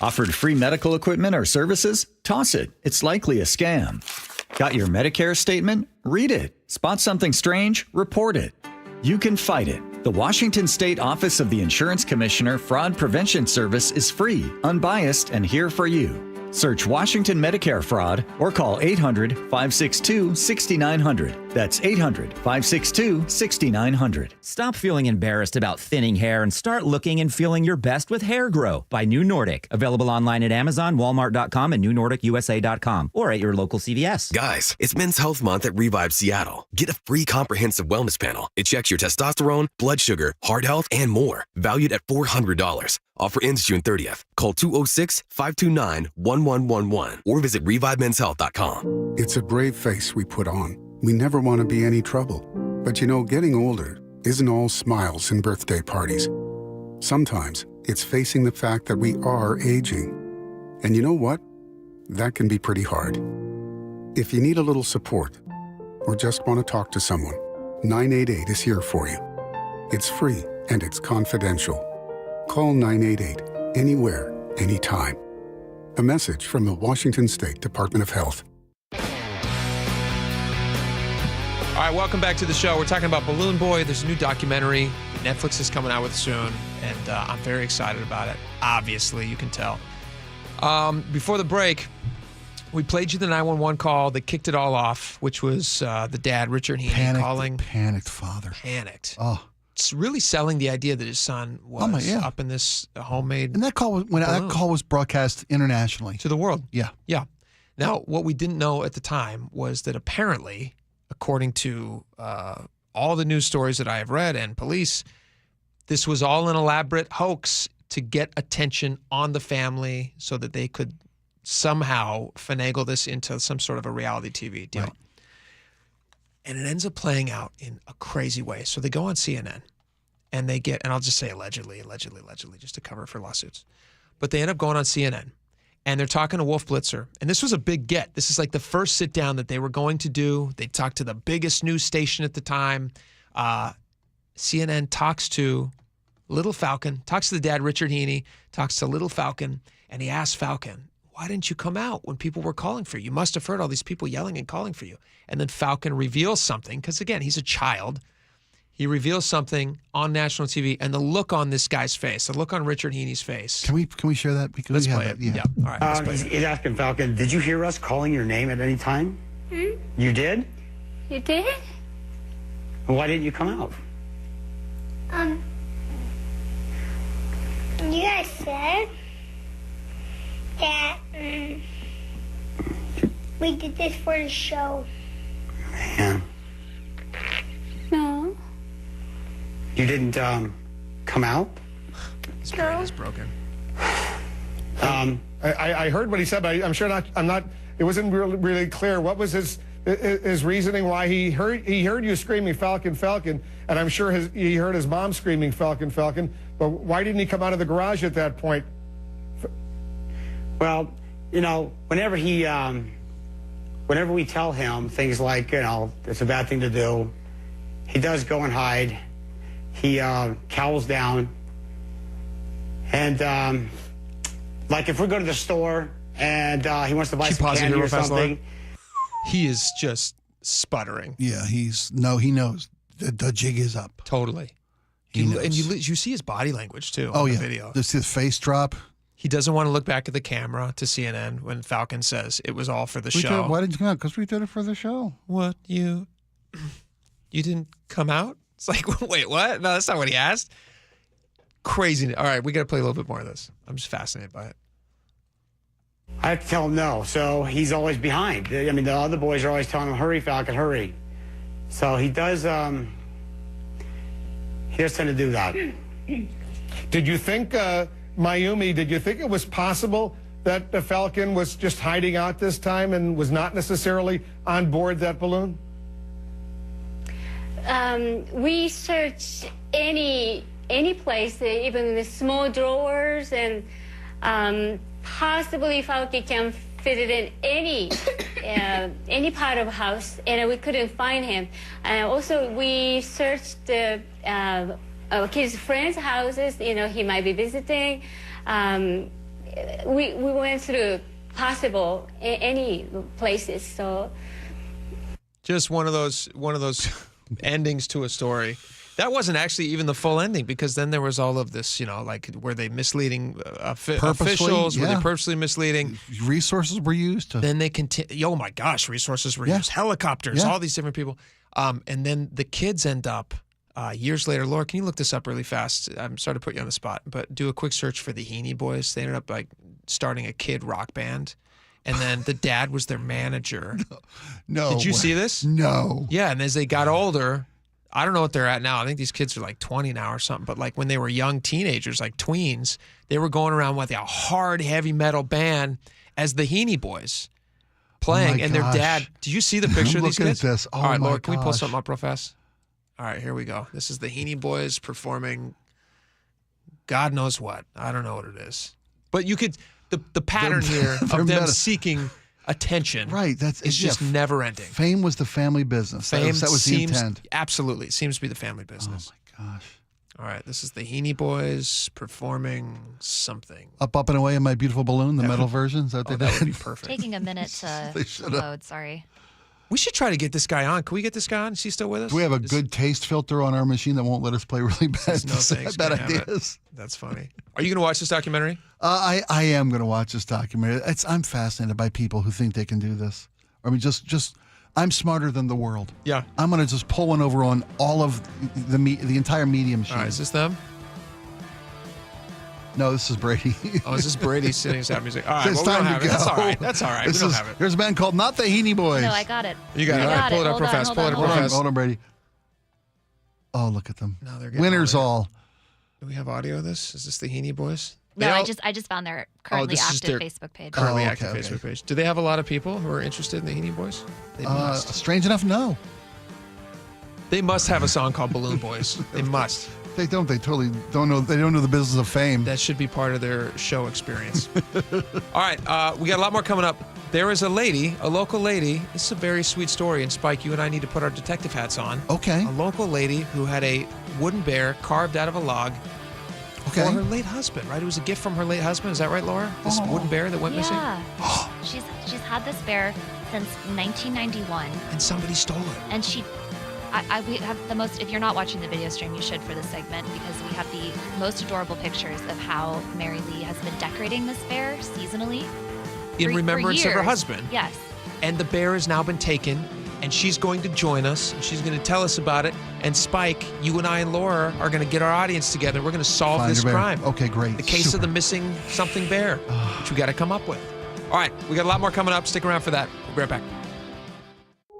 Offered free medical equipment or services? Toss it. It's likely a scam. Got your Medicare statement? Read it. Spot something strange? Report it. You can fight it. The Washington State Office of the Insurance Commissioner Fraud Prevention Service is free, unbiased, and here for you. Search Washington Medicare Fraud or call 800-562-6900. That's 800-562-6900. Stop feeling embarrassed about thinning hair and start looking and feeling your best with Hair Grow by New Nordic. Available online at Amazon, Walmart.com, and NewNordicUSA.com or at your local CVS. Guys, it's Men's Health Month at Revive Seattle. Get a free comprehensive wellness panel. It checks your testosterone, blood sugar, heart health, and more. Valued at $400. Offer ends June 30th. Call 206-529-1111 or visit ReviveMen'sHealth.com. It's a brave face we put on. We never want to be any trouble. But you know, getting older isn't all smiles and birthday parties. Sometimes it's facing the fact that we are aging. And you know what? That can be pretty hard. If you need a little support or just want to talk to someone, 988 is here for you. It's free and it's confidential. Call 988 anywhere, anytime. A message from the Washington State Department of Health. All right, welcome back to the show. We're talking about Balloon Boy. There's a new documentary Netflix is coming out with soon, and I'm very excited about it. Obviously, you can tell. Before the break, we played you the 911 call that kicked it all off, which was the dad, Richard Heaney, calling. Panicked father. Panicked. Oh. It's really selling the idea that his son was up in this homemade And that call was broadcast internationally to the world. Yeah. Yeah. Now, what we didn't know at the time was that apparently, according to all the news stories that I have read and police, this was all an elaborate hoax to get attention on the family so that they could somehow finagle this into some sort of a reality TV deal. Right. And it ends up playing out in a crazy way. So they go on CNN and they get, and I'll just say allegedly, just to cover for lawsuits. But they end up going on CNN and they're talking to Wolf Blitzer. And this was a big get. This is like the first sit down that they were going to do. They talked to the biggest news station at the time. CNN talks to Little Falcon, talks to the dad, Richard Heaney, talks to Little Falcon, and he asks Falcon, why didn't you come out when people were calling for you? You must have heard all these people yelling and calling for you. And then Falcon reveals something, because again, he's a child. He reveals something on national TV, and the look on this guy's face, the look on Richard Heaney's face. Can we share that? Because let's play it. Yeah. All right. Let's play it. He's asking Falcon, did you hear us calling your name at any time? You did? You did? Why didn't you come out? You guys said that we did this for the show. Yeah. No. You didn't come out? His brain is broken. I heard what he said, but I'm not. It wasn't really clear. What was his reasoning why he heard you screaming Falcon, Falcon, and I'm sure he heard his mom screaming Falcon, Falcon. But why didn't he come out of the garage at that point? Well, whenever we tell him things like, it's a bad thing to do, he does go and hide. He cowls down. And, like, if we go to the store and he wants to buy some candy or something. He is just sputtering. Yeah, he knows the jig is up. Totally. And you see his body language, too, on the video. Just his face drop. He doesn't want to look back at the camera to CNN when Falcon says it was all for the show. Why didn't you come out? Because we did it for the show. What? You didn't come out? It's like, wait, what? No, that's not what he asked. Crazy. All right, we got to play a little bit more of this. I'm just fascinated by it. I have to tell him no, so he's always behind. I mean, the other boys are always telling him, hurry, Falcon, hurry. So he does tend to do that. Did you think, Mayumi, did you think it was possible that the Falcon was just hiding out this time and was not necessarily on board that balloon? We searched any place, even the small drawers, and possibly Falcon can fit it in any part of the house, and we couldn't find him. Also, we searched the kids' friends' houses. He might be visiting. We went through possible any places. So just one of those endings to a story. That wasn't actually even the full ending, because then there was all of this, like, were they misleading officials? Were they purposely misleading? Resources were used. Then they continue. Oh my gosh, resources were used. Helicopters, all these different people. And then the kids end up years later. Laura, can you look this up really fast? I'm sorry to put you on the spot, but do a quick search for the Heaney Boys. They ended up like starting a kid rock band. And then the dad was their manager. No. Did you see this? No. Yeah, and as they got older, I don't know what they're at now. I think these kids are like 20 now or something. But like when they were young teenagers, like tweens, they were going around with a hard, heavy metal band as the Heaney Boys playing. And their dad, did you see the picture of these kids? At this. Oh, all right, Laura, can we pull something up real fast? All right, here we go. This is the Heaney Boys performing God knows what. I don't know what it is. But you could, the pattern here of them seeking attention, right? It's just never ending. Fame was the family business. That was the intent. Absolutely, it seems to be the family business. Oh my gosh! All right, this is the Heaney Boys performing something. Up and away in my beautiful balloon, the metal version. Is that what they did? That would be perfect. Taking a minute to load. Sorry. We should try to get this guy on. Can we get this guy on? Is he still with us? Do we have a good taste filter on our machine that won't let us play really bad, no thanks, bad ideas? That's funny. Are you going to watch this documentary? I am going to watch this documentary. I'm fascinated by people who think they can do this. I mean, just I'm smarter than the world. Yeah. I'm going to just pull one over on all of the entire media machine. All right, is this them? No, this is Brady. Oh, is this Brady sitting us out music? All right, It's well, we don't time to have it. go. That's all right. That's all right. We don't have it. There's a band called Not the Heaney Boys. No, I got it. You got it. All right, pull it up real fast. Pull it up real fast. Hold on, Brady. Oh, look at them. No, they're getting Winners audio. all. Do we have audio of this? Is this the Heaney Boys? No, I just found their currently active Facebook page. Currently active Facebook page. Do they have a lot of people who are interested in the Heaney Boys? They must. Strange enough, no. They must have a song called Balloon Boys. They must. They don't. They totally don't know. They don't know the business of fame. That should be part of their show experience. All right, we got a lot more coming up. There is a lady, a local lady. This is a very sweet story. And Spike, you and I need to put our detective hats on. Okay. A local lady who had a wooden bear carved out of a log for her late husband, right? It was a gift from her late husband. Is that right, Laura? This wooden bear that went missing? Yeah. She's had this bear since 1991. And somebody stole it. And we have the most, if you're not watching the video stream, you should for this segment, because we have the most adorable pictures of how Mary Lee has been decorating this bear seasonally. In remembrance of her husband. Yes. And the bear has now been taken, and she's going to join us. She's going to tell us about it. And Spike, you and I and Laura are going to get our audience together. We're going to solve this crime. Okay, great. The case of the missing something bear, which we got to come up with. All right, we got a lot more coming up. Stick around for that. We'll be right back.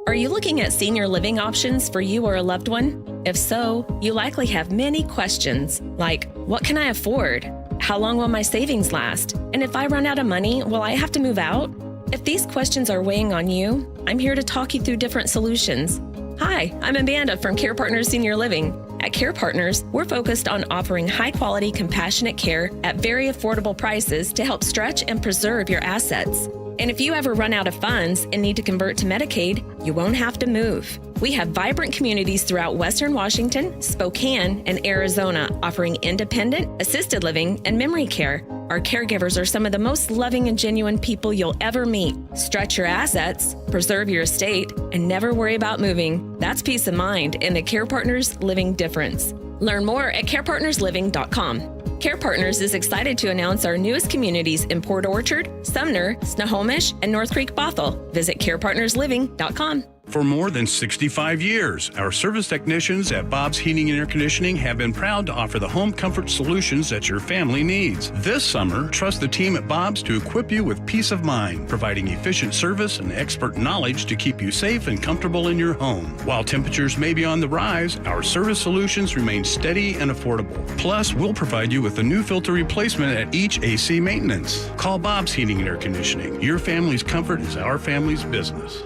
Are you looking at senior living options for you or a loved one? If so, you likely have many questions, like, what can I afford? How long will my savings last? And if I run out of money, will I have to move out? If these questions are weighing on you, I'm here to talk you through different solutions. Hi, I'm Amanda from Care Partners Senior Living. At Care Partners, we're focused on offering high-quality, compassionate care at very affordable prices to help stretch and preserve your assets. And if you ever run out of funds and need to convert to Medicaid, you won't have to move. We have vibrant communities throughout Western Washington, Spokane, and Arizona offering independent, assisted living, and memory care. Our caregivers are some of the most loving and genuine people you'll ever meet. Stretch your assets, preserve your estate, and never worry about moving. That's peace of mind and the Care Partners Living difference. Learn more at carepartnersliving.com. Care Partners is excited to announce our newest communities in Port Orchard, Sumner, Snohomish, and North Creek Bothell. Visit carepartnersliving.com. For more than 65 years, our service technicians at Bob's Heating and Air Conditioning have been proud to offer the home comfort solutions that your family needs. This summer, trust the team at Bob's to equip you with peace of mind, providing efficient service and expert knowledge to keep you safe and comfortable in your home. While temperatures may be on the rise, our service solutions remain steady and affordable. Plus, we'll provide you with a new filter replacement at each AC maintenance. Call Bob's Heating and Air Conditioning. Your family's comfort is our family's business.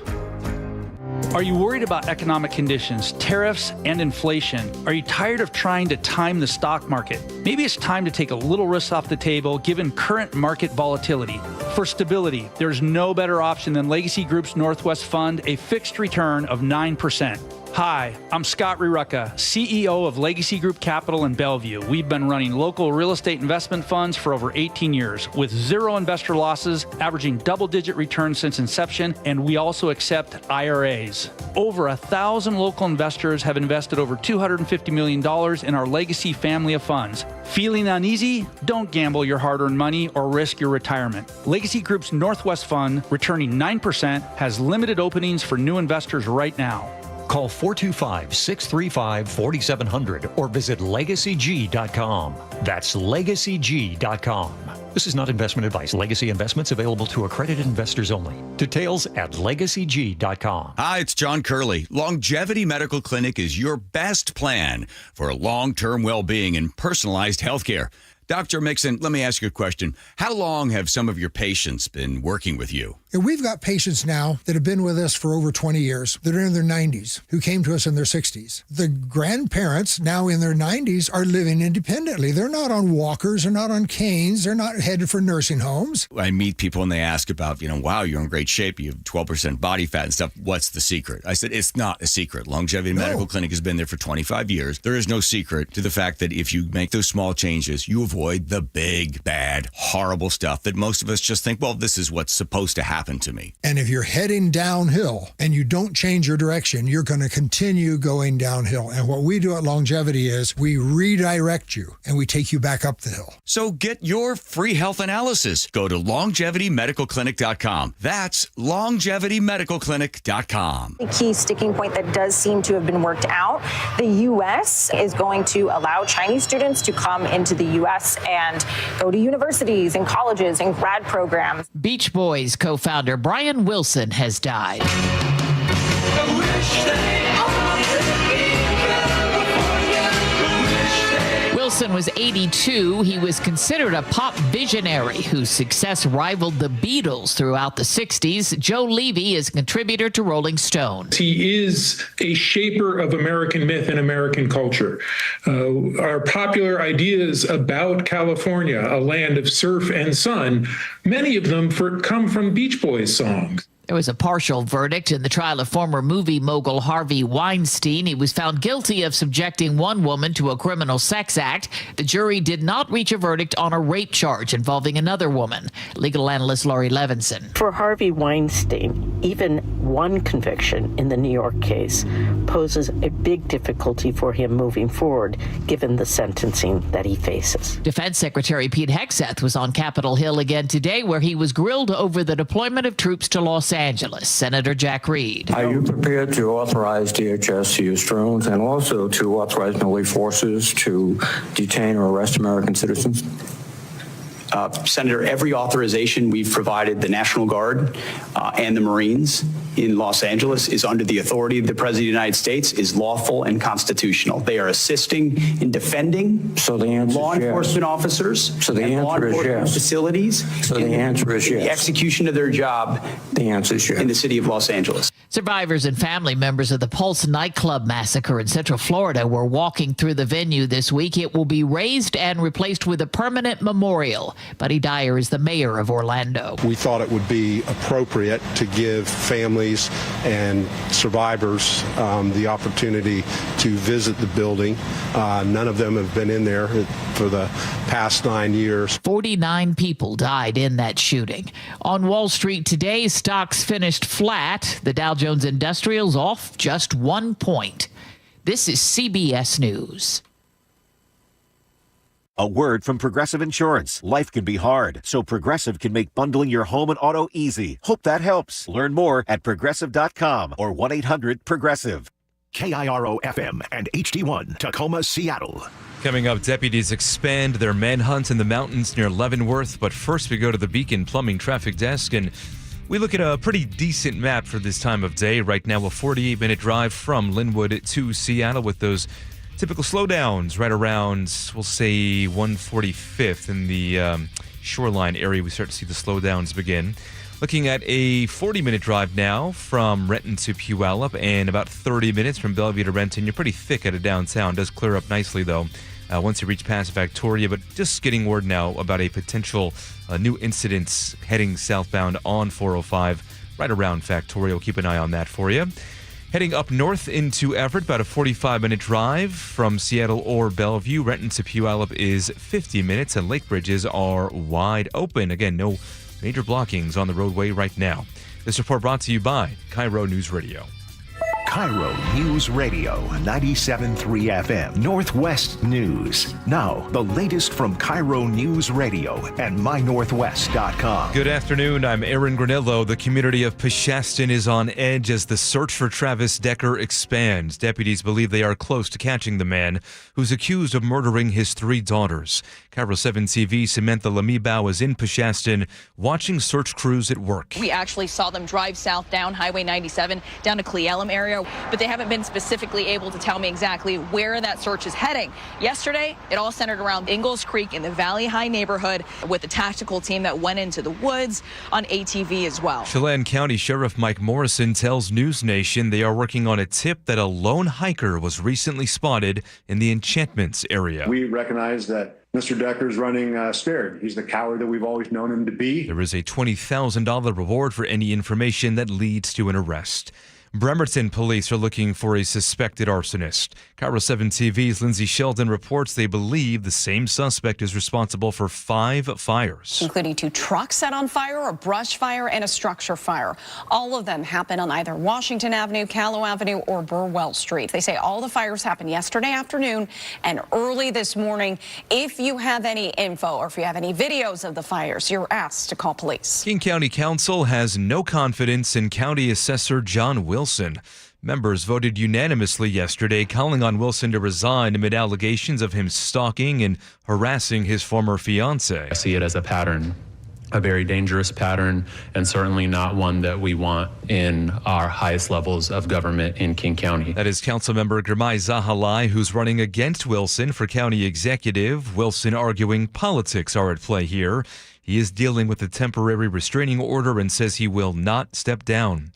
Are you worried about economic conditions, tariffs, and inflation? Are you tired of trying to time the stock market? Maybe it's time to take a little risk off the table given current market volatility. For stability, there's no better option than Legacy Group's Northwest Fund, a fixed return of 9%. Hi, I'm Scott Rirucka, CEO of Legacy Group Capital in Bellevue. We've been running local real estate investment funds for over 18 years with zero investor losses, averaging double-digit returns since inception, and we also accept IRAs. Over 1,000 local investors have invested over $250 million in our Legacy family of funds. Feeling uneasy? Don't gamble your hard-earned money or risk your retirement. Legacy Group's Northwest Fund, returning 9%, has limited openings for new investors right now. Call 425-635-4700 or visit LegacyG.com. That's LegacyG.com. This is not investment advice. Legacy investments available to accredited investors only. Details at LegacyG.com. Hi, it's John Curley. Longevity Medical Clinic is your best plan for long-term well-being and personalized health care. Dr. Mixon, let me ask you a question. How long have some of your patients been working with you? And we've got patients now that have been with us for over 20 years that are in their 90s who came to us in their 60s. The grandparents now in their 90s are living independently. They're not on walkers, they're not on canes, they're not headed for nursing homes. I meet people and they ask about, wow, you're in great shape. You have 12% body fat and stuff. What's the secret? I said, it's not a secret. Longevity Medical Clinic has been there for 25 years. There is no secret to the fact that if you make those small changes, you avoid the big, bad, horrible stuff that most of us just think, well, this is what's supposed to happen happened to me. And if you're heading downhill and you don't change your direction, you're going to continue going downhill. And what we do at Longevity is we redirect you and we take you back up the hill. So get your free health analysis. Go to longevitymedicalclinic.com. That's longevitymedicalclinic.com. The key sticking point that does seem to have been worked out, the U.S. is going to allow Chinese students to come into the U.S. and go to universities and colleges and grad programs. Beach Boys co-founder Brian Wilson has died. Wilson was 82. He was considered a pop visionary whose success rivaled the Beatles throughout the 60s. Joe Levy is a contributor to Rolling Stone. He is a shaper of American myth and American culture. Our popular ideas about California, a land of surf and sun, many of them come from Beach Boys songs. There was a partial verdict in the trial of former movie mogul Harvey Weinstein. He was found guilty of subjecting one woman to a criminal sex act. The jury did not reach a verdict on a rape charge involving another woman. Legal analyst Laurie Levinson. For Harvey Weinstein, even one conviction in the New York case poses a big difficulty for him moving forward, given the sentencing that he faces. Defense Secretary Pete Hegseth was on Capitol Hill again today, where he was grilled over the deployment of troops to Los Angeles. Senator Jack Reed. Are you prepared to authorize DHS to use drones and also to authorize military forces to detain or arrest American citizens? Senator, every authorization we've provided the National Guard and the Marines in Los Angeles is under the authority of the President of the United States, is lawful and constitutional. They are assisting in defending law enforcement officers and law enforcement facilities. So the answer is yes. The execution of their job the answer is yes. In the city of Los Angeles. Survivors and family members of the Pulse nightclub massacre in Central Florida were walking through the venue this week. It will be raised and replaced with a permanent memorial. Buddy Dyer is the mayor of Orlando. We thought it would be appropriate to give families and survivors the opportunity to visit the building. None of them have been in there for the past 9 years. 49 people died in that shooting. On Wall Street today, stocks finished flat. The Dow Jones Industrial's off just 1 point. This is CBS News. A word from Progressive Insurance. Life can be hard, so Progressive can make bundling your home and auto easy. Hope that helps. Learn more at Progressive.com or 1-800-PROGRESSIVE. KIRO FM and HD1, Tacoma, Seattle. Coming up, deputies expand their manhunt in the mountains near Leavenworth. But first, we go to the Beacon Plumbing Traffic Desk, and we look at a pretty decent map for this time of day. Right now, a 48-minute drive from Linwood to Seattle with those typical slowdowns right around, we'll say, 145th in the shoreline area. We start to see the slowdowns begin. Looking at a 40-minute drive now from Renton to Puyallup and about 30 minutes from Bellevue to Renton. You're pretty thick out of downtown. Does clear up nicely, though, once you reach past Victoria. But just getting word now about a potential new incident heading southbound on 405 right around Victoria. We'll keep an eye on that for you. Heading up north into Everett, about a 45-minute drive from Seattle or Bellevue. Renton to Puyallup is 50 minutes, and lake bridges are wide open. Again, no major blockings on the roadway right now. This report brought to you by KIRO Newsradio. KIRO News Radio, 97.3 FM, Northwest News. Now, the latest from KIRO News Radio and mynorthwest.com. Good afternoon. I'm Aaron Granillo. The community of Peshastin is on edge as the search for Travis Decker expands. Deputies believe they are close to catching the man who's accused of murdering his 3 daughters. KIRO 7 TV Samantha Lamibao was in Peshastin watching search crews at work. We actually saw them drive south down Highway 97 down to Cle Elum area, but they haven't been specifically able to tell me exactly where that search is heading. Yesterday, it all centered around Ingalls Creek in the Valley High neighborhood with a tactical team that went into the woods on ATV as well. Chelan County Sheriff Mike Morrison tells News Nation they are working on a tip that a lone hiker was recently spotted in the Enchantments area. We recognize that Mr. Decker's running scared. He's the coward that we've always known him to be. There is a $20,000 reward for any information that leads to an arrest. Bremerton police are looking for a suspected arsonist. KIRO 7 TV's Lindsay Sheldon reports they believe the same suspect is responsible for 5 fires, including 2 trucks set on fire, a brush fire, and a structure fire. All of them happened on either Washington Avenue, Callow Avenue, or Burwell Street. They say all the fires happened yesterday afternoon and early this morning. If you have any info or if you have any videos of the fires, you're asked to call police. King County Council has no confidence in County Assessor John Wilson. Members voted unanimously yesterday, calling on Wilson to resign amid allegations of him stalking and harassing his former fiancée. I see it as a pattern, a very dangerous pattern, and certainly not one that we want in our highest levels of government in King County. That is Councilmember Gurmai Zahalai, who's running against Wilson for county executive. Wilson arguing politics are at play here. He is dealing with a temporary restraining order and says he will not step down.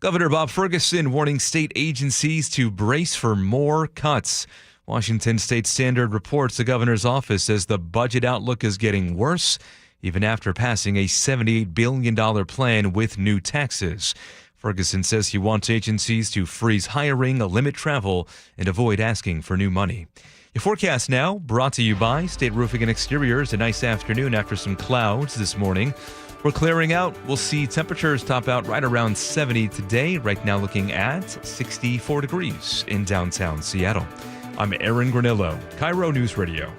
Governor Bob Ferguson warning state agencies to brace for more cuts. Washington State Standard reports the governor's office says the budget outlook is getting worse, even after passing a $78 billion plan with new taxes. Ferguson says he wants agencies to freeze hiring, limit travel, and avoid asking for new money. Your forecast now, brought to you by State Roofing and Exteriors. A nice afternoon after some clouds this morning. We're clearing out. We'll see temperatures top out right around 70 today. Right now looking at 64 degrees in downtown Seattle. I'm Aaron Granillo, KIRO News Radio.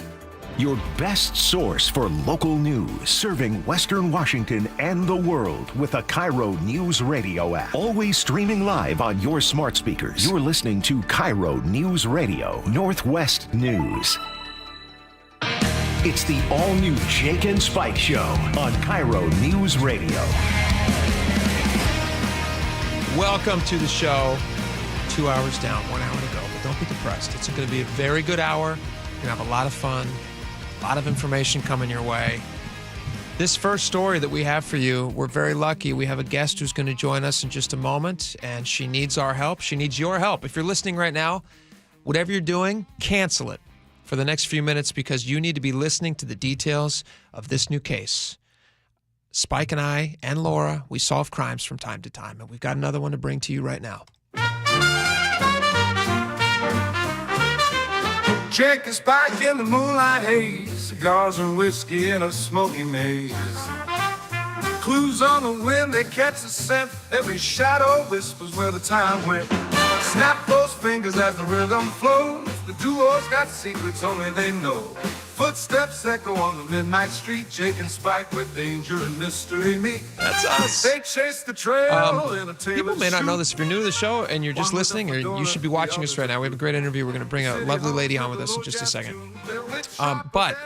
Your best source for local news, serving Western Washington and the world with a KIRO News Radio app. Always streaming live on your smart speakers. You're listening to KIRO News Radio, Northwest News. It's the all-new Jake and Spike Show on KIRO News Radio. Welcome to the show. 2 hours down, 1 hour to go. But don't be depressed. It's going to be a very good hour. You're going to have a lot of fun. A lot of information coming your way. This first story that we have for you, we're very lucky. We have a guest who's going to join us in just a moment, and she needs our help. She needs your help. If you're listening right now, whatever you're doing, cancel it for the next few minutes because you need to be listening to the details of this new case. Spike and I and Laura, we solve crimes from time to time, and we've got another one to bring to you right now. Jake and Spike in the moonlight haze, cigars and whiskey in a smoky maze. Clues on the wind, they catch the scent. Every shadow whispers where the time went. Snap those fingers as the rhythm flows. The duo's got secrets only they know. Footsteps echo on the midnight street. Jake and Spike with danger and mystery meet. That's us. They chase the trail in a People may not know this. If you're new to the show and you're just listening, or you should be watching us right now. We have a great interview. We're going to bring a lovely lady on with us in just a second. But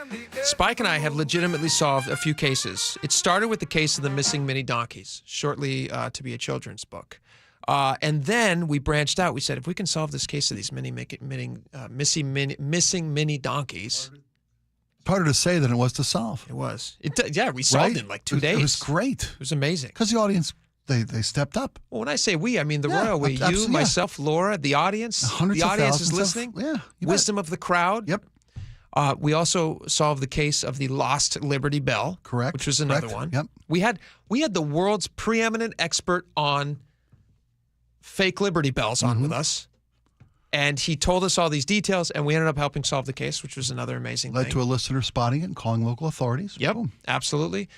Spike and I have legitimately solved a few cases. It started with the case of the missing mini donkeys, shortly to be a children's book. And then we branched out. We said, if we can solve this case of these missing mini donkeys. Harder to say than it was to solve. It was. We solved it in like 2 days. It was great. It was amazing. Because the audience, they stepped up. Well, when I say we, I mean the royal we. You, myself, Laura, the audience. Hundreds the of audience is thousands listening. Yeah. Wisdom of the crowd. Yep. We also solved the case of the lost Liberty Bell. Correct. Which was another one. Yep. We had the world's preeminent expert on fake Liberty Bells on with us. And he told us all these details, and we ended up helping solve the case, which was another amazing thing. Led to a listener spotting it and calling local authorities. Yep, absolutely.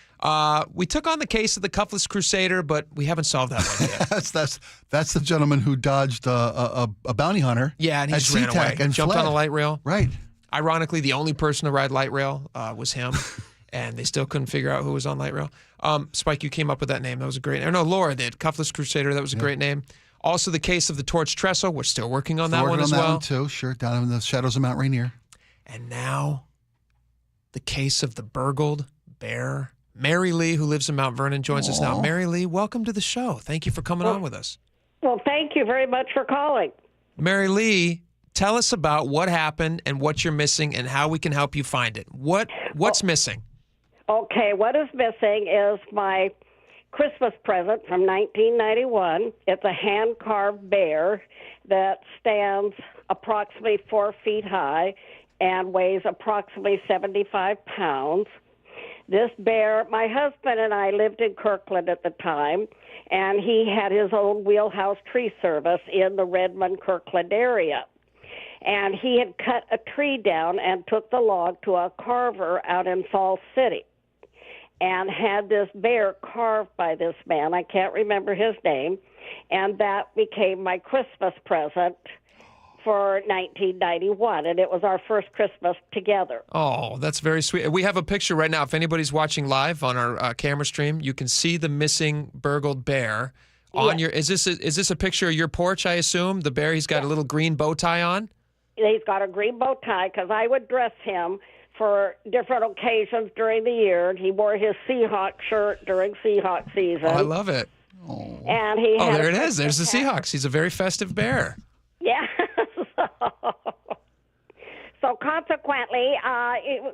We took on the case of the Cuffless Crusader, but we haven't solved that one yet. That's the gentleman who dodged a bounty hunter. Yeah, and he just ran away. And jumped fled. on a light rail. Right. Ironically, the only person to ride light rail was him, and they still couldn't figure out who was on light rail. Spike, you came up with that name. That was a great name. No, Laura did. Cuffless Crusader, that was a great name. Also, the case of the Torch Trestle. We're still working on that one as well. That one too, sure. Down in the shadows of Mount Rainier. And now, the case of the burgled bear. Mary Lee, who lives in Mount Vernon, joins us now. Mary Lee, welcome to the show. Thank you for coming on with us. Well, thank you very much for calling. Mary Lee, tell us about what happened and what you're missing and how we can help you find it. What's missing? Okay, what is missing is my Christmas present from 1991. It's a hand-carved bear that stands approximately 4 feet high and weighs approximately 75 pounds. This bear, my husband and I lived in Kirkland at the time, and he had his own wheelhouse tree service in the Redmond-Kirkland area. And he had cut a tree down and took the log to a carver out in Falls City and had this bear carved by this man. I can't remember his name. And that became my Christmas present for 1991, and it was our first Christmas together. Oh, that's very sweet. We have a picture right now. If anybody's watching live on our camera stream, you can see the missing burgled bear on your. Is this a picture of your porch? I assume the bear. He's got a little green bow tie on. He's got a green bow tie because I would dress him for different occasions during the year. He wore his Seahawk shirt during Seahawk season. Oh, I love it. And he had there it is. There's the Seahawks. He's a very festive bear. Yeah. So consequently,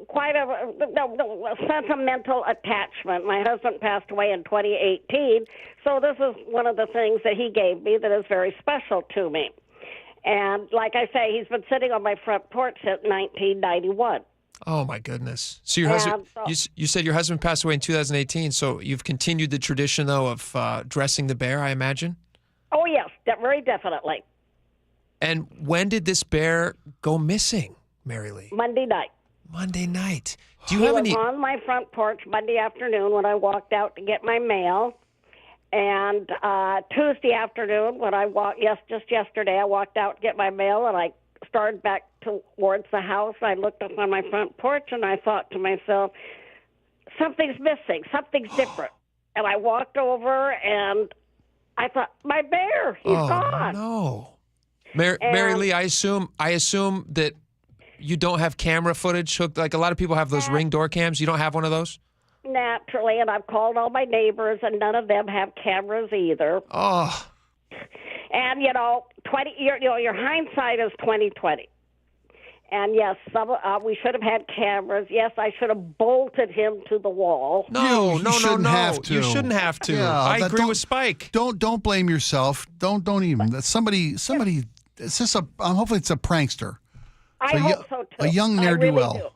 quite a sentimental attachment. My husband passed away in 2018, so this is one of the things that he gave me that is very special to me. And like I say, he's been sitting on my front porch since 1991. Oh, my goodness. So your husband, you said your husband passed away in 2018, so you've continued the tradition, though, of dressing the bear, I imagine? Oh, yes, very definitely. And when did this bear go missing, Mary Lee? Monday night. Monday night. Do you have any? He was on my front porch Monday afternoon when I walked out to get my mail. And Tuesday afternoon when I walked, just yesterday, I walked out to get my mail, and I started back towards the house. I looked up on my front porch, and I thought to myself, something's missing, something's different. And I walked over, and I thought, my bear, he's gone. No. Mary Lee, I assume that you don't have camera footage hooked. Like a lot of people have those Ring door cams. You don't have one of those? Naturally, and I've called all my neighbors, and none of them have cameras either. Oh. And your hindsight is 20/20. And yes, we should have had cameras. Yes, I should have bolted him to the wall. No. You shouldn't have to. You shouldn't have to. Yeah, I agree with Spike. Don't blame yourself. Don't even. That's somebody. It's just hopefully it's a prankster. I hope so too. A young ne'er-do-well. Really do.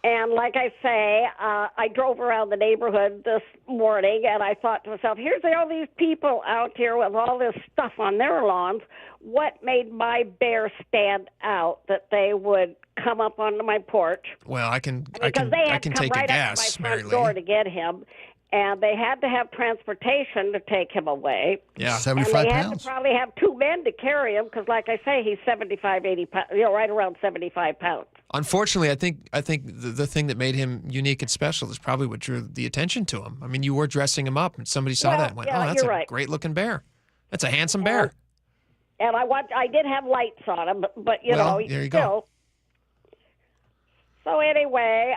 And like I say, I drove around the neighborhood this morning, and I thought to myself, here's all these people out here with all this stuff on their lawns. What made my bear stand out that they would come up onto my porch? Well, I can they had to come take right a guess, up to my Mary front Lee. door to get him, and they had to have transportation to take him away. Yeah, 75 and they pounds. had to probably have two men to carry him because, like I say, he's 75, 80 pounds, right around 75 pounds. Unfortunately, I think the thing that made him unique and special is probably what drew the attention to him. I mean, you were dressing him up, and somebody saw that and went, "Oh, that's a great-looking bear. That's a handsome bear." And I did have lights on him, but there you go. So anyway,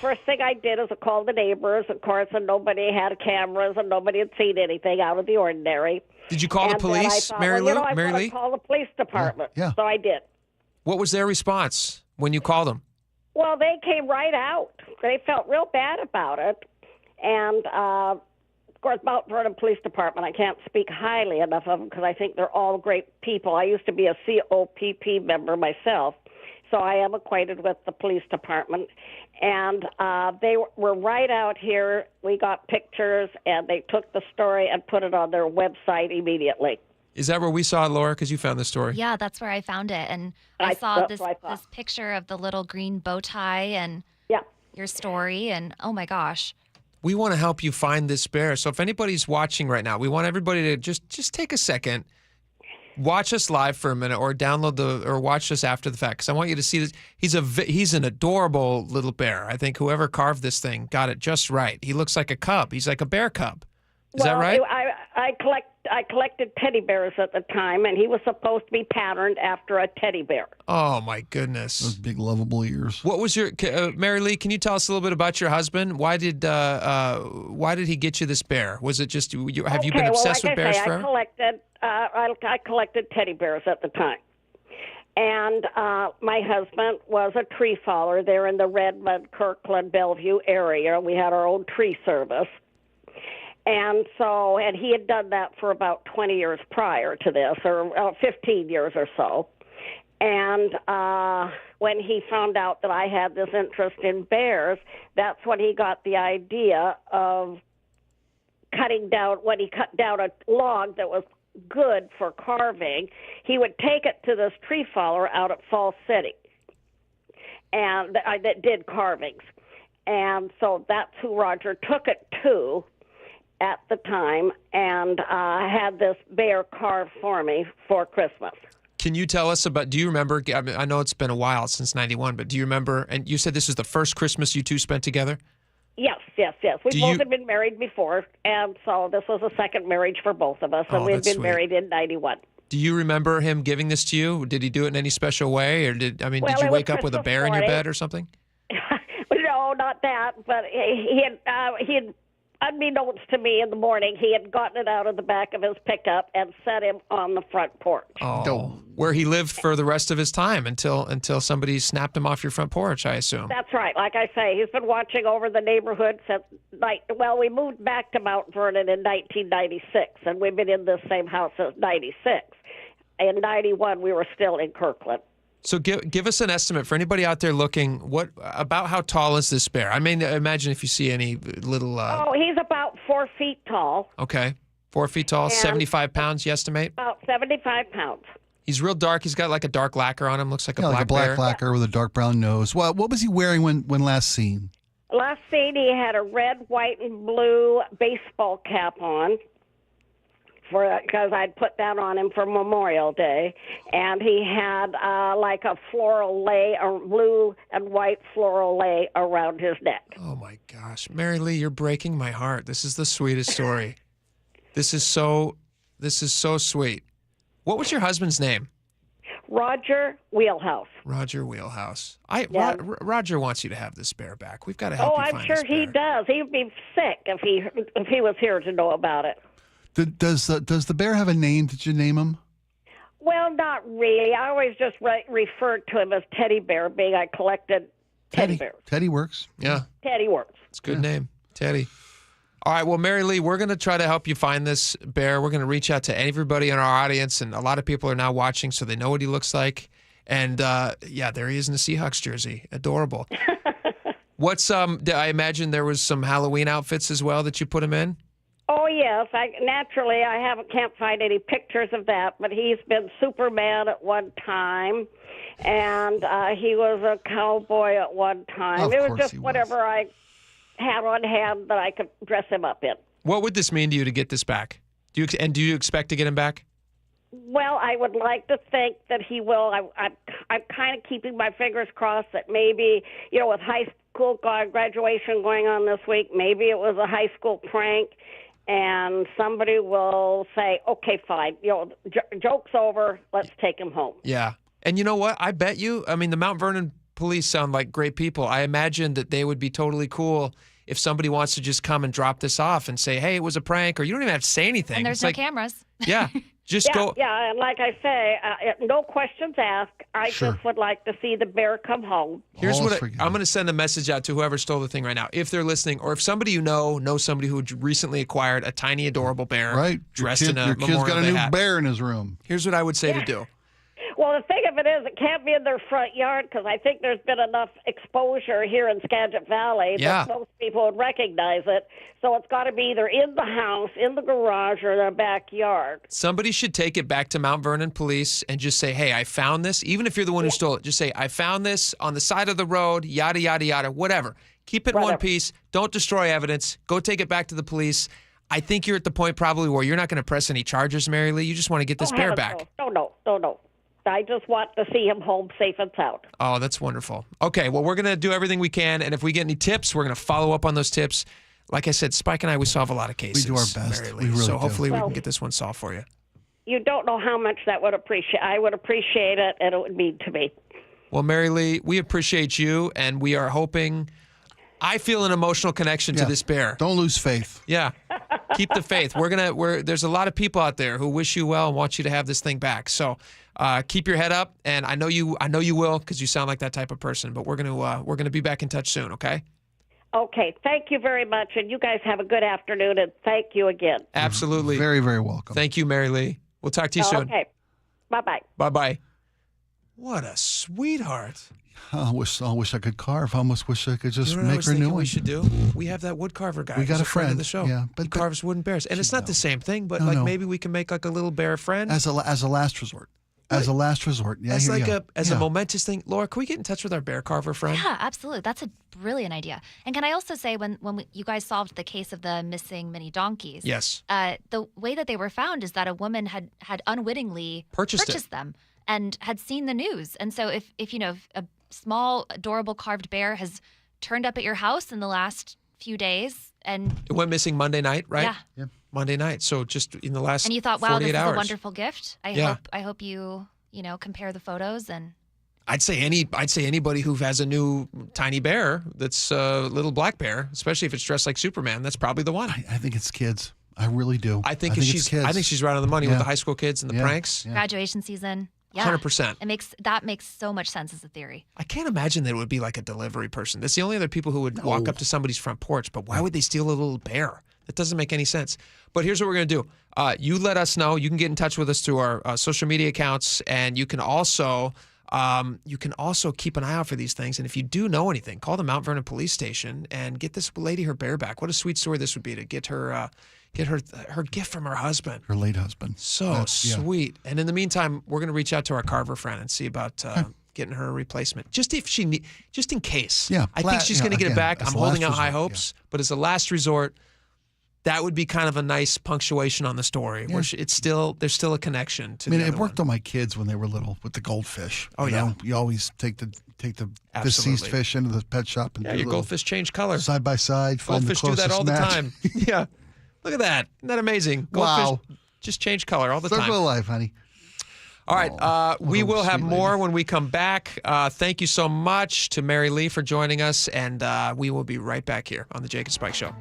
first thing I did is I called the neighbors, of course, and nobody had cameras, and nobody had seen anything out of the ordinary. Did you call the police, Mary Lee? I want to call the police department. Yeah. So I did. What was their response when you called them? Well, they came right out. They felt real bad about it. And, of course, Mount Vernon Police Department, I can't speak highly enough of them because I think they're all great people. I used to be a COPP member myself, so I am acquainted with the police department. And they were right out here. We got pictures, and they took the story and put it on their website immediately. Is that where we saw it, Laura? Because you found the story. Yeah, that's where I found it. And I saw this picture of the little green bow tie and your story. And oh, my gosh. We want to help you find this bear. So if anybody's watching right now, we want everybody to just take a second, watch us live for a minute, or or watch us after the fact. Because I want you to see this. He's an adorable little bear. I think whoever carved this thing got it just right. He looks like a cub. He's like a bear cub. Is that right? I collected teddy bears at the time, and he was supposed to be patterned after a teddy bear. Oh, my goodness. Those big, lovable ears. What was your Mary Lee, can you tell us a little bit about your husband? Why did he get you this bear? Was it just, have you been obsessed with bears forever? I collected teddy bears at the time. And my husband was a tree faller there in the Redmond, Kirkland, Bellevue area. We had our own tree service. And he had done that for about 20 years prior to this, or 15 years or so. And when he found out that I had this interest in bears, that's when he got the idea of when he cut down a log that was good for carving, he would take it to this tree faller out at Falls City, and that did carvings. And so that's who Roger took it to at the time, and had this bear carved for me for Christmas. Can you tell us do you remember, I know it's been a while since 91, but do you remember, and you said this was the first Christmas you two spent together? Yes. We both had been married before, and so this was a second marriage for both of us, and we'd been married in 91. Do you remember him giving this to you? Did he do it in any special way, or did you wake up with a bear in your bed or something? No, not that, but he had, unbeknownst to me in the morning, he had gotten it out of the back of his pickup and set him on the front porch. Oh, where he lived for the rest of his time until somebody snapped him off your front porch, I assume. That's right. Like I say, he's been watching over the neighborhood since we moved back to Mount Vernon in 1996, and we've been in this same house since 96. In 91, we were still in Kirkland. So give us an estimate for anybody out there looking. About how tall is this bear? I mean, imagine if you see any little. He's about 4 feet tall. Okay, 4 feet tall, 75 pounds. You estimate? About 75 pounds. He's real dark. He's got like a dark lacquer on him. Looks like a like black a black lacquer with a dark brown nose. What was he wearing when last seen? Last seen, he had a red, white, and blue baseball cap on. Because I'd put that on him for Memorial Day, and he had like a floral lei, a blue and white floral lei around his neck. Oh my gosh, Mary Lee, you're breaking my heart. This is the sweetest story. This is so sweet. What was your husband's name? Roger Wheelhouse. Roger Wheelhouse. Roger wants you to have this bear back. We've got to help you find this bear. I'm sure he does. He'd be sick if he was here to know about it. Does the bear have a name? Did you name him? Well, not really. I always just referred to him as Teddy Bear, being I collected teddy bears. Teddy works. Yeah. Teddy works. It's a good name, Teddy. All right, well, Mary Lee, we're going to try to help you find this bear. We're going to reach out to everybody in our audience, and a lot of people are now watching, so they know what he looks like. And, there he is in a Seahawks jersey. Adorable. I imagine there was some Halloween outfits as well that you put him in? Oh, yes. I can't find any pictures of that, but he's been Superman at one time, and he was a cowboy at one time. It was just whatever I had on hand that I could dress him up in. What would this mean to you to get this back? Do you expect to get him back? Well, I would like to think that he will. I'm kind of keeping my fingers crossed that maybe, with high school graduation going on this week, maybe it was a high school prank. And somebody will say, okay, fine, joke's over, let's take him home. Yeah. And you know what? I bet you, the Mount Vernon police sound like great people. I imagine that they would be totally cool if somebody wants to just come and drop this off and say, hey, it was a prank, or you don't even have to say anything. And there's no cameras. Yeah. Go. Yeah, and like I say, no questions asked. I just would like to see the bear come home. Here's what I'm going to send a message out to whoever stole the thing right now. If they're listening, or if somebody you knows somebody who recently acquired a tiny, adorable bear dressed in a Memorial Day hat. Your kid's got a new bear in his room. Here's what I would say to do. Well, the thing of it is, it can't be in their front yard because I think there's been enough exposure here in Skagit Valley that most people would recognize it. So it's got to be either in the house, in the garage, or their backyard. Somebody should take it back to Mount Vernon Police and just say, hey, I found this. Even if you're the one who stole it, just say, I found this on the side of the road, yada, yada, yada, whatever. Keep it in one piece. Don't destroy evidence. Go take it back to the police. I think you're at the point probably where you're not going to press any charges, Mary Lee. You just want to get this bear back. No. I just want to see him home safe and sound. Oh, that's wonderful. Okay, well, we're going to do everything we can, and if we get any tips, we're going to follow up on those tips. Like I said, Spike and I, we solve a lot of cases. We do our best. Mary Lee. So hopefully we can get this one solved for you. You don't know how much that would appreciate. I would appreciate it, and it would mean to me. Well, Mary Lee, we appreciate you, and we are hoping. I feel an emotional connection to this bear. Don't lose faith. Yeah, keep the faith. There's a lot of people out there who wish you well and want you to have this thing back. So keep your head up, and I know you will because you sound like that type of person. But we're gonna be back in touch soon. Okay. Okay. Thank you very much, and you guys have a good afternoon, and thank you again. Absolutely. Very, very welcome. Thank you, Mary Lee. We'll talk to you soon. Okay. Bye-bye. Bye-bye. What a sweetheart. I wish I could carve. I almost wish I could just make her a new one. We should do. We have that wood carver guy. We got who's a friend of the show. Yeah, he carves wooden bears, and it's not the same thing. But maybe we can make like a little bear friend as a last resort. As a last resort. Yeah, as like a momentous thing. Laura, can we get in touch with our bear carver friend? Yeah, absolutely. That's a brilliant idea. And can I also say, when you guys solved the case of the missing mini donkeys, yes, the way that they were found is that a woman had unwittingly purchased them and had seen the news. And so if a small, adorable carved bear has turned up at your house in the last few days, and it went missing Monday night, right? Yeah. Monday night. So just in the last 48 hours. And you thought, wow, this is a wonderful gift. I hope you compare the photos. And I'd say anybody who has a new tiny bear that's a little black bear, especially if it's dressed like Superman, that's probably the one. I think it's kids. I really do. I think she's right on the money with the high school kids and the pranks. Yeah. Graduation season. Yeah, 100%. That makes so much sense as a theory. I can't imagine that it would be like a delivery person. That's the only other people who would walk up to somebody's front porch. But why would they steal a little bear? That doesn't make any sense. But here's what we're going to do. You let us know. You can get in touch with us through our social media accounts, and you can also keep an eye out for these things. And if you do know anything, call the Mount Vernon Police Station and get this lady her bear back. What a sweet story this would be to get her gift from her husband. Her late husband. So sweet. And in the meantime, we're going to reach out to our carver friend and see about getting her a replacement. Just in case. Yeah. I think she's going to get it back. I'm holding out high hopes. Yeah. But as a last resort, that would be kind of a nice punctuation on the story where there's still a connection to it worked on my kids when they were little with the goldfish. Oh, yeah. You always take the deceased fish into the pet shop and your goldfish change color. Side by side. Goldfish do that all the time. Yeah. Look at that. Isn't that amazing? Goldfish just change color all the time. Circle of life, honey. All right. We will have more when we come back. Thank you so much to Mary Lee for joining us, and we will be right back here on the Jake and Spike Show.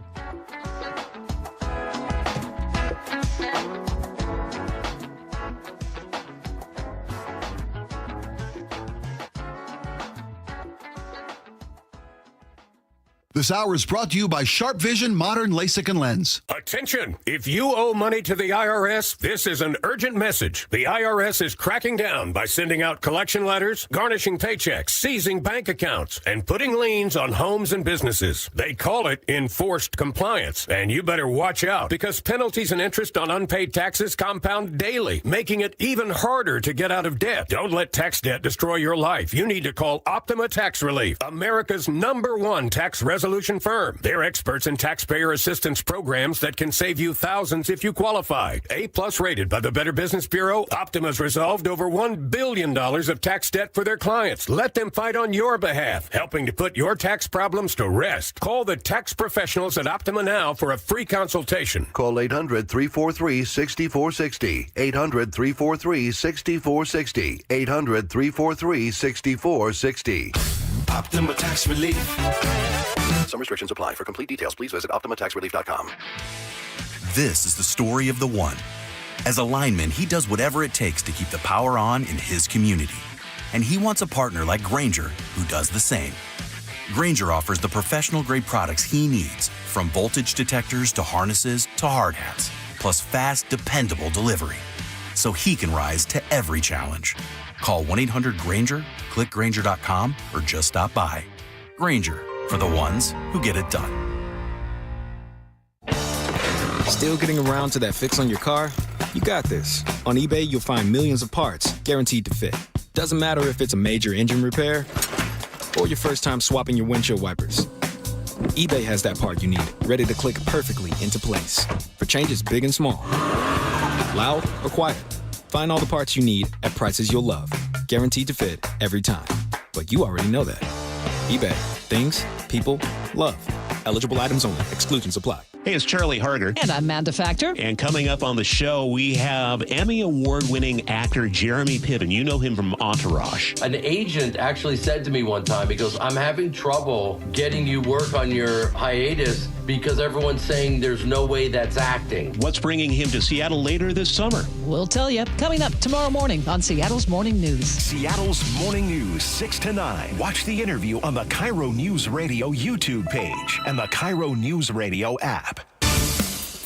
This hour is brought to you by Sharp Vision Modern LASIK and Lens. Attention! If you owe money to the IRS, this is an urgent message. The IRS is cracking down by sending out collection letters, garnishing paychecks, seizing bank accounts, and putting liens on homes and businesses. They call it enforced compliance, and you better watch out because penalties and interest on unpaid taxes compound daily, making it even harder to get out of debt. Don't let tax debt destroy your life. You need to call Optima Tax Relief, America's #1 tax resolution firm. They're experts in taxpayer assistance programs that can save you thousands if you qualify. A+ rated by the Better Business Bureau, Optima's resolved over $1 billion of tax debt for their clients. Let them fight on your behalf, helping to put your tax problems to rest. Call the tax professionals at Optima now for a free consultation. Call 800-343-6460. 800-343-6460. 800-343-6460. Optima Tax Relief. Some restrictions apply. For complete details, please visit OptimaTaxRelief.com. This is the story of the one. As a lineman, he does whatever it takes to keep the power on in his community. And he wants a partner like Grainger who does the same. Grainger offers the professional-grade products he needs, from voltage detectors to harnesses to hard hats, plus fast, dependable delivery, so he can rise to every challenge. Call 1-800-GRAINGER, click Grainger.com, or just stop by. Grainger, for the ones who get it done. Still getting around to that fix on your car? You got this. On eBay, you'll find millions of parts guaranteed to fit. Doesn't matter if it's a major engine repair or your first time swapping your windshield wipers. eBay has that part you need, ready to click perfectly into place for changes big and small. Loud or quiet, find all the parts you need at prices you'll love. Guaranteed to fit every time. But you already know that. eBay. Things, people, love. Eligible items only. Exclusions apply. Hey, it's Charlie Harder. And I'm Amanda Factor. And coming up on the show, we have Emmy Award-winning actor Jeremy Piven. You know him from Entourage. An agent actually said to me one time, he goes, I'm having trouble getting you work on your hiatus because everyone's saying there's no way that's acting. What's bringing him to Seattle later this summer? We'll tell you. Coming up tomorrow morning on Seattle's Morning News. Seattle's Morning News, 6 to 9. Watch the interview on the KIRO Newsradio YouTube page and the KIRO Newsradio app.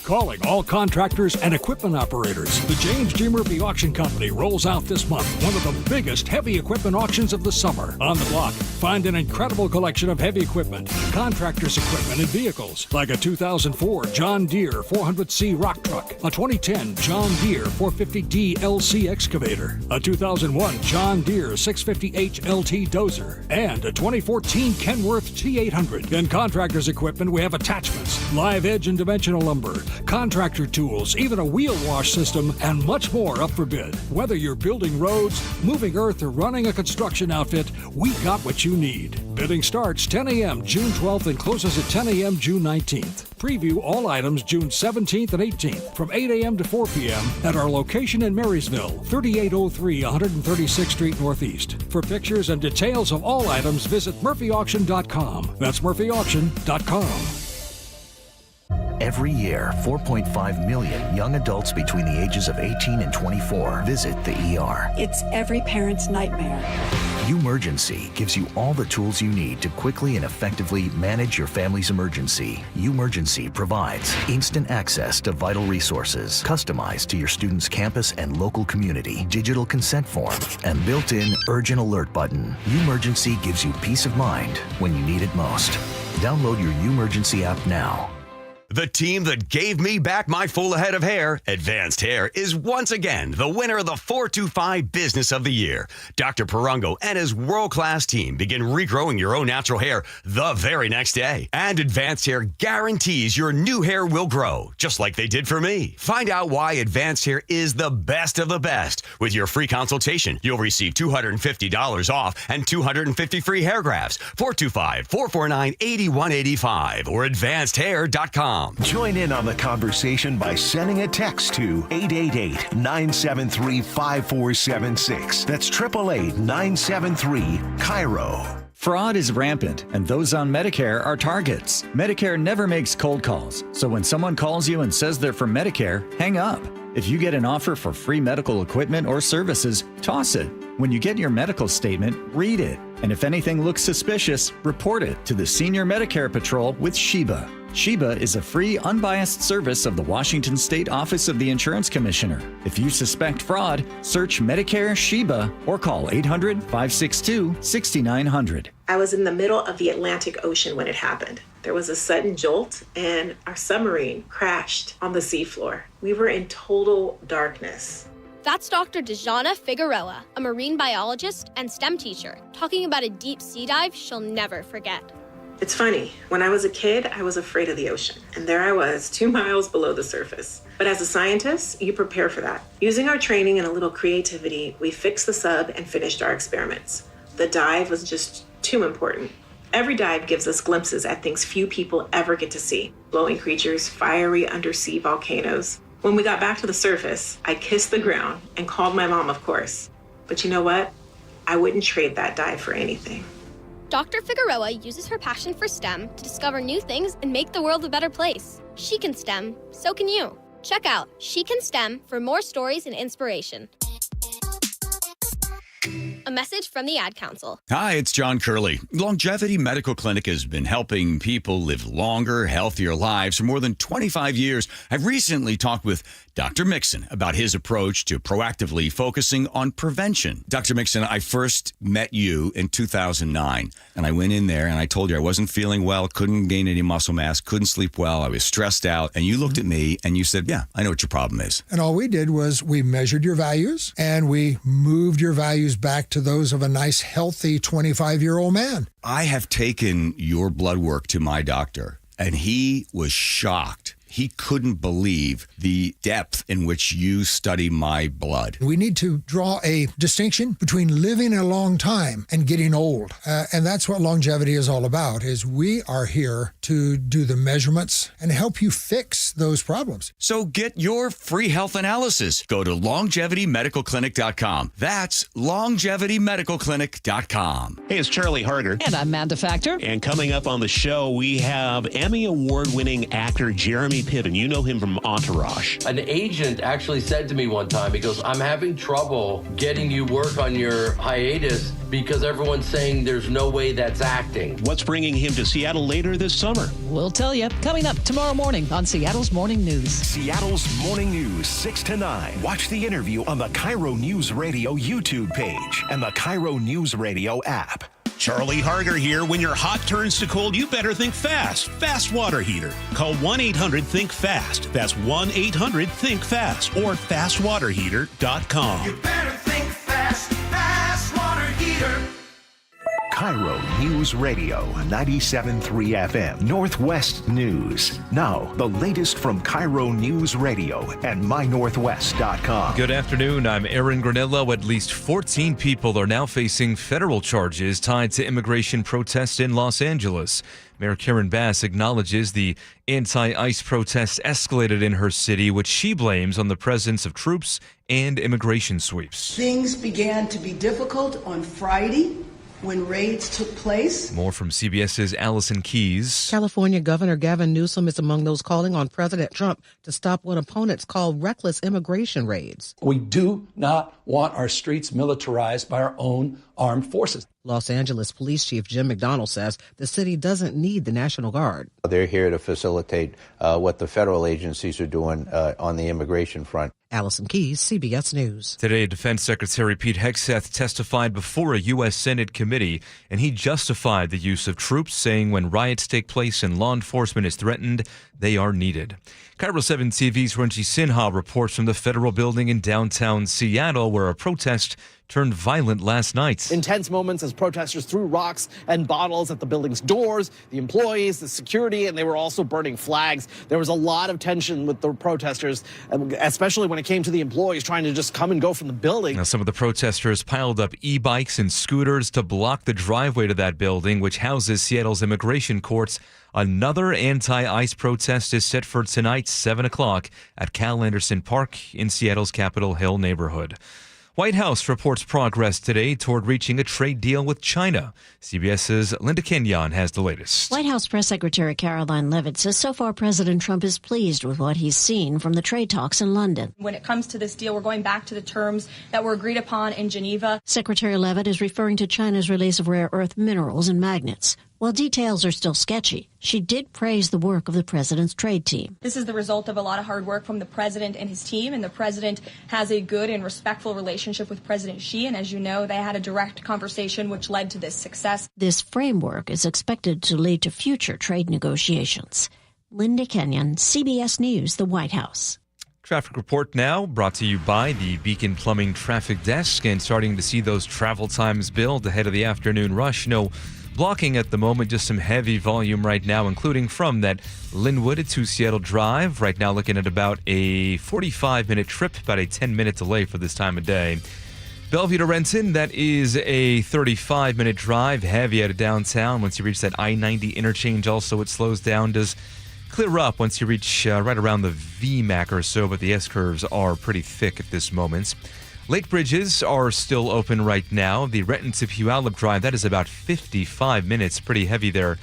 Calling all contractors and equipment operators. The James G. Murphy Auction Company rolls out this month one of the biggest heavy equipment auctions of the summer. On the block, find an incredible collection of heavy equipment, contractors' equipment, and vehicles, like a 2004 John Deere 400C rock truck, a 2010 John Deere 450D LC excavator, a 2001 John Deere 650H LT dozer, and a 2014 Kenworth T800. In contractors' equipment, we have attachments, live edge and dimensional lumber, contractor tools, even a wheel wash system, and much more up for bid. Whether you're building roads, moving earth, or running a construction outfit, we got what you need. Bidding starts 10 a.m. June 12th and closes at 10 a.m. June 19th. Preview all items June 17th and 18th from 8 a.m. to 4 p.m. at our location in Marysville, 3803 136th Street Northeast. For pictures and details of all items, visit murphyauction.com. That's murphyauction.com. Every year, 4.5 million young adults between the ages of 18 and 24 visit the ER. It's every parent's nightmare. Umergency gives you all the tools you need to quickly and effectively manage your family's emergency. Umergency provides instant access to vital resources, customized to your student's campus and local community, digital consent form, and built-in urgent alert button. Umergency gives you peace of mind when you need it most. Download your Umergency app now. The team that gave me back my full head of hair, Advanced Hair, is once again the winner of the 425 Business of the Year. Dr. Parango and his world-class team begin regrowing your own natural hair the very next day. And Advanced Hair guarantees your new hair will grow, just like they did for me. Find out why Advanced Hair is the best of the best. With your free consultation, you'll receive $250 off and 250 free hair grafts. 425-449-8185 or advancedhair.com. Join in on the conversation by sending a text to 888-973-5476. That's 888-973-KIRO. Fraud is rampant, and those on Medicare are targets. Medicare never makes cold calls, so when someone calls you and says they're from Medicare, hang up. If you get an offer for free medical equipment or services, toss it. When you get your medical statement, read it. And if anything looks suspicious, report it to the Senior Medicare Patrol with Sheba. Sheba is a free, unbiased service of the Washington State Office of the Insurance Commissioner. If you suspect fraud, search Medicare Sheba or call 800-562-6900. I was in the middle of the Atlantic Ocean when it happened. There was a sudden jolt and our submarine crashed on the seafloor. We were in total darkness. That's Dr. Dejana Figueroa, a marine biologist and STEM teacher, talking about a deep sea dive she'll never forget. It's funny, when I was a kid, I was afraid of the ocean, and there I was, 2 miles below the surface. But as a scientist, you prepare for that. Using our training and a little creativity, we fixed the sub and finished our experiments. The dive was just too important. Every dive gives us glimpses at things few people ever get to see. Glowing creatures, fiery undersea volcanoes. When we got back to the surface, I kissed the ground and called my mom, of course. But you know what? I wouldn't trade that dive for anything. Dr. Figueroa uses her passion for STEM to discover new things and make the world a better place. She can STEM, so can you. Check out She Can STEM for more stories and inspiration. A message from the Ad Council. Hi, it's John Curley. Longevity Medical Clinic has been helping people live longer, healthier lives for more than 25 years. I've recently talked with Dr. Mixon about his approach to proactively focusing on prevention. Dr. Mixon, I first met you in 2009, and I went in there and I told you I wasn't feeling well, couldn't gain any muscle mass, couldn't sleep well, I was stressed out, and you looked at me and you said, yeah, I know what your problem is. And all we did was we measured your values and we moved your values back to those of a nice, healthy 25-year-old man. I have taken your blood work to my doctor, and he was shocked. He couldn't believe the depth in which you study my blood. We need to draw a distinction between living a long time and getting old. And that's what longevity is all about, is we are here to do the measurements and help you fix those problems. So get your free health analysis. Go to longevitymedicalclinic.com. That's longevitymedicalclinic.com. Hey, it's Charlie Harder. And I'm Amanda Factor. And coming up on the show, we have Emmy Award-winning actor Jeremy Jeremy Piven. You know him from Entourage. An agent actually said to me one time, he goes, I'm having trouble getting you work on your hiatus because everyone's saying there's no way that's acting. What's bringing him to Seattle later this summer? We'll tell you. Coming up tomorrow morning on Seattle's Morning News. Seattle's Morning News, 6 to 9. Watch the interview on the KIRO News Radio YouTube page and the KIRO News Radio app. Charlie Harger here. When your hot turns to cold, you better think fast. Fast water heater. Call 1-800-THINK-FAST. That's 1-800-THINK-FAST or fastwaterheater.com. You better think fast. Fast water heater. KIRO News Radio, 97.3 FM, Northwest News. Now, the latest from KIRO News Radio and mynorthwest.com. Good afternoon. I'm Aaron Granillo. At least 14 people are now facing federal charges tied to immigration protests in Los Angeles. Mayor Karen Bass acknowledges the anti-ICE protests escalated in her city, which she blames on the presence of troops and immigration sweeps. Things began to be difficult on Friday when raids took place. More from CBS's Allison Keyes. California Governor Gavin Newsom is among those calling on President Trump to stop what opponents call reckless immigration raids. We do not want our streets militarized by our own armed forces. Los Angeles Police Chief Jim McDonnell says the city doesn't need the National Guard. They're here to facilitate what the federal agencies are doing on the immigration front. Allison Keyes, CBS News. Today, Defense Secretary Pete Hegseth testified before a U.S. Senate committee, and he justified the use of troops, saying when riots take place and law enforcement is threatened, they are needed. KIRO 7 TV's Renji Sinha reports from the federal building in downtown Seattle, where a protest turned violent last night. Intense moments as protesters threw rocks and bottles at the building's doors, the employees, the security, and they were also burning flags. There was a lot of tension with the protesters, especially when it came to the employees trying to just come and go from the building. Now, some of the protesters piled up e-bikes and scooters to block the driveway to that building, which houses Seattle's immigration courts. Another anti-ICE protest is set for tonight, 7 o'clock, at Cal Anderson Park in Seattle's Capitol Hill neighborhood. White House reports progress today toward reaching a trade deal with China. CBS's Linda Kenyon has the latest. White House Press Secretary Caroline Leavitt says so far President Trump is pleased with what he's seen from the trade talks in London. When it comes to this deal, we're going back to the terms that were agreed upon in Geneva. Secretary Leavitt is referring to China's release of rare earth minerals and magnets. While details are still sketchy, she did praise the work of the president's trade team. This is the result of a lot of hard work from the president and his team, and the president has a good and respectful relationship with President Xi, and as you know, they had a direct conversation which led to this success. This framework is expected to lead to future trade negotiations. Linda Kenyon, CBS News, the White House. Traffic report now brought to you by the Beacon Plumbing Traffic Desk, and starting to see those travel times build ahead of the afternoon rush. No blocking at the moment, just some heavy volume right now, including from that Linwood to Seattle Drive. Right now looking at about a 45-minute trip, about a 10-minute delay for this time of day. Bellevue to Renton, that is a 35-minute drive, heavy out of downtown. Once you reach that I-90 interchange, also it slows down, does clear up once you reach right around the VMAC or so, but the S-curves are pretty thick at this moment. Lake bridges are still open right now. The Renton to Puyallup Drive, that is about 55 minutes, pretty heavy there,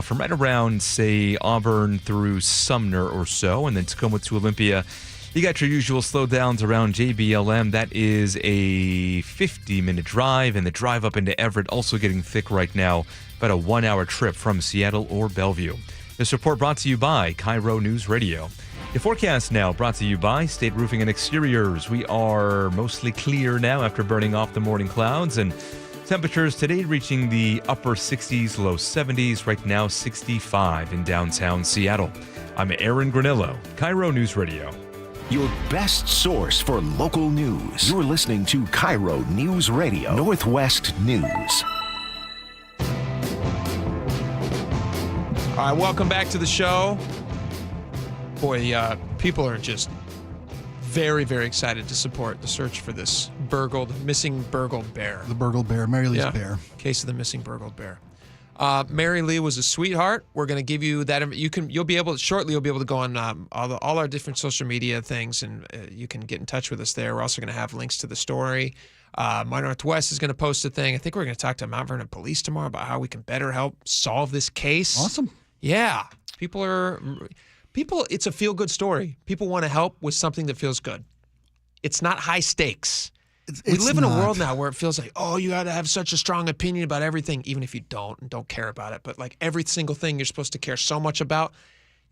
from right around, say, Auburn through Sumner or so, and then Tacoma to Olympia. You got your usual slowdowns around JBLM. That is a 50-minute drive, and the drive up into Everett also getting thick right now, about a 1-hour trip from Seattle or Bellevue. This report brought to you by KIRO News Radio. The forecast now brought to you by State Roofing and Exteriors. We are mostly clear now after burning off the morning clouds, and temperatures today reaching the upper 60s, low 70s, right now 65 in downtown Seattle. I'm Aaron Granillo, KIRO News Radio. Your best source for local news. You're listening to KIRO News Radio, Northwest News. All right, welcome back to the show. Boy, people are just very, very excited to support the search for this missing burgled bear. The burgled bear, Mary Lee's bear. Case of the missing burgled bear. Mary Lee was a sweetheart. We're going to give you that. You'll be able to go on all our different social media things, and you can get in touch with us there. We're also going to have links to the story. My Northwest is going to post a thing. I think we're going to talk to Mount Vernon Police tomorrow about how we can better help solve this case. Awesome. Yeah, people People, it's a feel-good story. People want to help with something that feels good. It's not high stakes. We live in a world now where it feels like, oh, you got to have such a strong opinion about everything, even if you don't and don't care about it. But like every single thing you're supposed to care so much about.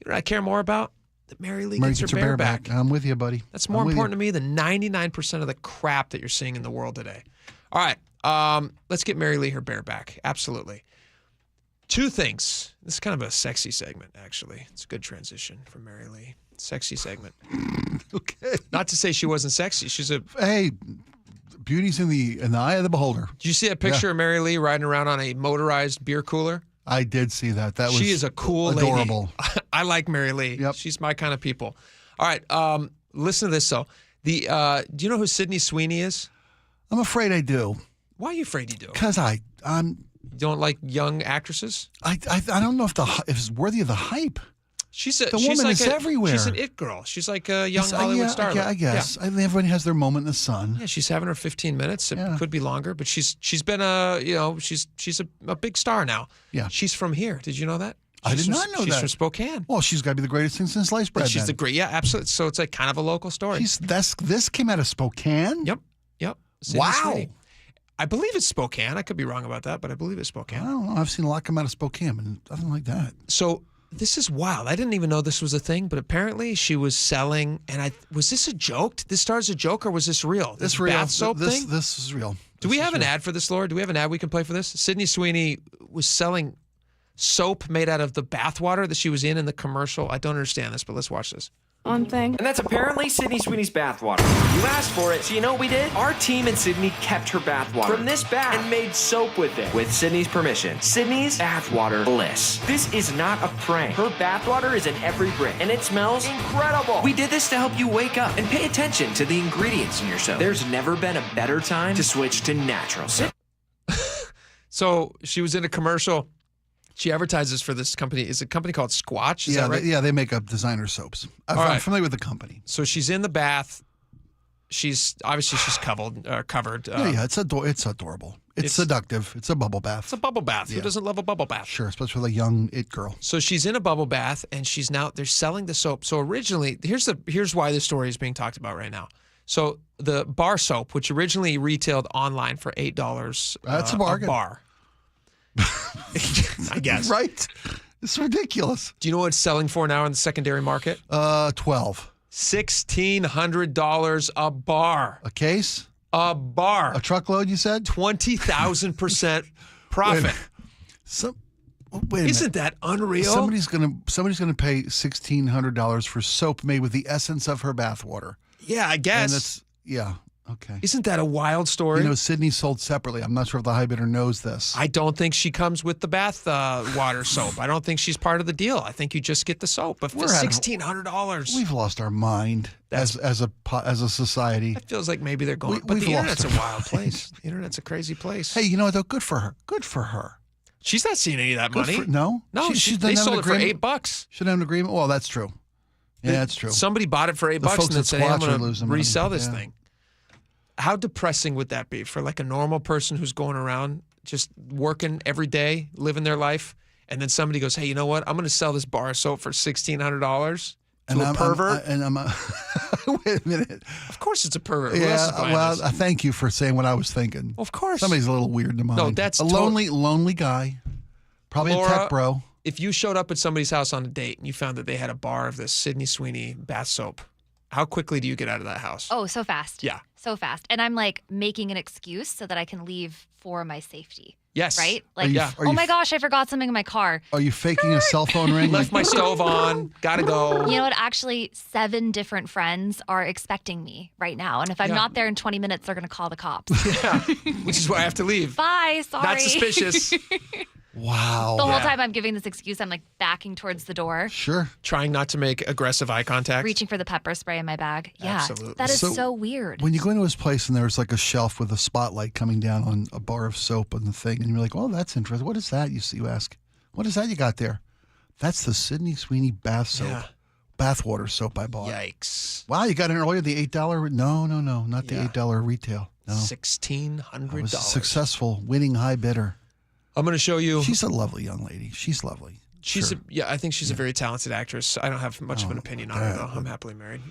You know what I care more about? That Mary Lee gets her bear back. I'm with you, buddy. That's more important to me than 99% of the crap that you're seeing in the world today. All right, let's get Mary Lee her bear back. Absolutely. Two things. This is kind of a sexy segment, actually. It's a good transition for Mary Lee. Sexy segment. Okay. Not to say she wasn't sexy. She's a hey. Beauty's in the eye of the beholder. Did you see a picture of Mary Lee riding around on a motorized beer cooler? I did see that. That was she is a cool adorable. Lady. I like Mary Lee. Yep. She's my kind of people. All right. Listen to this, though. Do you know who Sydney Sweeney is? I'm afraid I do. Why are you afraid you do? Because You don't like young actresses? I don't know if it's worthy of the hype. She's everywhere. She's an it girl. She's like a young Hollywood starlet. I guess. Yeah. Everybody has their moment in the sun. Yeah, she's having her 15 minutes. It could be longer, but she's been she's a big star now. Yeah. She's from here. Did you know that? I did not know that. She's from Spokane. Well, she's got to be the greatest thing since sliced bread. She's the great. Yeah, absolutely. So it's like kind of a local story. This came out of Spokane? Yep. Sydney Wow. Sweeney. I believe it's Spokane. I could be wrong about that, but I believe it's Spokane. I don't know. I've seen a lot come out of Spokane, but nothing like that. So this is wild. I didn't even know this was a thing, but apparently she was selling. And was this a joke? Did this start as a joke or was this real? This real. bath soap thing? This is real. Do we have an ad for this, Laura? Do we have an ad we can play for this? Sydney Sweeney was selling soap made out of the bath water that she was in the commercial. I don't understand this, but let's watch this. One thing. And that's apparently Sydney Sweeney's bathwater. You asked for it, so you know what we did? Our team and Sydney kept her bathwater from this bath and made soap with it. With Sydney's permission. Sydney's bathwater bliss. This is not a prank. Her bathwater is in every brick, and it smells incredible. We did this to help you wake up and pay attention to the ingredients in your soap. There's never been a better time to switch to natural soap. So she was in a commercial. She advertises for this company. Is it a company called Squatch? Is that right? They make up designer soaps. I'm familiar with the company. So she's in the bath. She's covered. It's adorable. It's seductive. It's a bubble bath. It's a bubble bath. Who doesn't love a bubble bath? Sure, especially with a young it girl. So she's in a bubble bath, and they're selling the soap. So originally, here's why this story is being talked about right now. So the bar soap, which originally retailed online for $8, that's a bargain. A bar. I guess. Right? It's ridiculous. Do you know what it's selling for now in the secondary market? $12. $1,600 a bar. A case? A bar. A truckload, you said? 20,000% profit. Isn't that unreal? Somebody's gonna pay $1,600 for soap made with the essence of her bathwater. Yeah, I guess. And that's okay. Isn't that a wild story? You know, Sydney sold separately. I'm not sure if the high bidder knows this. I don't think she comes with the bath water soap. I don't think she's part of the deal. I think you just get the soap. But for $1,600, we've lost our mind as a society. It feels like maybe they're going. But the internet's a wild place. The internet's a crazy place. Hey, you know what though? Good for her. Good for her. She's not seeing any of that money. No. They sold it for $8. Should have an agreement. Well, that's true. Yeah, that's true. Somebody bought it for $8 and then said, "Hey, I'm going to resell this thing." How depressing would that be for like a normal person who's going around just working every day, living their life, and then somebody goes, "Hey, you know what? I'm going to sell this bar of soap for $1,600 to a pervert." Wait a minute. Of course, it's a pervert. Yeah. Well, thank you for saying what I was thinking. Of course, somebody's a little weird in the mind. No, that's a lonely guy, probably Laura, a tech bro. If you showed up at somebody's house on a date and you found that they had a bar of this Sydney Sweeney bath soap, how quickly do you get out of that house? Oh, so fast. Yeah. So fast. And I'm like making an excuse so that I can leave for my safety. Yes. Right? Like, oh my gosh, I forgot something in my car. Are you faking a cell phone ring? Left my stove on. Gotta go. You know what? Actually, 7 different friends are expecting me right now. And if I'm not there in 20 minutes, they're going to call the cops. Yeah. Which is why I have to leave. Bye. Sorry. Not suspicious. Wow. The whole time I'm giving this excuse, I'm like backing towards the door. Sure. Trying not to make aggressive eye contact. Reaching for the pepper spray in my bag. Yeah. Absolutely. That is so weird. When you go into his place and there's like a shelf with a spotlight coming down on a bar of soap and the thing, and you're like, oh, that's interesting. What is that? You ask, what is that you got there? That's the Sydney Sweeney bath soap. Yeah. Bathwater soap I bought. Yikes. Wow, you got it earlier, the $8? No, not the $8 retail. No. $1,600. I was successful, winning high bidder. I'm going to show you. She's a lovely young lady. She's lovely. I think she's a very talented actress. I don't have much of an opinion on her, though. I'm happily married.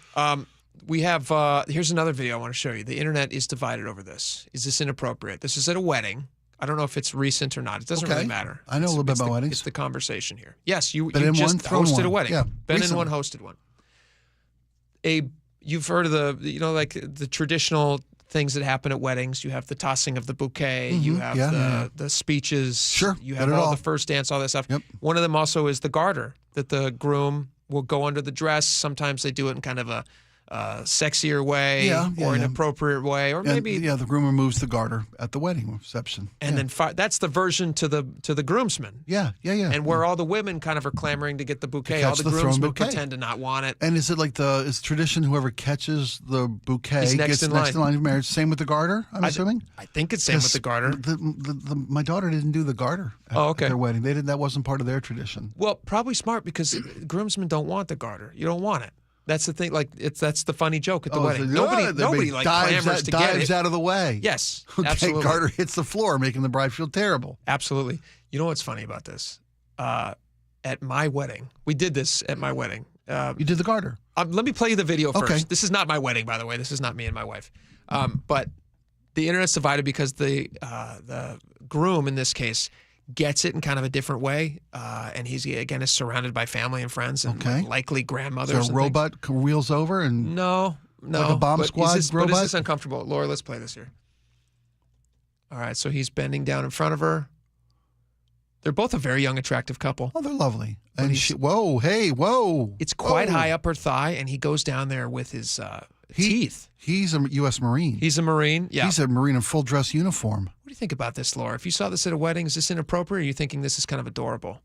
We have, here's another video I want to show you. The internet is divided over this. Is this inappropriate? This is at a wedding. I don't know if it's recent or not. It doesn't really matter. I know a little bit about weddings. It's the conversation here. Yes, you Been in just one, thrown hosted one. a wedding. Yeah, Been recently. in one, hosted one. You've heard of the traditional things that happen at weddings. You have the tossing of the bouquet. You have the speeches. Sure, You got have it all all. the first dance, all that stuff. Yep. One of them also is the garter, that the groom will go under the dress. Sometimes they do it in kind of a sexier way or an appropriate way, or maybe the groom removes the garter at the wedding reception, and then that's the version to the groomsman. Yeah. And where all the women kind of are clamoring to get the bouquet, To all catch the the thrown groomsmen bouquet. pretend to not want it. And is it like is tradition whoever catches the bouquet He's next gets in next in line. line of marriage? Same with the garter, I'm assuming. I think it's same with the garter. My daughter didn't do the garter at their wedding. They didn't. That wasn't part of their tradition. Well, probably smart because groomsmen don't want the garter. You don't want it. That's the thing. That's the funny joke at the wedding. Nobody clamors to get it. Dives out of the way. Yes, Okay, absolutely. garter hits the floor, making the bride feel terrible. Absolutely. You know what's funny about this? At my wedding, we did this at my wedding. You did the garter. Let me play you the video first. Okay. This is not my wedding, by the way. This is not me and my wife. But the internet's divided because the groom, in this case, gets it in kind of a different way. And he's, again, is surrounded by family and friends and likely grandmothers. So a robot wheels over and... No. Like a bomb squad robot? But is this uncomfortable? Laura, let's play this here. All right, so he's bending down in front of her. They're both a very young, attractive couple. Oh, they're lovely. And whoa. It's quite high up her thigh, and he goes down there with his teeth. He's a U.S. Marine. He's a Marine, yeah. He's a Marine in full dress uniform. What do you think about this, Laura? If you saw this at a wedding, is this inappropriate, or are you thinking this is kind of adorable?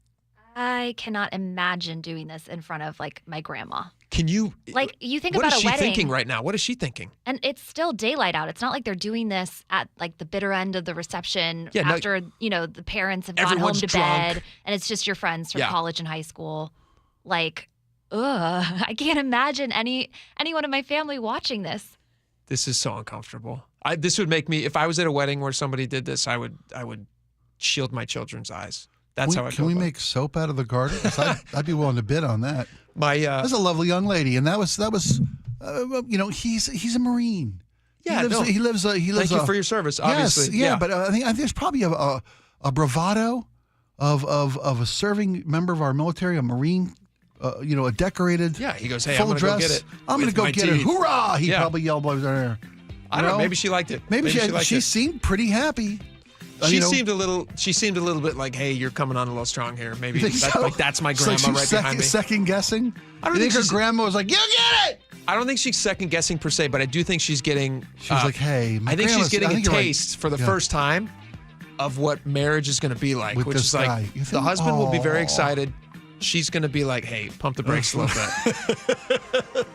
I cannot imagine doing this in front of my grandma. Can you? You think what about is a she wedding. thinking right now? What is she thinking? And it's still daylight out. It's not like they're doing this at the bitter end of the reception Yeah, no- after the parents have gone home Everyone's to drunk. bed, and it's just your friends from Yeah. college and high school. I can't imagine anyone in my family watching this. This is so uncomfortable. This would make me, if I was at a wedding where somebody did this, I would shield my children's eyes. That's how I feel. Can we about it. make soap out of the garter? 'Cause I'd be willing to bid on that. That's a lovely young lady, and that was he's a Marine. Yeah, he lives. Thank you for your service. Obviously, yes, yeah. But I think there's probably a bravado of a serving member of our military, a Marine. A decorated. Yeah, he goes, "Hey, full I'm gonna dress. go get it. I'm going to with go my get it. teeth." Hoorah!" He Yeah. probably yelled over there. I don't know. Maybe she liked it. Maybe she liked it. seemed pretty happy. She seemed a little bit like, "Hey, you're coming on a little strong here." Maybe You think that's so? that's my It's grandma like right she's behind me. second guessing. I don't You think her she's- grandma was like, "You get it." I don't think she's second guessing per se, but I do think she's getting. She's like, "Hey, my I think she's grandma's- getting I a think you're right. taste for the Yeah. first time of what marriage is going to be like, With which this is like guy. You the think- husband will be very Aw. excited. She's going to be like, "Hey, pump the brakes a little bit."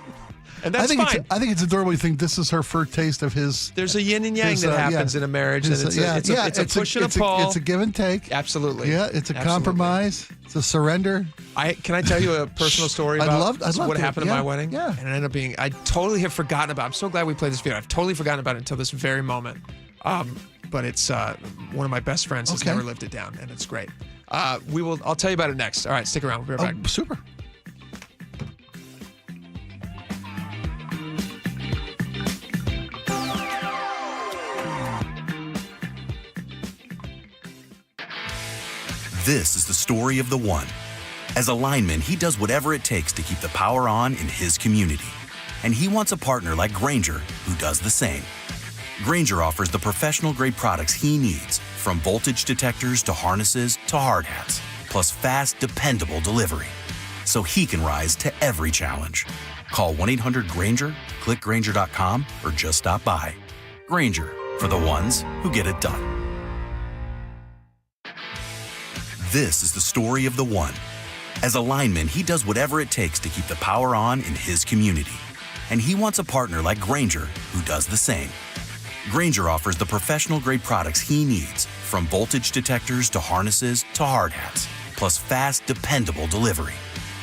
And that's fine. I think it's adorable. You think this is her first taste of his. There's a yin and yang his, that happens in a marriage, and it's a push and a pull. It's a give and take. Absolutely. Yeah, it's a Absolutely. compromise. It's a surrender. Can I tell you a personal story I'd about love what to. happened Yeah, at my wedding? yeah. And it ended up being, I totally have forgotten about it. I'm so glad we played this video. I've totally forgotten about it until this very moment. But it's one of my best friends has never lived it down, and it's great. I'll tell you about it next. All right, stick around. We'll be right back. Super. This is the story of the one. As a lineman, he does whatever it takes to keep the power on in his community. And he wants a partner like Grainger who does the same. Grainger offers the professional-grade products he needs, from voltage detectors to harnesses to hard hats, plus fast, dependable delivery. So he can rise to every challenge. Call 1-800-GRAINGER, click Grainger.com, or just stop by. Grainger, for the ones who get it done. This is the story of the one. As a lineman, he does whatever it takes to keep the power on in his community. And he wants a partner like Grainger who does the same. Grainger offers the professional-grade products he needs, from voltage detectors to harnesses to hard hats, plus fast, dependable delivery.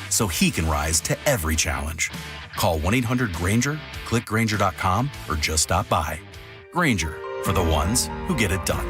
So he can rise to every challenge. Call 1-800-GRAINGER, click Grainger.com, or just stop by. Grainger, for the ones who get it done.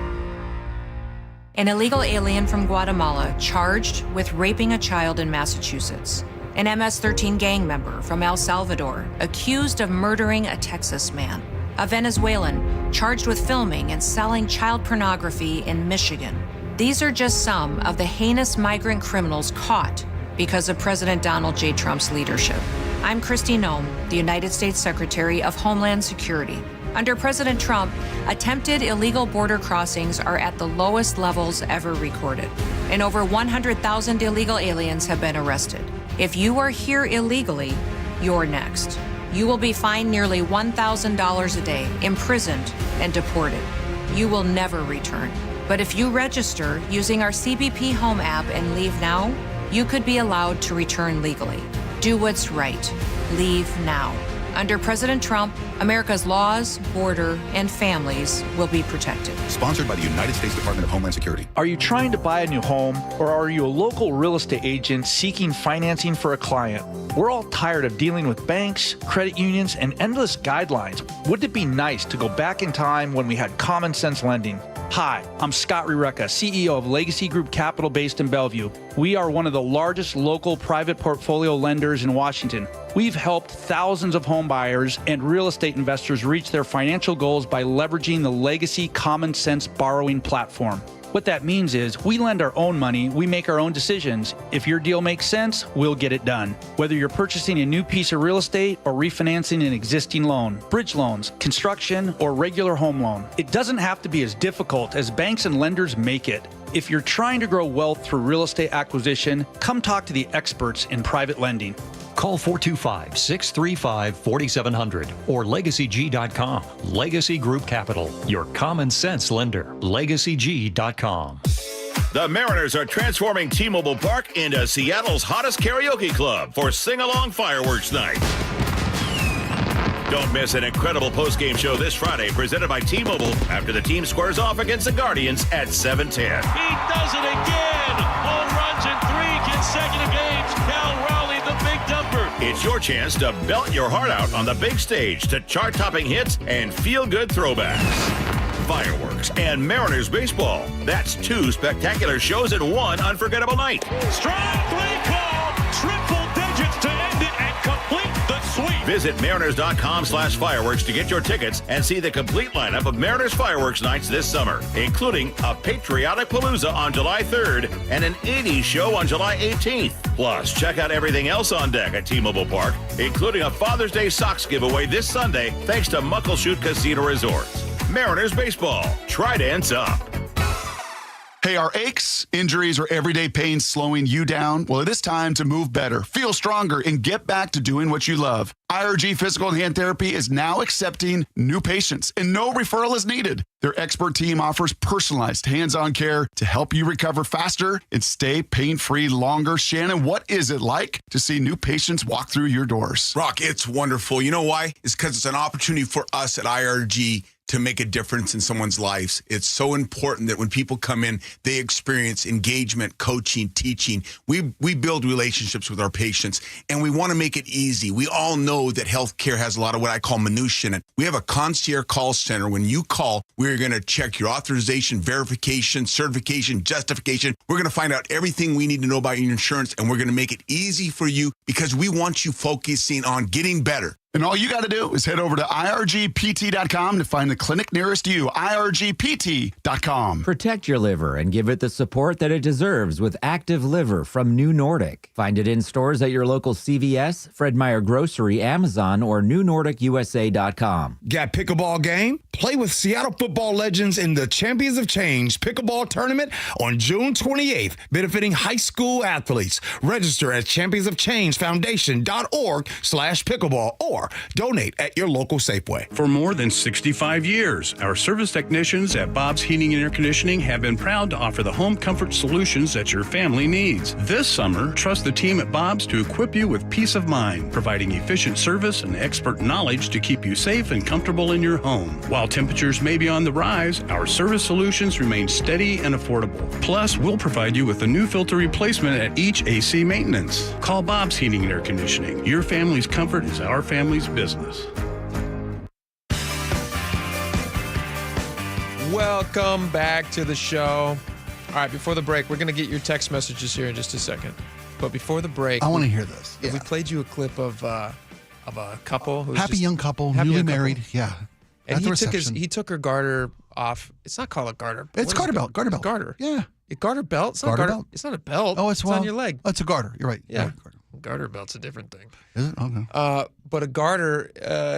An illegal alien from Guatemala charged with raping a child in Massachusetts. An MS-13 gang member from El Salvador accused of murdering a Texas man. A Venezuelan charged with filming and selling child pornography in Michigan. These are just some of the heinous migrant criminals caught because of President Donald J. Trump's leadership. I'm Kristi Noem, the United States Secretary of Homeland Security. Under President Trump, attempted illegal border crossings are at the lowest levels ever recorded, and over 100,000 illegal aliens have been arrested. If you are here illegally, you're next. You will be fined nearly $1,000 a day, imprisoned, and deported. You will never return. But if you register using our CBP Home app and leave now, you could be allowed to return legally. Do what's right. Leave now. Under President Trump, America's laws, border, and families will be protected. Sponsored by the United States Department of Homeland Security. Are you trying to buy a new home, or are you a local real estate agent seeking financing for a client? We're all tired of dealing with banks, credit unions, and endless guidelines. Wouldn't it be nice to go back in time when we had common sense lending? Hi, I'm Scott Rureka, CEO of Legacy Group Capital based in Bellevue. We are one of the largest local private portfolio lenders in Washington. We've helped thousands of home buyers and real estate investors reach their financial goals by leveraging the Legacy Common Sense borrowing platform. What that means is we lend our own money, we make our own decisions. If your deal makes sense, we'll get it done. Whether you're purchasing a new piece of real estate or refinancing an existing loan, bridge loans, construction, or regular home loan, it doesn't have to be as difficult as banks and lenders make it. If you're trying to grow wealth through real estate acquisition, come talk to the experts in private lending. Call 425-635-4700 or LegacyG.com. Legacy Group Capital, your common sense lender. LegacyG.com. The Mariners are transforming T-Mobile Park into Seattle's hottest karaoke club for Sing-Along Fireworks Night. Don't miss an incredible post-game show this Friday presented by T-Mobile after the team squares off against the Guardians at 7:10. He does it again! Home runs in 3 consecutive games. Cal Raleigh, the big dumper. It's your chance to belt your heart out on the big stage to chart-topping hits and feel-good throwbacks. Fireworks and Mariners baseball. That's 2 spectacular shows in one unforgettable night. Strike 3 call! Triple digits to end it and complete the sweep. Visit mariners.com/fireworks to get your tickets and see the complete lineup of Mariners fireworks nights this summer, including a patriotic palooza on July 3rd and an 80s show on July 18th. Plus, check out everything else on deck at T-Mobile Park, including a Father's Day socks giveaway this Sunday thanks to Muckleshoot Casino Resorts. Mariners baseball. Tridents up. Hey, are aches, injuries, or everyday pain slowing you down? Well, it is time to move better, feel stronger, and get back to doing what you love. IRG Physical and Hand Therapy is now accepting new patients, and no referral is needed. Their expert team offers personalized, hands-on care to help you recover faster and stay pain-free longer. Shannon, what is it like to see new patients walk through your doors? Rock, it's wonderful. You know why? It's because it's an opportunity for us at IRG to make a difference in someone's lives. It's so important that when people come in, they experience engagement, coaching, teaching. We build relationships with our patients, and we want to make it easy. We all know that healthcare has a lot of what I call minutia in it. We have a concierge call center. When you call, we're going to check your authorization, verification, certification, justification. We're going to find out everything we need to know about your insurance, and we're going to make it easy for you because we want you focusing on getting better. And all you got to do is head over to irgpt.com to find the clinic nearest you. irgpt.com. Protect your liver and give it the support that it deserves with Active Liver from New Nordic. Find it in stores at your local CVS, Fred Meyer Grocery, Amazon, or newnordicusa.com. Got pickleball game? Play with Seattle football legends in the Champions of Change pickleball tournament on June 28th, benefiting high school athletes. Register at championsofchangefoundation.org/pickleball or donate at your local Safeway. For more than 65 years, our service technicians at Bob's Heating and Air Conditioning have been proud to offer the home comfort solutions that your family needs. This summer, trust the team at Bob's to equip you with peace of mind, providing efficient service and expert knowledge to keep you safe and comfortable in your home. While temperatures may be on the rise, our service solutions remain steady and affordable. Plus, we'll provide you with a new filter replacement at each AC maintenance. Call Bob's Heating and Air Conditioning. Your family's comfort is our family's business. Welcome back to the show. All right, before the break, we're going to get your text messages here in just a second. But before the break, I want to hear this. We played you a clip of a couple who's Happy young couple, happy newly young couple. married. Yeah. And At the reception. he took her garter off. It's not called a garter. It's garter belt. Garter belt. Garter. Yeah. A garter belt. It's not Garter garter belt. It's not a belt. Oh, it's on your leg. Oh, it's a garter. You're right. Yeah. Right. Garter belt's a different thing. Is it? Okay. But a garter,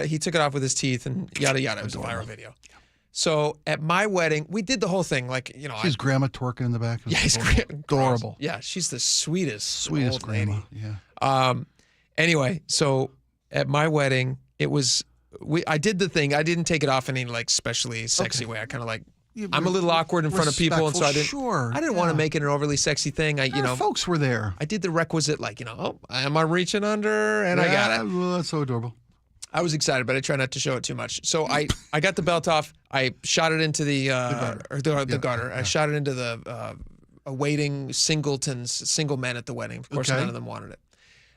he took it off with his teeth and yada yada. It was a viral video. So at my wedding, we did the whole thing. Like, She's grandma twerking in the back. Yeah, he's adorable. Yeah, she's the sweetest old grandma. lady. Yeah. Anyway, so at my wedding, it was I did the thing. I didn't take it off in any like specially sexy way. I kind of like I'm a little awkward in front of people, and so I didn't want to make it an overly sexy thing. Folks were there. I did the requisite am I reaching under? And I got it. Well, that's so adorable. I was excited, but I try not to show it too much. So I got the belt off. I shot it into the garter. I shot it into the awaiting single men at the wedding. Of course, none of them wanted it,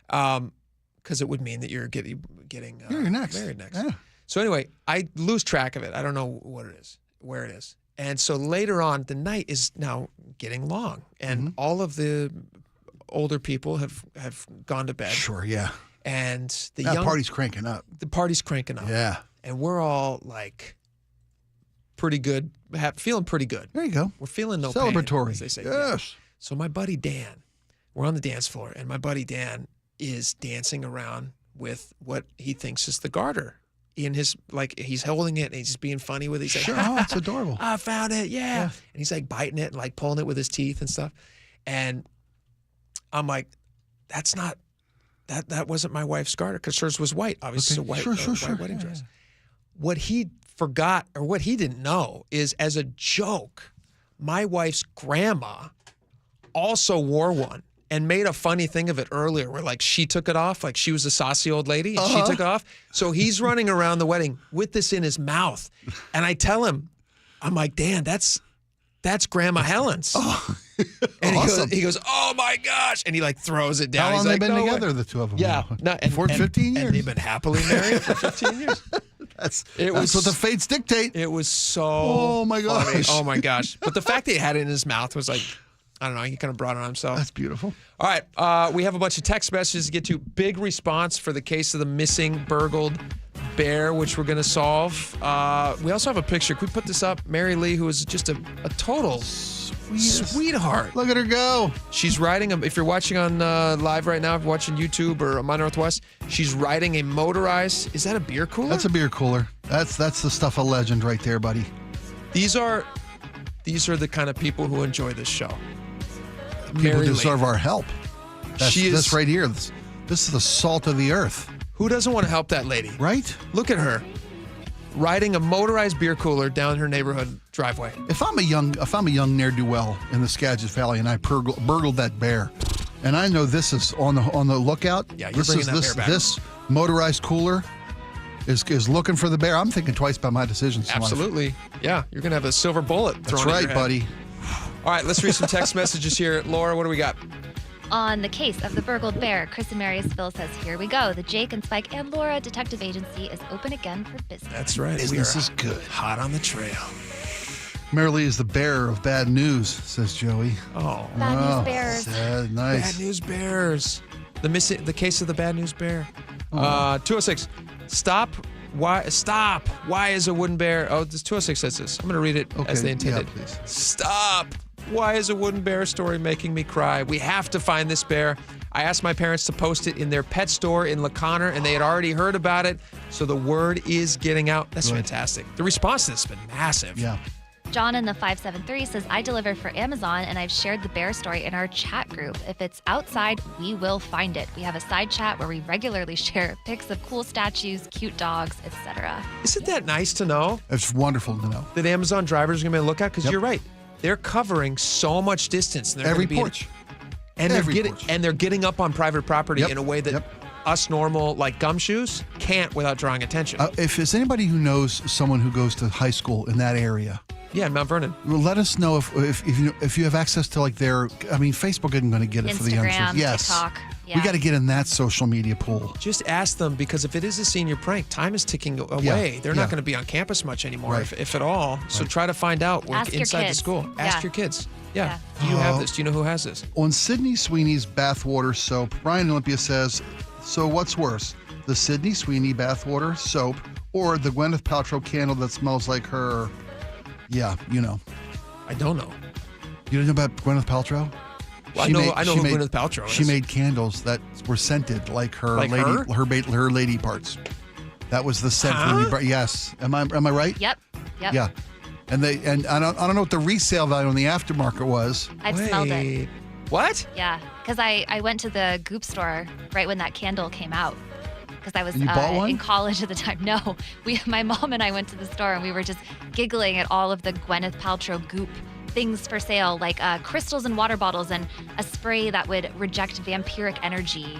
because it would mean that you're getting you're next. married next. Yeah. So anyway, I lose track of it. I don't know where it is. And so later on, the night is now getting long, and all of the older people have gone to bed. Sure, yeah. And the party's cranking up. The party's cranking up. Yeah. And we're all like pretty good, feeling pretty good. There you go. We're feeling no celebratory, pain, as they say. Yes. Yeah. So my buddy Dan, we're on the dance floor, and my buddy Dan is dancing around with what he thinks is the garter. In his, he's holding it and he's just being funny with it. He's like, oh, it's adorable. I found it, yeah. And he's like biting it and like pulling it with his teeth and stuff. And I'm like, that's not. That wasn't my wife's garter, because hers was white. Obviously, it's a white, white wedding dress. What he forgot, or what he didn't know, is as a joke, my wife's grandma also wore one and made a funny thing of it earlier, where she took it off, like she was a saucy old lady, and she took it off. So he's running around the wedding with this in his mouth, and I tell him, I'm like, Dan, that's Grandma Helen's. Oh. And awesome. he goes, oh my gosh, and he throws it down. How long He's have they been no together, way. the two of them? Yeah, for 15 years. And they've been happily married for 15 years. That's what the fates dictate. It was so. Oh my gosh. Funny. Oh my gosh! But the fact that he had it in his mouth was like, I don't know. He kind of brought it on himself. That's beautiful. All right, we have a bunch of text messages to get to. Big response for the case of the missing burgled bear, which we're going to solve. We also have a picture. Can we put this up? Mary Lee, who is just a total sweetheart. Look at her go. She's riding if you're watching on live right now, if you're watching YouTube or My Northwest, she's riding a motorized, is that a beer cooler? That's a beer cooler. That's the stuff of legend right there, buddy. These are the kind of people who enjoy this show. People Mary deserve Lee. our help. This right here. This is the salt of the earth. Who doesn't want to help that lady? Right? Look at her. Riding a motorized beer cooler down her neighborhood driveway. If I'm a young ne'er-do-well in the Skagit Valley and I burgled that bear, and I know this is on the lookout. Yeah, you're bringing that bear back. This motorized cooler is looking for the bear. I'm thinking twice about my decisions. Absolutely. Yeah, you're gonna have a silver bullet thrown. That's at right, your head. buddy. All right, let's read some text messages here. Laura, what do we got? On the case of the burgled bear, Chris in Marysville says, here we go. The Jake and Spike and Laura Detective Agency is open again for business. That's right. Business is good. Hot on the trail. Mary Lee is the bearer of bad news, says Joey. Oh. Bad news bears. Sad, nice. Bad news bears. The case of the bad news bear. 206. Stop. Why? Stop. Why is a wooden bear? Oh, this 206 says this. I'm going to read it as they intended. Yeah, please. Stop. Why is a wooden bear story making me cry? We have to find this bear. I asked my parents to post it in their pet store in La Conner, and they had already heard about it, so the word is getting out. That's fantastic. The response to this has been massive. Yeah. John in the 573 says, I deliver for Amazon and I've shared the bear story in our chat group. If it's outside, we will find it. We have a side chat where we regularly share pics of cool statues, cute dogs, etc. Isn't that nice to know? It's wonderful to know. That Amazon drivers are going to look at? Because you're right. They're covering so much distance. And Every porch. And they're getting up on private property in a way that us normal, like gumshoes, can't without drawing attention. If there's anybody who knows someone who goes to high school in that area, Yeah, Mount Vernon. Well, let us know if you have access to like their. I mean, Facebook isn't going to get it for the youngsters. Instagram, Yes. TikTok. We Yeah. got to get in that social media pool. Just ask them, because if it is a senior prank, time is ticking away. Yeah. They're not going to be on campus much anymore, Right. if at all. So try to find out Ask your inside the kids. school. Ask Yeah. your kids. Yeah. Do you have this? Do you know who has this? On Sydney Sweeney's bathwater soap, Brian Olympia says, so what's worse, the Sydney Sweeney bathwater soap or the Gwyneth Paltrow candle that smells like her? Yeah, you know. I don't know. You don't know about Gwyneth Paltrow? Well, I know who Gwyneth Paltrow is. She made candles that were scented like her Like her lady parts. That was the scent. When you yes. Am I right? Yep. Yeah. And I don't know what the resale value on the aftermarket was. I've smelled it. What? Yeah, because I went to the Goop store right when that candle came out. Because I was And you bought one? in college at the time. No, my mom and I went to the store and we were just giggling at all of the Gwyneth Paltrow Goop things for sale, like crystals and water bottles and a spray that would reject vampiric energy.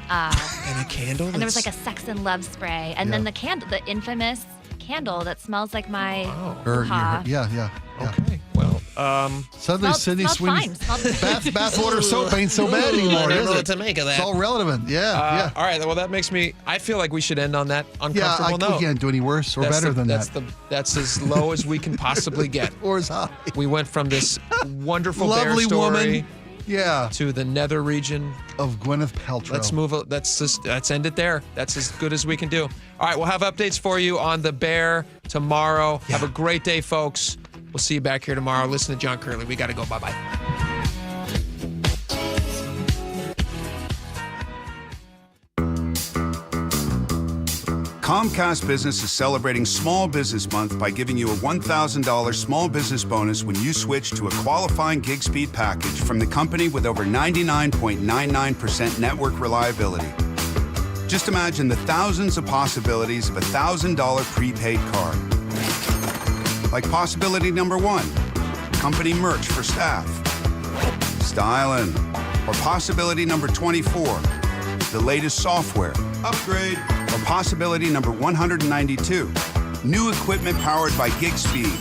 And a candle? And there was like a sex and love spray. And then the candle, the infamous candle that smells like my hoo-ha. Yeah. Okay. Well, suddenly Sydney Sweeney's bathwater soap ain't so bad anymore. I don't is know it? what to make of that. It's all relevant. Yeah. All right. Well, that makes me. I feel like we should end on that uncomfortable note. We can't do any worse or better than that. That's as low as we can possibly get. Or as high. We went from this wonderful Lovely bear story, woman. Yeah. to the nether region of Gwyneth Paltrow. Let's move. Let's end it there. That's as good as we can do. All right. We'll have updates for you on the bear tomorrow. Have a great day, folks. We'll see you back here tomorrow. Listen to John Curley. We got to go. Bye-bye. Comcast Business is celebrating Small Business Month by giving you a $1,000 small business bonus when you switch to a qualifying gig speed package from the company with over 99.99% network reliability. Just imagine the thousands of possibilities of a $1,000 prepaid card. Like possibility number 1, company merch for staff. Styling. Or possibility number 24, the latest software. Upgrade. Or possibility number 192, new equipment powered by gig speeds.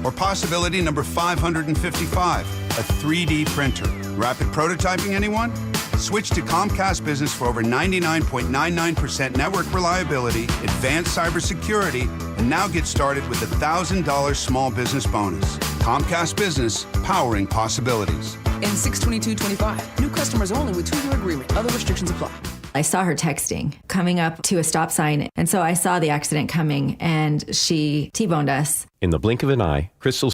Or possibility number 555, a 3D printer. Rapid prototyping, anyone? Switch to Comcast Business for over 99.99% network reliability, advanced cybersecurity, and now get started with a $1,000 small business bonus. Comcast Business, powering possibilities. In 62225, new customers only with 2-year agreement. Other restrictions apply. I saw her texting, coming up to a stop sign. And so I saw the accident coming and she T-boned us. In the blink of an eye, Crystal